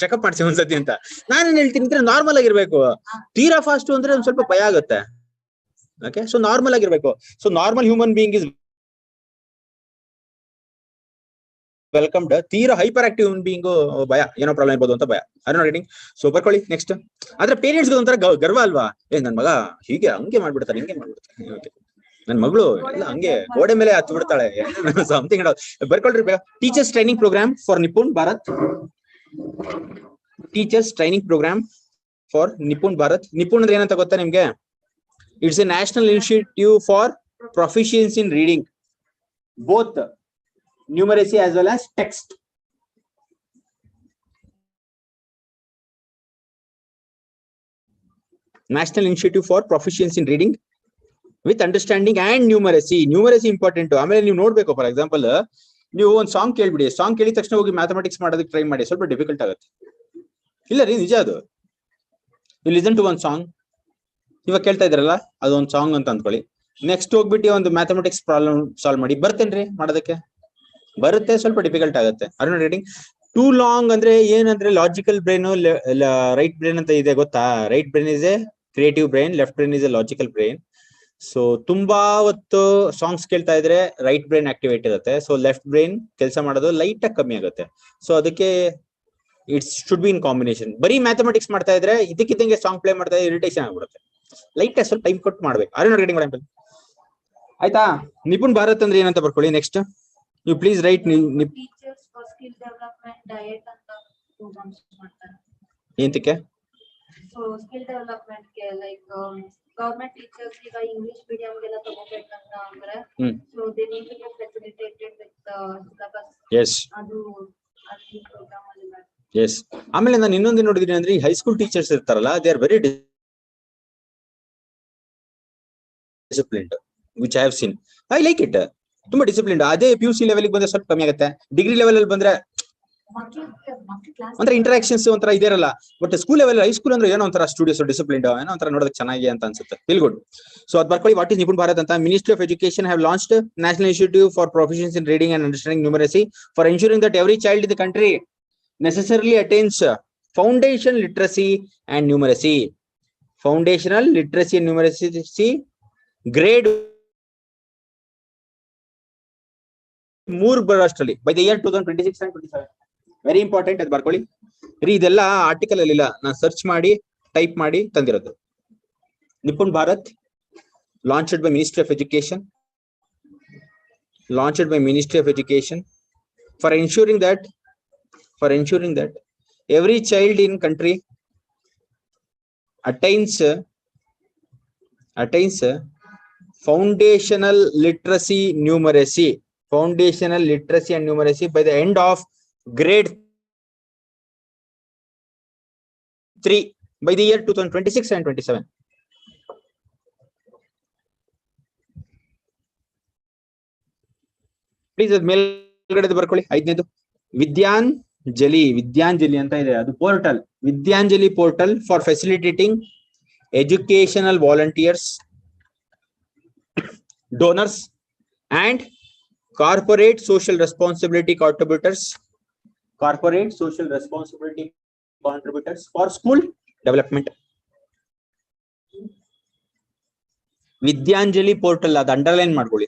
ಚೆಕ್ಅಪ್ ಮಾಡ್ಸಿ ಒಂದ್ಸತಿ ಅಂತ ನಾನೇನ್ ಹೇಳ್ತೀನಿ ನಾರ್ಮಲ್ ಆಗಿರ್ಬೇಕು ತೀರಾ ಫಾಸ್ಟ್ ಅಂದ್ರೆ ಒಂದ್ ಸ್ವಲ್ಪ ಭಯ ಆಗುತ್ತೆ ಓಕೆ ಸೊ ನಾರ್ಮಲ್ ಆಗಿರ್ಬೇಕು so normal human being is welcomed ತೀರಾ ಹೈಪರ್ ಆಕ್ಟಿವ್ ಹ್ಯೂಮನ್ ಬೀಯಿಂಗ್ ಭಯ ಏನೋ ಪ್ರಾಬ್ಲಮ್ ಇರ್ಬೋದು ಅಂತ ಭಯ ಅರ್ ನಾಟ್ ಗೆಟಿಂಗ್ ಸೊ ಬರ್ಕೊಳ್ಳಿ ನೆಕ್ಸ್ಟ್ ಆದ್ರೆ ಪೇರೆಂಟ್ಸ್ ಒಂಥರ ಗರ್ವ ಅಲ್ವಾ ನನ್ ಮಗ ಹೀಗೆ ಹಂಗೆ ಮಾಡ್ಬಿಡ್ತಾರೆ ಹಿಂಗೆ ಮಾಡ್ಬಿಡ್ತಾರೆ ನನ್ ಮಗಳು ಎಲ್ಲ ಹಂಗೆ ಗೋಡೆ ಮೇಲೆ ಹತ್ತು ಬಿಡ್ತಾಳೆ ಸಮಥಿಂಗ್ ಬರ್ಕೊಳ್ರಿ ಬೇಗ teachers training programme for Nipun Bharat teachers training programme for Nipun Bharat Nipun ಅಂದ್ರೆ ಏನಂತ ಗೊತ್ತಾ ನಿಮ್ಗೆ it's a national initiative for proficiency in reading both numeracy as well as text national initiative for proficiency in reading with understanding and numeracy important ಆಮೇಲೆ ನೀವು ನೋಡ್ಬೇಕು for example ನೀವು ಒಂದು song ಕೇಳ್ಬಿಡಿ song ಕೇಳಿದ ತಕ್ಷಣ ಹೋಗಿ ಮ್ಯಾಥಮೆಟಿಕ್ಸ್ ಮಾಡೋದಕ್ಕೆ ಟ್ರೈ ಮಾಡಿ ಸ್ವಲ್ಪ ಡಿಫಿಕಲ್ಟ್ ಆಗುತ್ತೆ ಇಲ್ಲ ರೀ ನಿಜ ಅದು you listen to one song ಇವಾಗ ಕೇಳ್ತಾ ಇದ್ರಲ್ಲ ಅದೊಂದು ಸಾಂಗ್ ಅಂತ ಅಂದ್ಕೊಳ್ಳಿ ನೆಕ್ಸ್ಟ್ ಹೋಗ್ಬಿಟ್ಟು ಒಂದು ಮ್ಯಾಥಮೆಟಿಕ್ಸ್ ಪ್ರಾಬ್ಲಮ್ ಸಾಲ್ವ್ ಮಾಡಿ ಬರ್ತೇನ್ರಿ ಮಾಡೋದಕ್ಕೆ ಬರುತ್ತೆ ಸ್ವಲ್ಪ ಡಿಫಿಕಲ್ಟ್ ಆಗುತ್ತೆ ಅರ್ ನಾಟ್ ಗೆಟಿಂಗ್ ಟೂ ಲಾಂಗ್ ಅಂದ್ರೆ ಏನಂದ್ರೆ ಲಾಜಿಕಲ್ ಬ್ರೈನ್ ರೈಟ್ ಬ್ರೈನ್ ಅಂತ ಇದೆ ಗೊತ್ತಾ right brain is A creative brain left brain is A logical brain so ತುಂಬಾ ಹೊತ್ತು ಸಾಂಗ್ಸ್ ಕೇಳ್ತಾ ಇದ್ರೆ ರೈಟ್ ಬ್ರೈನ್ ಆಕ್ಟಿವೇಟ್ ಇರುತ್ತೆ ಸೊ ಲೆಫ್ಟ್ ಬ್ರೈನ್ ಕೆಲಸ ಮಾಡೋದು ಲೈಟ್ ಆಗಿ ಕಮ್ಮಿ ಆಗುತ್ತೆ ಸೊ ಅದಕ್ಕೆ it's should be in combination ಬರೀ ಮ್ಯಾಥಮೆಟಿಕ್ಸ್ ಮಾಡ್ತಾ ಇದ್ರೆ ಇದಕ್ಕಿದ್ದಂಗೆ ಸಾಂಗ್ ಪ್ಲೇ ಮಾಡ್ತಾ ಇದ್ರೆ ಇರಿಟೇಷನ್ ಆಗ್ಬಿಡುತ್ತೆ ಲೈಟ್ ಸ್ವಲ್ಪ ಟೈಮ್ ಕೊಟ್ಟು ಮಾಡ್ಬೇಕು ಅರ್ ನಾಟ್ ಗೆಟಿಂಗ್ ಆಯ್ತಾ ನಿಪುಣ್ ಭಾರತ್ ಅಂದ್ರೆ ಏನಂತ ಬರ್ಕೊಳ್ಳಿ next you please write teachers for skill development diet ಅಂತ programs ಮಾಡ್ತಾರೆ ಎಂತಕ್ಕೆ ಸೊ ಸ್ಕಿಲ್ ಡೆವಲಪ್ಮೆಂಟ್ ಗೆ ಲೈಕ್ ಗವರ್ನಮೆಂಟ್ ಟೀಚರ್ಸ್ ಈಗ ಇಂಗ್ಲಿಷ್ ಮೀಡಿಯಂ ಗೆಲ್ಲ ತಗೋಬೇಕಂತ ಅಂದ್ರೆ so they need to be facilitated with syllabus yes ಅದು ಈ ಪ್ರೋಗ್ರಾಮ್ ಅಲ್ಲಿ yes ಆಮೇಲೆ ನಾನು ಇನ್ನೊಂದು ನೋಡಿದೀನಿ ಅಂದ್ರೆ ಈ ಹೈಸ್ಕೂಲ್ ಟೀಚರ್ಸ್ ಇರ್ತಾರಲ್ಲ they are very disciplined which I have seen I like it ತುಂಬಾ ಡಿಸಿಪ್ಲಿನ್ ಅದೇ PUC ಲೆವೆಲ್ ಬಂದ್ರೆ ಸ್ವಲ್ಪ ಕಮ್ಮಿ ಆಗುತ್ತೆ ಡಿಗ್ರಿ ಲೆವೆಲ್ ಅಲ್ಲಿ ಬಂದ್ರೆ ಒಂಥರ ಇಂಟರಾಕ್ಷನ್ಸ್ ಒಂಥರ ಇದಿರಲ್ಲ ಬಟ್ ಸ್ಕೂಲ್ ಲೆವೆಲ್ ಹೈಸ್ಕೂಲ್ ಅಂದ್ರೆ ಏನೋ ಒಂಥರ ಸ್ಟೂಡಿಯೋಸ್ ಡಿಸಿಪ್ಲಿನ್ ಏನೋ ಒಂಥರ ನೋಡೋದಕ್ಕೆ ಚೆನ್ನಾಗಿ ಅಂತ ಅನ್ಸುತ್ತೆ ಫೀಲ್ ಗುಡ್ ಸೊ ಅದ್ ಬರ್ಕೊಳ್ಳಿ ವಾಟ್ ಇಸ್ ನಿಪುಣ್ ಭಾರತ್ ಅಂತ ministry of education have launched national initiative for proficiency in reading and understanding numeracy for ensuring that every child in the country necessarily attains foundation literacy and numeracy foundational literacy and numeracy grade 3 ಬರೋಷ್ಟರಲ್ಲಿ by the year 2026 and 27 very important ಅದು ಬರ್ಕೊಳ್ಳಿ ರೀ ಇದೆಲ್ಲ article ಅಲ್ಲಿ ಇಲ್ಲ ನಾನು search ಮಾಡಿ type ಮಾಡಿ ತಂದಿರೋದು Nipun Bharat launched by ministry of education for ensuring that every child in country attains foundational literacy and numeracy by the end of grade 3 by the year 2026 and 27. Please ಮೇಲ್ಗಡೆ ಬರ್ಕೊಳ್ಳಿ ಐದನೇದು ವಿದ್ಯಾಂಜಲಿ ಅಂತ ಇದೆ ಅದು portal Vidyanjali portal for facilitating educational volunteers donors and corporate social responsibility contributors for school development. Vidyanjali portal, ಅದು underline ಮಾಡ್ಕೊಳ್ಳಿ.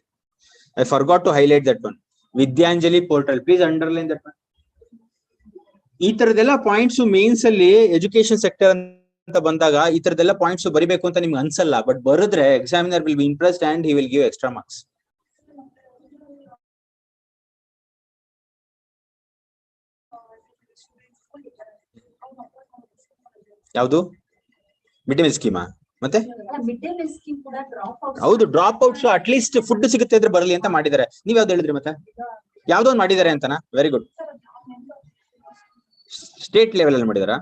I forgot to highlight that one. Vidyanjali portal, please underline that one. ಈ ತರದೆಲ್ಲ points mains ಅಲ್ಲಿ education sector ಅಂತ ಬಂದಾಗ ಈ ತರದೆಲ್ಲ points ಬರಿಬೇಕು ಅಂತ ನಿಮ್ಗೆ ಅನ್ಸಲ್ಲ, ಬಟ್ ಬರೆದ್ರೆ examiner will be impressed and he will give extra marks. ಯಾವುದು ಮಿಡ್ ಡೇ ಮೀಲ್ ಸ್ಕೀಮಾ? ಮತ್ತೆ ಹೌದು, ಡ್ರಾಪ್ ಔಟ್ಸ್ ಅಟ್ಲೀಸ್ಟ್ ಫುಡ್ ಸಿಗುತ್ತೆ ಇದ್ರೆ ಬರಲಿ ಅಂತ ಮಾಡಿದ್ದಾರೆ. ನೀವ್ ಯಾವ್ದು ಹೇಳಿದ್ರಿ? ಮತ್ತೆ ಯಾವ್ದೋ ಒಂದು ಮಾಡಿದ್ದಾರೆ ಅಂತನಾ? Very good. ಸ್ಟೇಟ್ ಲೆವೆಲ್ ಅಲ್ಲಿ ಮಾಡಿದಾರ?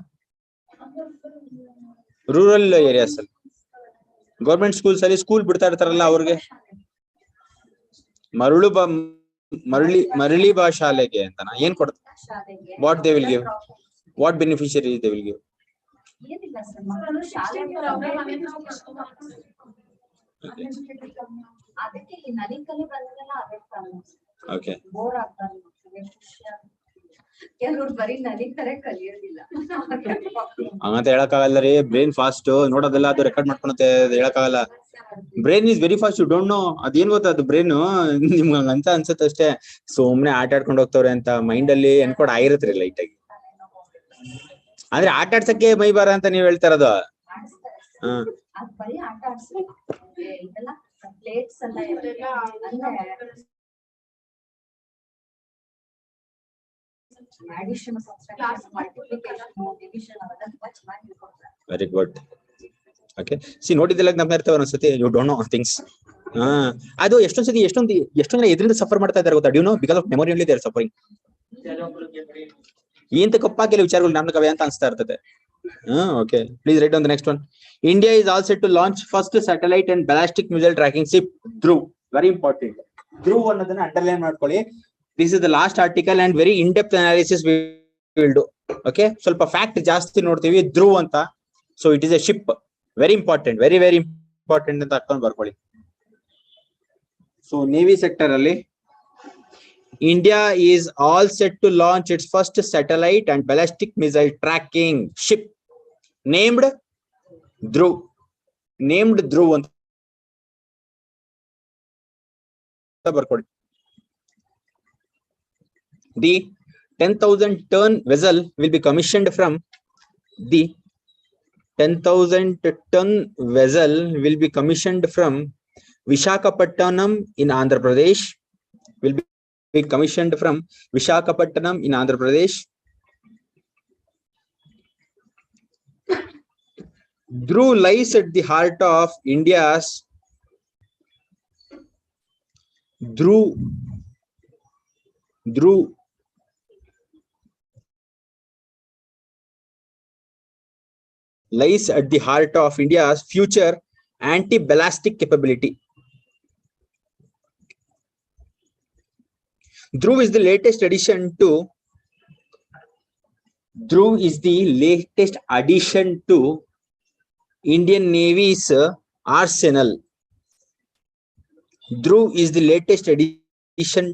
ರೂರಲ್ ಏರಿಯಾಸ್ ಅಲ್ಲಿ ಗೌರ್ಮೆಂಟ್ ಸ್ಕೂಲ್ಸ್ ಅಲ್ಲಿ ಸ್ಕೂಲ್ ಬಿಡ್ತಾ ಇರ್ತಾರಲ್ಲ ಅವ್ರಿಗೆ ಮರಳಿ ಬಾ ಶಾಲೆಗೆ ಅಂತನಾ? ಏನ್ ಕೊಡ್ತಾರೆ? What they will give? What beneficiary they will give? Okay, ಹಂಗಂತ ಹೇಳಕ್ಕಾಗಲ್ಲ ರೀ. ಬ್ರೈನ್ ಫಾಸ್ಟ್ ನೋಡೋದೆಲ್ಲ ಅದು ರೆಕಾರ್ಡ್ ಮಾಡ್ಕೊಳತ್ತೆ, ಹೇಳಕ್ಕಾಗಲ್ಲ. Brain is very fast, you don't know. ಅದೇನ್ ಗೊತ್ತಾ, ಅದು ಬ್ರೈನ್ ನಿಮ್ಗೆ ಹಂಗಂತ ಅನ್ಸತ್ತೆ ಅಷ್ಟೇ. ಸುಮ್ನೆ ಆಟ ಆಡ್ಕೊಂಡು ಹೋಗ್ತವ್ರೆ ಅಂತ ಮೈಂಡ್ ಅಲ್ಲಿ ಎನ್ಕೋಡ್ ಆಗಿರತ್ರಿ ಲೈಟ್ ಆಗಿ. ಅಂದ್ರೆ ಆಟ ಆಡ್ಸಕ್ಕೆ ಮೈ ಬಾರ ಅಂತ ನೀವ್ ಹೇಳ್ತಾ ಇರೋದು. Very good. ಓಕೆ, ಸಿ ನೋಡಿದ್ದೆಲ್ಲ ನಮ್ಗೆ ಇರ್ತವೆ ಅನ್ಸುತ್ತೆ. You don't know things. ಅದು ಎಷ್ಟೊಂದು ಎದ್ರಿಂದ ಸಫರ್ ಮಾಡ್ತಾ ಇದ್ದಾರೆ ಗೊತ್ತಾ? You know, because of memory only they are suffering. ಇಂತ ಕಪ್ಪಾಗಿಲ್ಲ ವಿಚಾರಗಳು ನಮ್ಗೆ ಅಂತ ಅನ್ಸ್ತಾ ಇರ್ತದೆ. Okay, please write on the next one. India is all set to launch first satellite and ballistic missile tracking ship, Dhruv. Very important. Dhruv ಅನ್ನೋದನ್ನ underline ಮಾಡ್ಕೊಳ್ಳಿ. This is the last article and very in-depth analysis we will do. Okay, ಸ್ವಲ್ಪ fact ಜಾಸ್ತಿ ನೋಡ್ತೀವಿ Dhruv ಅಂತ. So it is a ship. Very important, very important ಅಂತ ಹಾಕೊಂಡು ಬರ್ಕೊಳ್ಳಿ. So Navy sector ಅಲ್ಲಿ India is all set to launch its first satellite and ballistic missile tracking ship named Dhruv. Named Dhruv ಅಂತ ಬರ್ಕೊಳ್ಳಿ. The 10,000 ton vessel will be commissioned from the 10,000 ton vessel will be commissioned from Visakhapatnam in Andhra Pradesh. Will be commissioned from Visakhapatnam in Andhra Pradesh. Dhruv lies at the heart of India's Dhruv lies at the heart of India's future anti-ballistic capability. Dhruv is the latest addition to Indian Navy's arsenal. Dhruv is the latest addition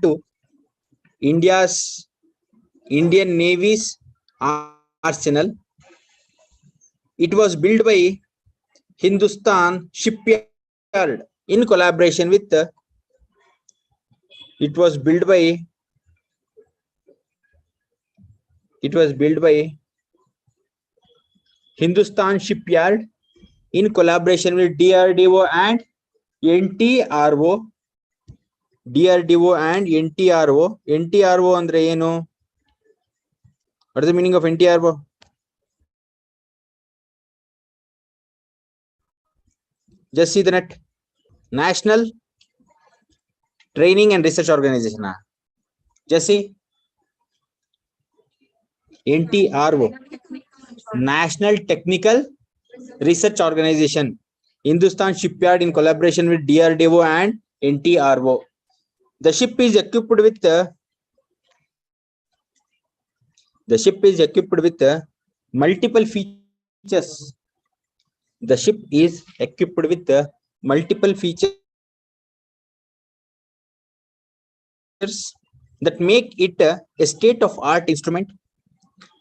to Indian Navy's arsenal. It was built by Hindustan Shipyard in collaboration with Hindustan Shipyard in collaboration with DRDO and NTRO. DRDO and NTRO. NTRO andre enu? What is the meaning of NTRO? Just see the net. National Training and Research Organization. Just see. NTRO. National Technical Research Organization. Hindustan Shipyard in collaboration with DRDO and NTRO. The ship is equipped with multiple features. The ship is equipped with multiple features that make it a state-of-art instrument.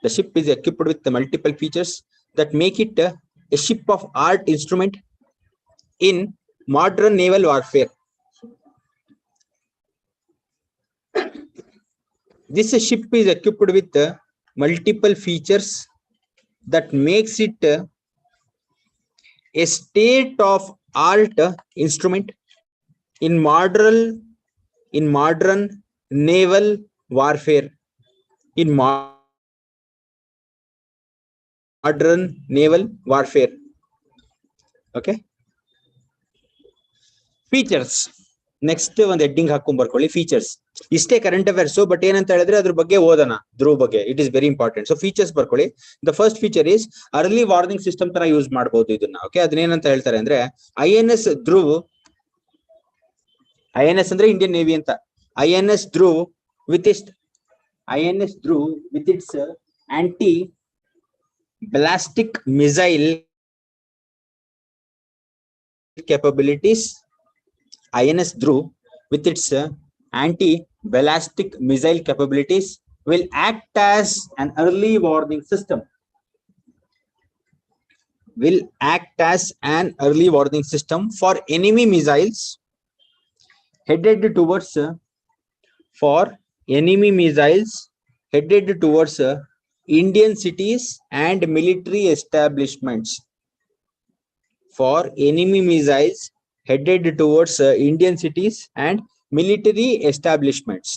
The ship is equipped with multiple features that make it a ship of art instrument in modern naval warfare. This ship is equipped with multiple features that makes it a state of art instrument in modern naval warfare. In modern naval warfare. Okay. Features. Next ಒಂದು heading ಹಾಕೊಂಡ್ ಬರ್ಕೊಳ್ಳಿ, features. ಇಷ್ಟೇ current affairs, but ಏನಂತ ಹೇಳಿದ್ರೆ ಅದ್ರ ಬಗ್ಗೆ ಓದೋಣ, ಧ್ರುವ ಬಗ್ಗೆ. It is very important. So features ಬರ್ಕೊಳ್ಳಿ. The first feature is early warning system ತರ ಯೂಸ್ ಮಾಡಬಹುದು ಇದನ್ನ. ಓಕೆ, ಅದನ್ನೇನಂತ ಹೇಳ್ತಾರೆ ಅಂದ್ರೆ INS ಧ್ರುವ್, INS ಅಂದ್ರೆ ಇಂಡಿಯನ್ ನೇವಿ ಅಂತ. INS Dhruv with its anti ballistic missile capabilities. INS Dhruv with its anti-ballistic missile capabilities will act as an early warning system. For enemy missiles headed towards Indian cities and military establishments. For enemy missiles headed towards Indian cities and military establishments.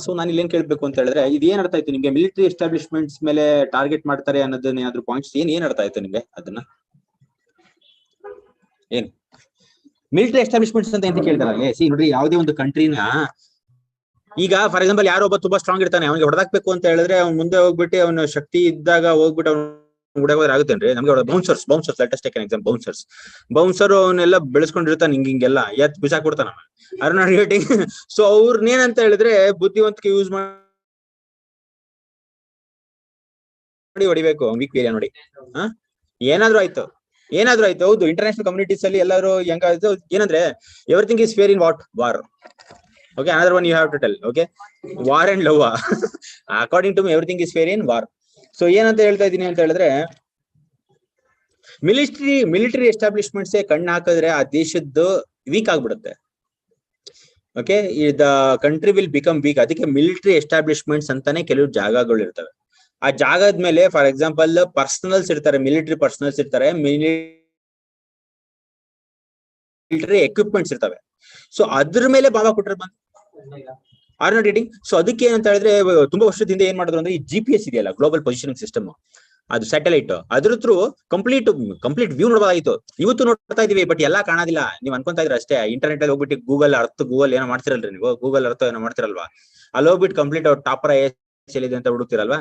So ನಾನು ಇಲ್ಲಿ ಏನ್ ಕೇಳ್ಬೇಕು ಅಂತ ಹೇಳಿದ್ರೆ, ಇದು ಏನ್ ಅರ್ಥ ಆಯ್ತು ನಿಮ್ಗೆ? ಮಿಲಿಟರಿ ಎಸ್ಟಾಬ್ಲಿಷ್ಮೆಂಟ್ಸ್ ಮೇಲೆ ಟಾರ್ಗೆಟ್ ಮಾಡ್ತಾರೆ ಅನ್ನೋದನ್ನ ಏನಾದ್ರು ಪಾಯಿಂಟ್ಸ್ ಏನ್ ಅರ್ಥ ಆಯ್ತು ನಿಮ್ಗೆ? ಅದನ್ನ ಏನ್ ಮಿಲಿಟರಿ ಎಸ್ಟಾಬ್ಲಿಷ್ಮೆಂಟ್ಸ್ ಅಂತ ಎಂತ ಕೇಳ್ತಾರಲ್ಲಿ? ಸಿ ನೋಡ್ರಿ, ಯಾವುದೇ ಒಂದು ಕಂಟ್ರಿನ ಈಗ ಫಾರ್ ಎಕ್ಸಾಂಪಲ್ ಯಾರೋ ಒಬ್ಬ ತುಂಬಾ ಸ್ಟ್ರಾಂಗ್ ಇರ್ತಾನೆ, ಅವ್ನಿಗೆ ಹೊಡೆದಾಕ್ಬೇಕು ಅಂತ ಹೇಳಿದ್ರೆ ಅವ್ನು ಮುಂದೆ ಹೋಗ್ಬಿಟ್ಟು ಅವನ ಶಕ್ತಿ ಇದ್ದಾಗ ಹೋಗ್ಬಿಟ್ಟು ಅವ್ನು ಹುಡುಗೋದ್ರೆ ಆಗುತ್ತೇನ್ರಿ? ನಮ್ಗೆ bouncers let us take an example. Bouncer ಅವನ್ನೆಲ್ಲ ಬೆಳೆಸ್ಕೊಂಡಿರ್ತಾನೆ, ಹಿಂಗೆಲ್ಲ ಎತ್ ಬಿಸಾಕ್ಬಿಡ್ತಾನ ಅರ್ ನಾಟ್ ಗೆಟಿಂಗ್. ಸೊ ಅವ್ರನ್ನೇನಂತ ಹೇಳಿದ್ರೆ ಬುದ್ಧಿವಂತಿಕೆ ಯೂಸ್ ಮಾಡಿ ಹೊಡಿಬೇಕು. ವೀಕ್ ಏರಿಯಾ ನೋಡಿ, ಏನಾದ್ರೂ ಆಯ್ತು. ಹೌದು, ಇಂಟರ್ನ್ಯಾಷನಲ್ ಕಮ್ಯುನಿಟೀಸ್ ಅಲ್ಲಿ ಎಲ್ಲರೂ ಹೆಂಗಾಯ್ತು ಏನಂದ್ರೆ everything is fair in war. Okay, another one you have to tell. Okay, war and love. According to me, everything is fair in war. So ಏನಂತ ಹೇಳ್ತಾ ಇದೀನಿ ಅಂತ ಹೇಳಿದ್ರೆ, ಮಿಲಿಟರಿ ಎಸ್ಟಾಬ್ಲಿಷ್ಮೆಂಟ್ಸ್ ಕಣ್ಣು ಹಾಕಿದ್ರೆ ಆ ದೇಶದ್ದು ವೀಕ್ ಆಗ್ಬಿಡುತ್ತೆ. Okay, the country will become weak. ಅದಕ್ಕೆ ಮಿಲಿಟರಿ ಎಸ್ಟಾಬ್ಲಿಷ್ಮೆಂಟ್ಸ್ ಅಂತಾನೆ ಕೆಲವು ಜಾಗಗಳು ಇರ್ತವೆ. ಆ ಜಾಗದ ಮೇಲೆ ಫಾರ್ ಎಕ್ಸಾಂಪಲ್ ಪರ್ಸನಲ್ಸ್ ಇರ್ತಾರೆ, ಮಿಲಿಟರಿ ಪರ್ಸನಲ್ಸ್ ಇರ್ತಾರೆ, ಮಿಲಿಟರಿ ಎಕ್ವಿಪ್ಮೆಂಟ್ಸ್ ಇರ್ತವೆ. ಸೊ ಅದ್ರ ಮೇಲೆ ಬಾಬಾ ಕೊಟ್ಟರೆ ಬಂದು ಆರ್ ನಾಟ್ ಗೆಟಿಂಗ್. ಸೊ ಅದಕ್ಕೆ ಏನಂತ ಹೇಳಿದ್ರೆ ತುಂಬಾ ವರ್ಷದಿಂದ ಏನ್ ಮಾಡಿದ್ರು ಅಂದ್ರೆ ಈ GPS ಇದೆಯಲ್ಲ, ಗ್ಲೋಬಲ್ ಪೊಸಿಷನಿಂಗ್ ಸಿಸ್ಟಮ್, ಅದು ಸ್ಯಾಟಲೈಟ್, ಅದ್ರ ಥ್ರೂ ಕಂಪ್ಲೀಟ್ ವ್ಯೂ ನೋಡಬಹುದಾಗಿತ್ತು. ಇವತ್ತು ನೋಡ್ತಾ ಇದೀವಿ, ಬಟ್ ಎಲ್ಲಾ ಕಾಣೋದಿಲ್ಲ. ನೀವ್ ಅನ್ಕೊಂತಾ ಇದ್ರೆ ಅಷ್ಟೇ. ಇಂಟರ್ನೆಟ್ ಅಲ್ಲಿ ಹೋಗ್ಬಿಟ್ಟು ಗೂಗಲ್ ಏನೋ ಮಾಡ್ತಿರಲ್ರಿ ನೀವು, ಗೂಗಲ್ ಅರ್ಥ ಏನೋ ಮಾಡ್ತಿರಲ್ವಾ, ಅಲ್ಲಿ ಹೋಗ್ಬಿಟ್ಟು ಕಂಪ್ಲೀಟ್ ಅವ್ರು ಟಾಪರ್ IAS ಎಲ್ಲಿದೆ ಅಂತ ಹುಡುಕ್ತಿರಲ್ವಾ.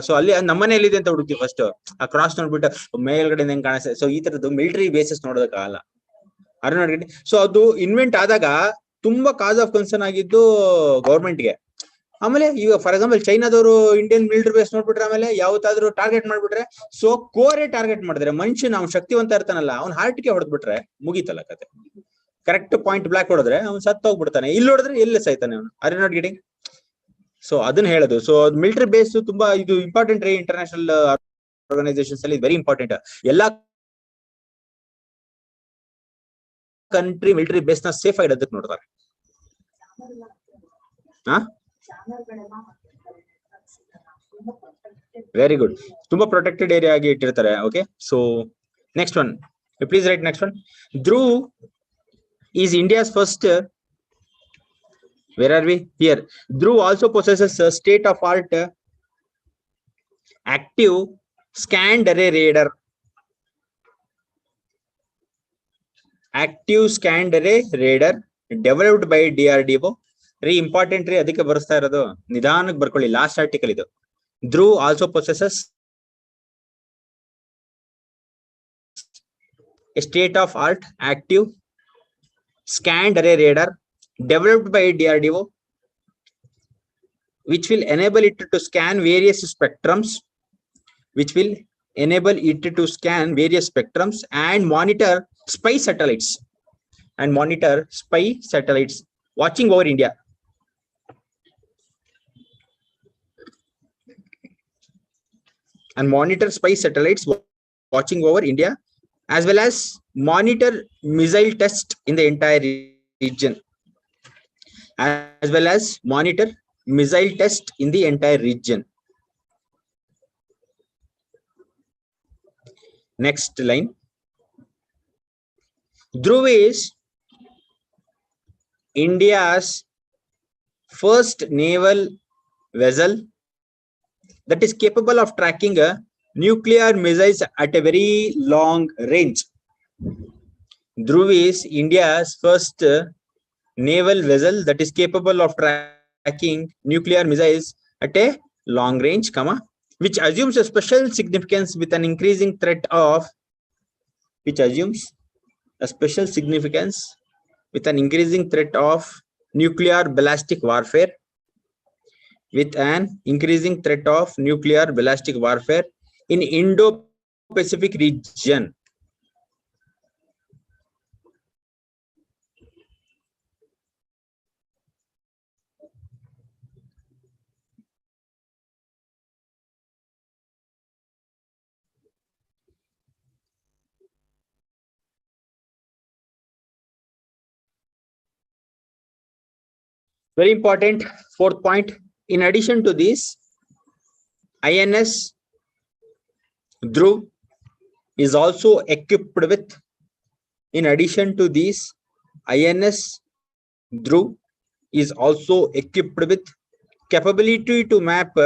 ಸೊ ಅಲ್ಲಿ ನಮ್ಮನೆ ಎಲ್ಲಿದೆ ಅಂತ ಹುಡುಕ್ತಿವಿ ಫಸ್ಟ್. ಆ ಕ್ರಾಸ್ ನೋಡ್ಬಿಟ್ಟು ಮೇಲ್ಗಡೆ ಹೆಂಗ್ ಕಾಣಿಸ್ತದೆ. ಸೊ ಈ ತರದ್ದು ಮಿಲಿಟರಿ ಬೇಸಸ್ ನೋಡೋದಕ್ಕಾಗಲ್ಲ. ಸೊ ಅದು ಇನ್ವೆಂಟ್ ಆದಾಗ ತುಂಬಾ ಕಾಸ್ ಆಫ್ ಕನ್ಸರ್ನ್ ಆಗಿದ್ದು ಗೌರ್ಮೆಂಟ್ಗೆ. ಆಮೇಲೆ ಈಗ ಫಾರ್ ಎಕ್ಸಾಂಪಲ್ ಚೈನಾದವರು ಇಂಡಿಯನ್ ಮಿಲಿಟರಿ ಬೇಸ್ ನೋಡ್ಬಿಟ್ರೆ, ಆಮೇಲೆ ಯಾವತ್ತಾದ್ರೂ ಟಾರ್ಗೆಟ್ ಮಾಡ್ಬಿಟ್ರೆ, ಸೊ ಕೋರೆ ಟಾರ್ಗೆಟ್ ಮಾಡಿದ್ರೆ ಮನುಷ್ಯನ ಅವ್ನು ಶಕ್ತಿವಂತ ಇರ್ತಾನಲ್ಲ, ಅವ್ನ ಹಾರ್ಟ್ಗೆ ಹೊಡೆದ್ಬಿಟ್ರೆ ಮುಗೀತಲ್ಲ ಕತೆ. ಕರೆಕ್ಟ್ ಪಾಯಿಂಟ್ ಬ್ಲಾಕ್ ಹೊಡೆದ್ರೆ ಅವ್ನು ಸತ್ತು ಹೋಗ್ಬಿಡ್ತಾನೆ. ಇಲ್ಲಿ ಹೊಡೆದ್ರೆ ಎಲ್ಲೇ ಸಾಯ್ತಾನೆ ಅವನು. Are you not getting? So ಅದನ್ನ ಹೇಳೋದು. ಸೊ ಮಿಲಿಟರಿ ಬೇಸ್ ತುಂಬಾ ಇದು ಇಂಪಾರ್ಟೆಂಟ್ ರೀ. ಇಂಟರ್ನ್ಯಾಷನಲ್ ಆರ್ಗನೈಸೇಷನ್ಸ್ ಅಲ್ಲಿ ವೆರಿ ಇಂಪಾರ್ಟೆಂಟ್. ಎಲ್ಲಾ ಕಂಟ್ರಿ ಮಿಲಿಟರಿ ಬೇಸ್ ನ ಸೇಫ್ ಆಗಿ ಇಡೋದಕ್ಕೆ ನೋಡ್ತಾರೆ. Very good. ತುಂಬಾ ಪ್ರೊಟೆಕ್ಟೆಡ್ ಏರಿಯಾ ಆಗಿ ಇಟ್ಟಿರ್ತಾರೆ. Okay, so next one, please right next one. Dhruv is India's first, where are we here? Dhruv also possesses a state-of-art active scanned array radar. Active scanned array radar developed by DRDO. Very important ರೀ, ಅದಕ್ಕೆ ಬರ್ಸ್ತಾ ಇರೋದು. ನಿಧಾನಕ್ಕೆ ಬರ್ಕೊಳ್ಳಿ, last article ಇದು. Dhruv also possesses a state-of-art active scanned array radar developed by DRDO, which will enable it to scan various spectrums, and monitor spy satellites watching over India. and monitor spy satellites watching over India, as well as monitor missile tests in the entire region, as well as monitor missile test in the entire region. Next line. Dhruv is India's first naval vessel that is capable of tracking nuclear missiles at a very long range. Dhruv is India's first naval vessel that is capable of tracking nuclear missiles at a long range, which assumes a special significance with an increasing threat of nuclear ballistic warfare, in Indo-Pacific region. Very important, fourth point. In addition to this, INS Dhruv is also equipped with, capability to map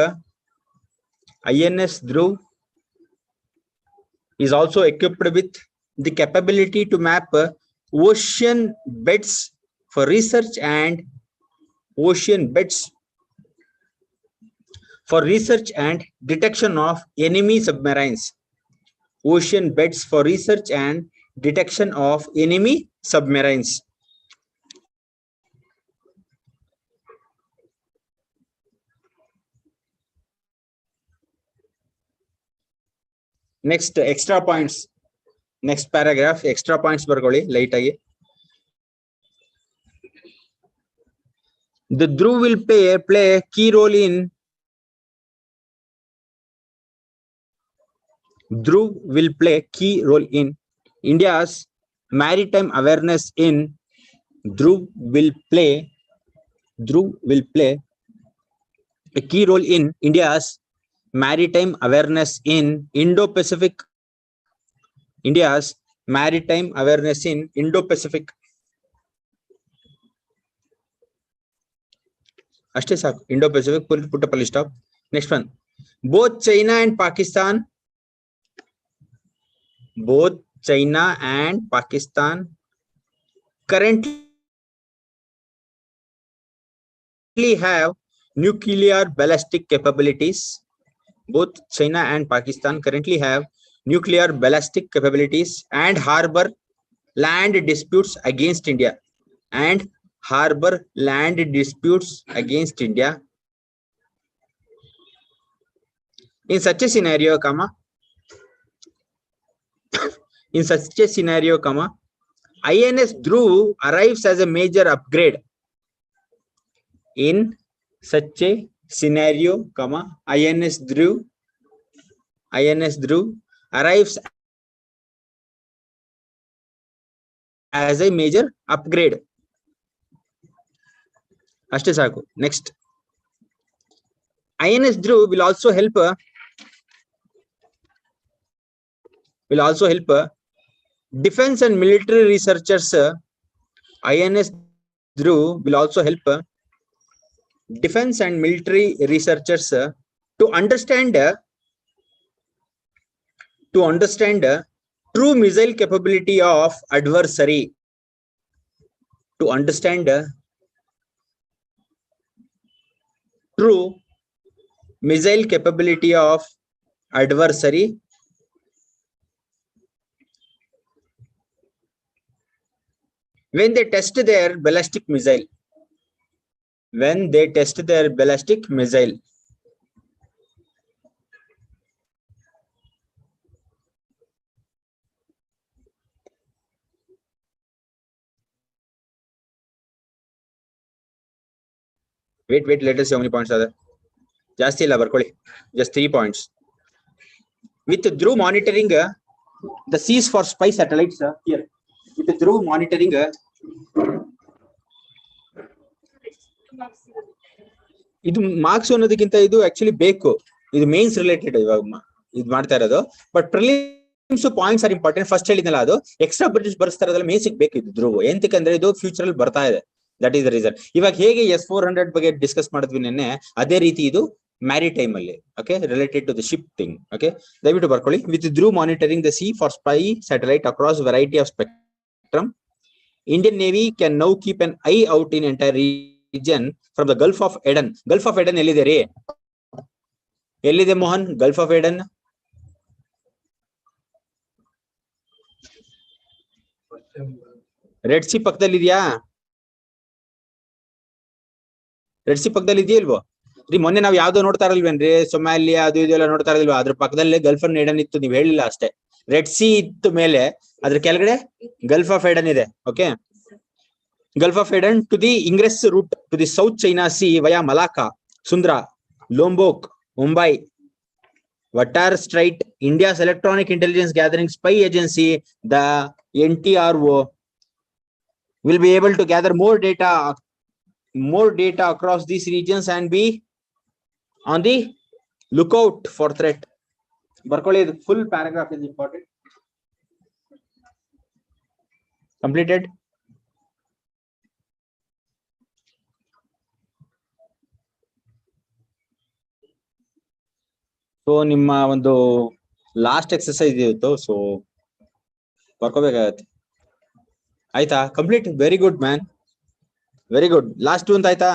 ocean beds for research and detection of enemy submarines. Next, extra points. Next paragraph, extra points ಬರ್ಕೊಳ್ಳಿ light ಆಗಿ. The Dhruv will play a key role in India's maritime awareness in Indo-Pacific. ಅಷ್ಟೇ ಸಾಕು. Indo-Pacific, put a full stop. Next one. Both China and Pakistan currently have nuclear ballistic capabilities. And harbor land disputes against India. In such a scenario, INS Dhruv arrives as a major upgrade. In such a scenario, INS Dhruv arrives as a major upgrade. ಅಷ್ಟೇ ಸಾಕು. Next. INS Dhruv will also help defense and military researchers. INS Dhruv will also help defense and military researchers to understand true missile capability of adversary. When they test their ballistic missile. Wait, let us see how many points are there. ಜಾಸ್ತಿ ಇಲ್ಲ ಬರ್ಕೊಳ್ಳಿ. Just 3 points. with Dhruv monitoring the seas for spy satellites here. With Dhruv monitoring ಇದು marks ಅನ್ನೋದಕ್ಕಿಂತ ಇದು actually ಬೇಕು, ಇದು mains related ಇವಾಗ ಇದು ಮಾಡ್ತಾ ಇರೋದು. But prelims points are important. First ಹೇಳಿದ್ನಲ್ಲ, ಅದು ಎಕ್ಸ್ಟ್ರಾ ಬರ್ಸ್ತಾ ಇರೋದ್ರಲ್ಲಿ ಮೇನ್ಸ್ ಬೇಕು ಇದು ಧ್ರುವ. ಎಂತಕ್ಕಂದ್ರೆ ಇದು ಫ್ಯೂಚರ್ ಅಲ್ಲಿ ಬರ್ತಾ ಇದೆ. That is the reason. ಇವಾಗ ಹೇಗೆ S-400 ಬಗ್ಗೆ ಡಿಸ್ಕಸ್ ಮಾಡಿದ್ವಿ ನೆನ್ನೆ, ಅದೇ ರೀತಿ ಇದು ಮ್ಯಾರಿಟೈಮ್ ಅಲ್ಲಿ. Okay, related to the ship thing. Okay, ದಯವಿಟ್ಟು ಬರ್ಕೊಳ್ಳಿ. With Dhruva monitoring the sea for spy satellite across variety of spectrum, Indian Navy can now keep an eye out in entire region from the Gulf of Aden. Gulf of Aden ಎಲ್ಲಿದೆ ರೀ? ಎಲ್ಲಿದೆ Mohan Gulf of Aiden? Red C ಪಕ್ಕದಲ್ಲಿ ಇದೆಯಾ? Red C ಪಕ್ಕದಲ್ಲಿ ಇದೆಯಲ್ವೋ ರೀ? ಮೊನ್ನೆ ನಾವ್ ಯಾವ್ದೋ ನೋಡ್ತಾ ಇರಲ್ವೇನ್ರಿ, ಸೊಮಾಲಿಯಾ ಅದು ಇದೆಲ್ಲ ನೋಡ್ತಾ ಇರಲ್ವಾ? ಅದ್ರ ಪಕ್ಕದಲ್ಲೇ ಗಲ್ಫ್ ಆಫ್ ಏಡನ್ ಇತ್ತು, ನೀವ್ ಹೇಳಿಲ್ಲ ಅಷ್ಟೇ. ರೆಡ್ ಸಿ ಇತ್ತು ಮೇಲೆ, ಅದ್ರ ಕೆಳಗಡೆ ಗಲ್ಫ್ ಆಫ್ ಏಡನ್ ಇದೆ. Okay, Gulf of Aden to the ingress route to the South China Sea via Malacca, Sundra, Lombok, Mumbai, Wattar Strait. India's electronic intelligence gathering spy agency, the NTRO, will be able to gather more data across these regions and be on the lookout for threat. Barkoli, the full paragraph is important. Completed. So ನಿಮ್ಮ ಒಂದು last exercise ಇತ್ತು, so ಬರ್ಕೋಬೇಕಾಗತ್ತೆ. ಆಯ್ತಾ? Complete. Very good man, very good. Last two ಅಂತ ಆಯ್ತಾ?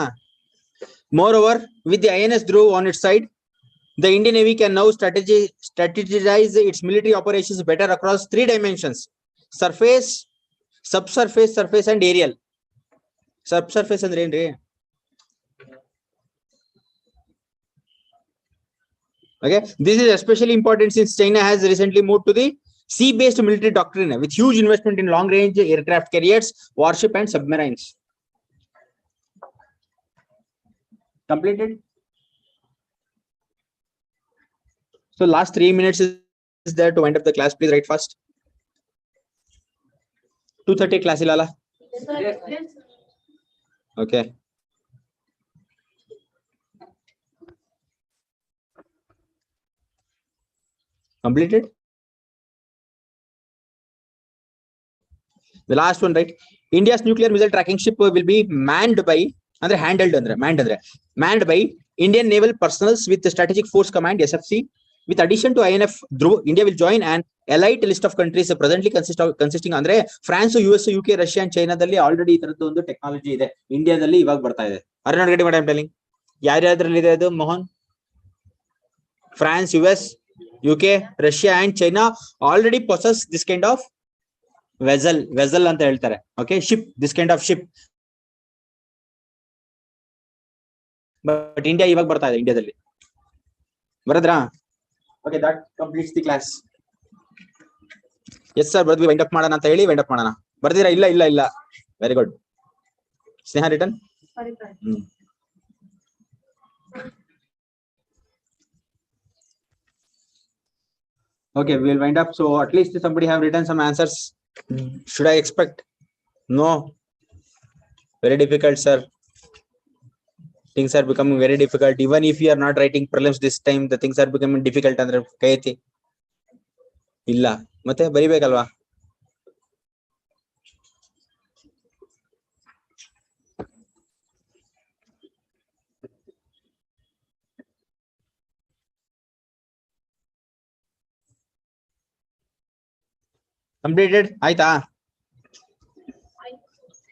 Moreover, with the INS Dhruv on its side, the Indian Navy can now strategize its military operations better across 3 dimensions: surface, subsurface, surface and aerial. Subsurface ಅಂದ್ರೆ ಏನ್ರಿ? Okay, this is especially important since China has recently moved to the sea-based military doctrine with huge investment in long-range aircraft carriers, warship and submarines. Completed. So last 3 minutes is there to wind up the class. Please write fast. 2:30 class ilala. Okay. Completed. The last one, right? India's nuclear missile tracking ship will be manned by Indian naval personnel with the Strategic Force Command SFC. With addition to INF Dhruv, India will join an elite list of countries presently consisting ಅಂದ್ರೆ France, US, UK, Russia and ಚೈನಾದಲ್ಲಿ already ಈ ತರದ್ದು ಒಂದು technology ಇದೆ. ಇಂಡಿಯಾದಲ್ಲಿ ಇವಾಗ ಬರ್ತಾ ಇದೆ. Are you not getting what I'm telling? ಯಾರ್ಯಾದ್ರಲ್ಲಿ ಇದೆ ಅದು Mohan? France, US, UK, Russia and China already possess this kind of vessel ಅಂತ ಹೇಳ್ತಾರೆ. Okay, ship, this kind of ship. But India ಇವಾಗ ಬರ್ತಾ ಇದೆ, ಇಂಡಿಯಾದಲ್ಲಿ ಬರದ್ರಾ? Okay, that completes the class. Yes sir, ಬರ್ದ್ವಿ. ವೈಂಡ್ ಅಪ್ ಮಾಡೋಣ ಅಂತ ಹೇಳಿ ವೈಂಡ್ ಅಪ್ ಮಾಡೋಣ. ಬರ್ದಿರಾ? ಇಲ್ಲ. Very good. Sneha return. Okay, we'll wind up. So at least somebody have written some answers. Should I expect? No. Very difficult, sir. Things are becoming very difficult. Even if you are not writing prelims this time, the things are becoming difficult ಅಂದ್ರೆ ಕೈತಿ ಇಲ್ಲ, ಮತ್ತೆ ಬರಿಬೇಕಲ್ವಾ? Completed ಆಯ್ತಾ?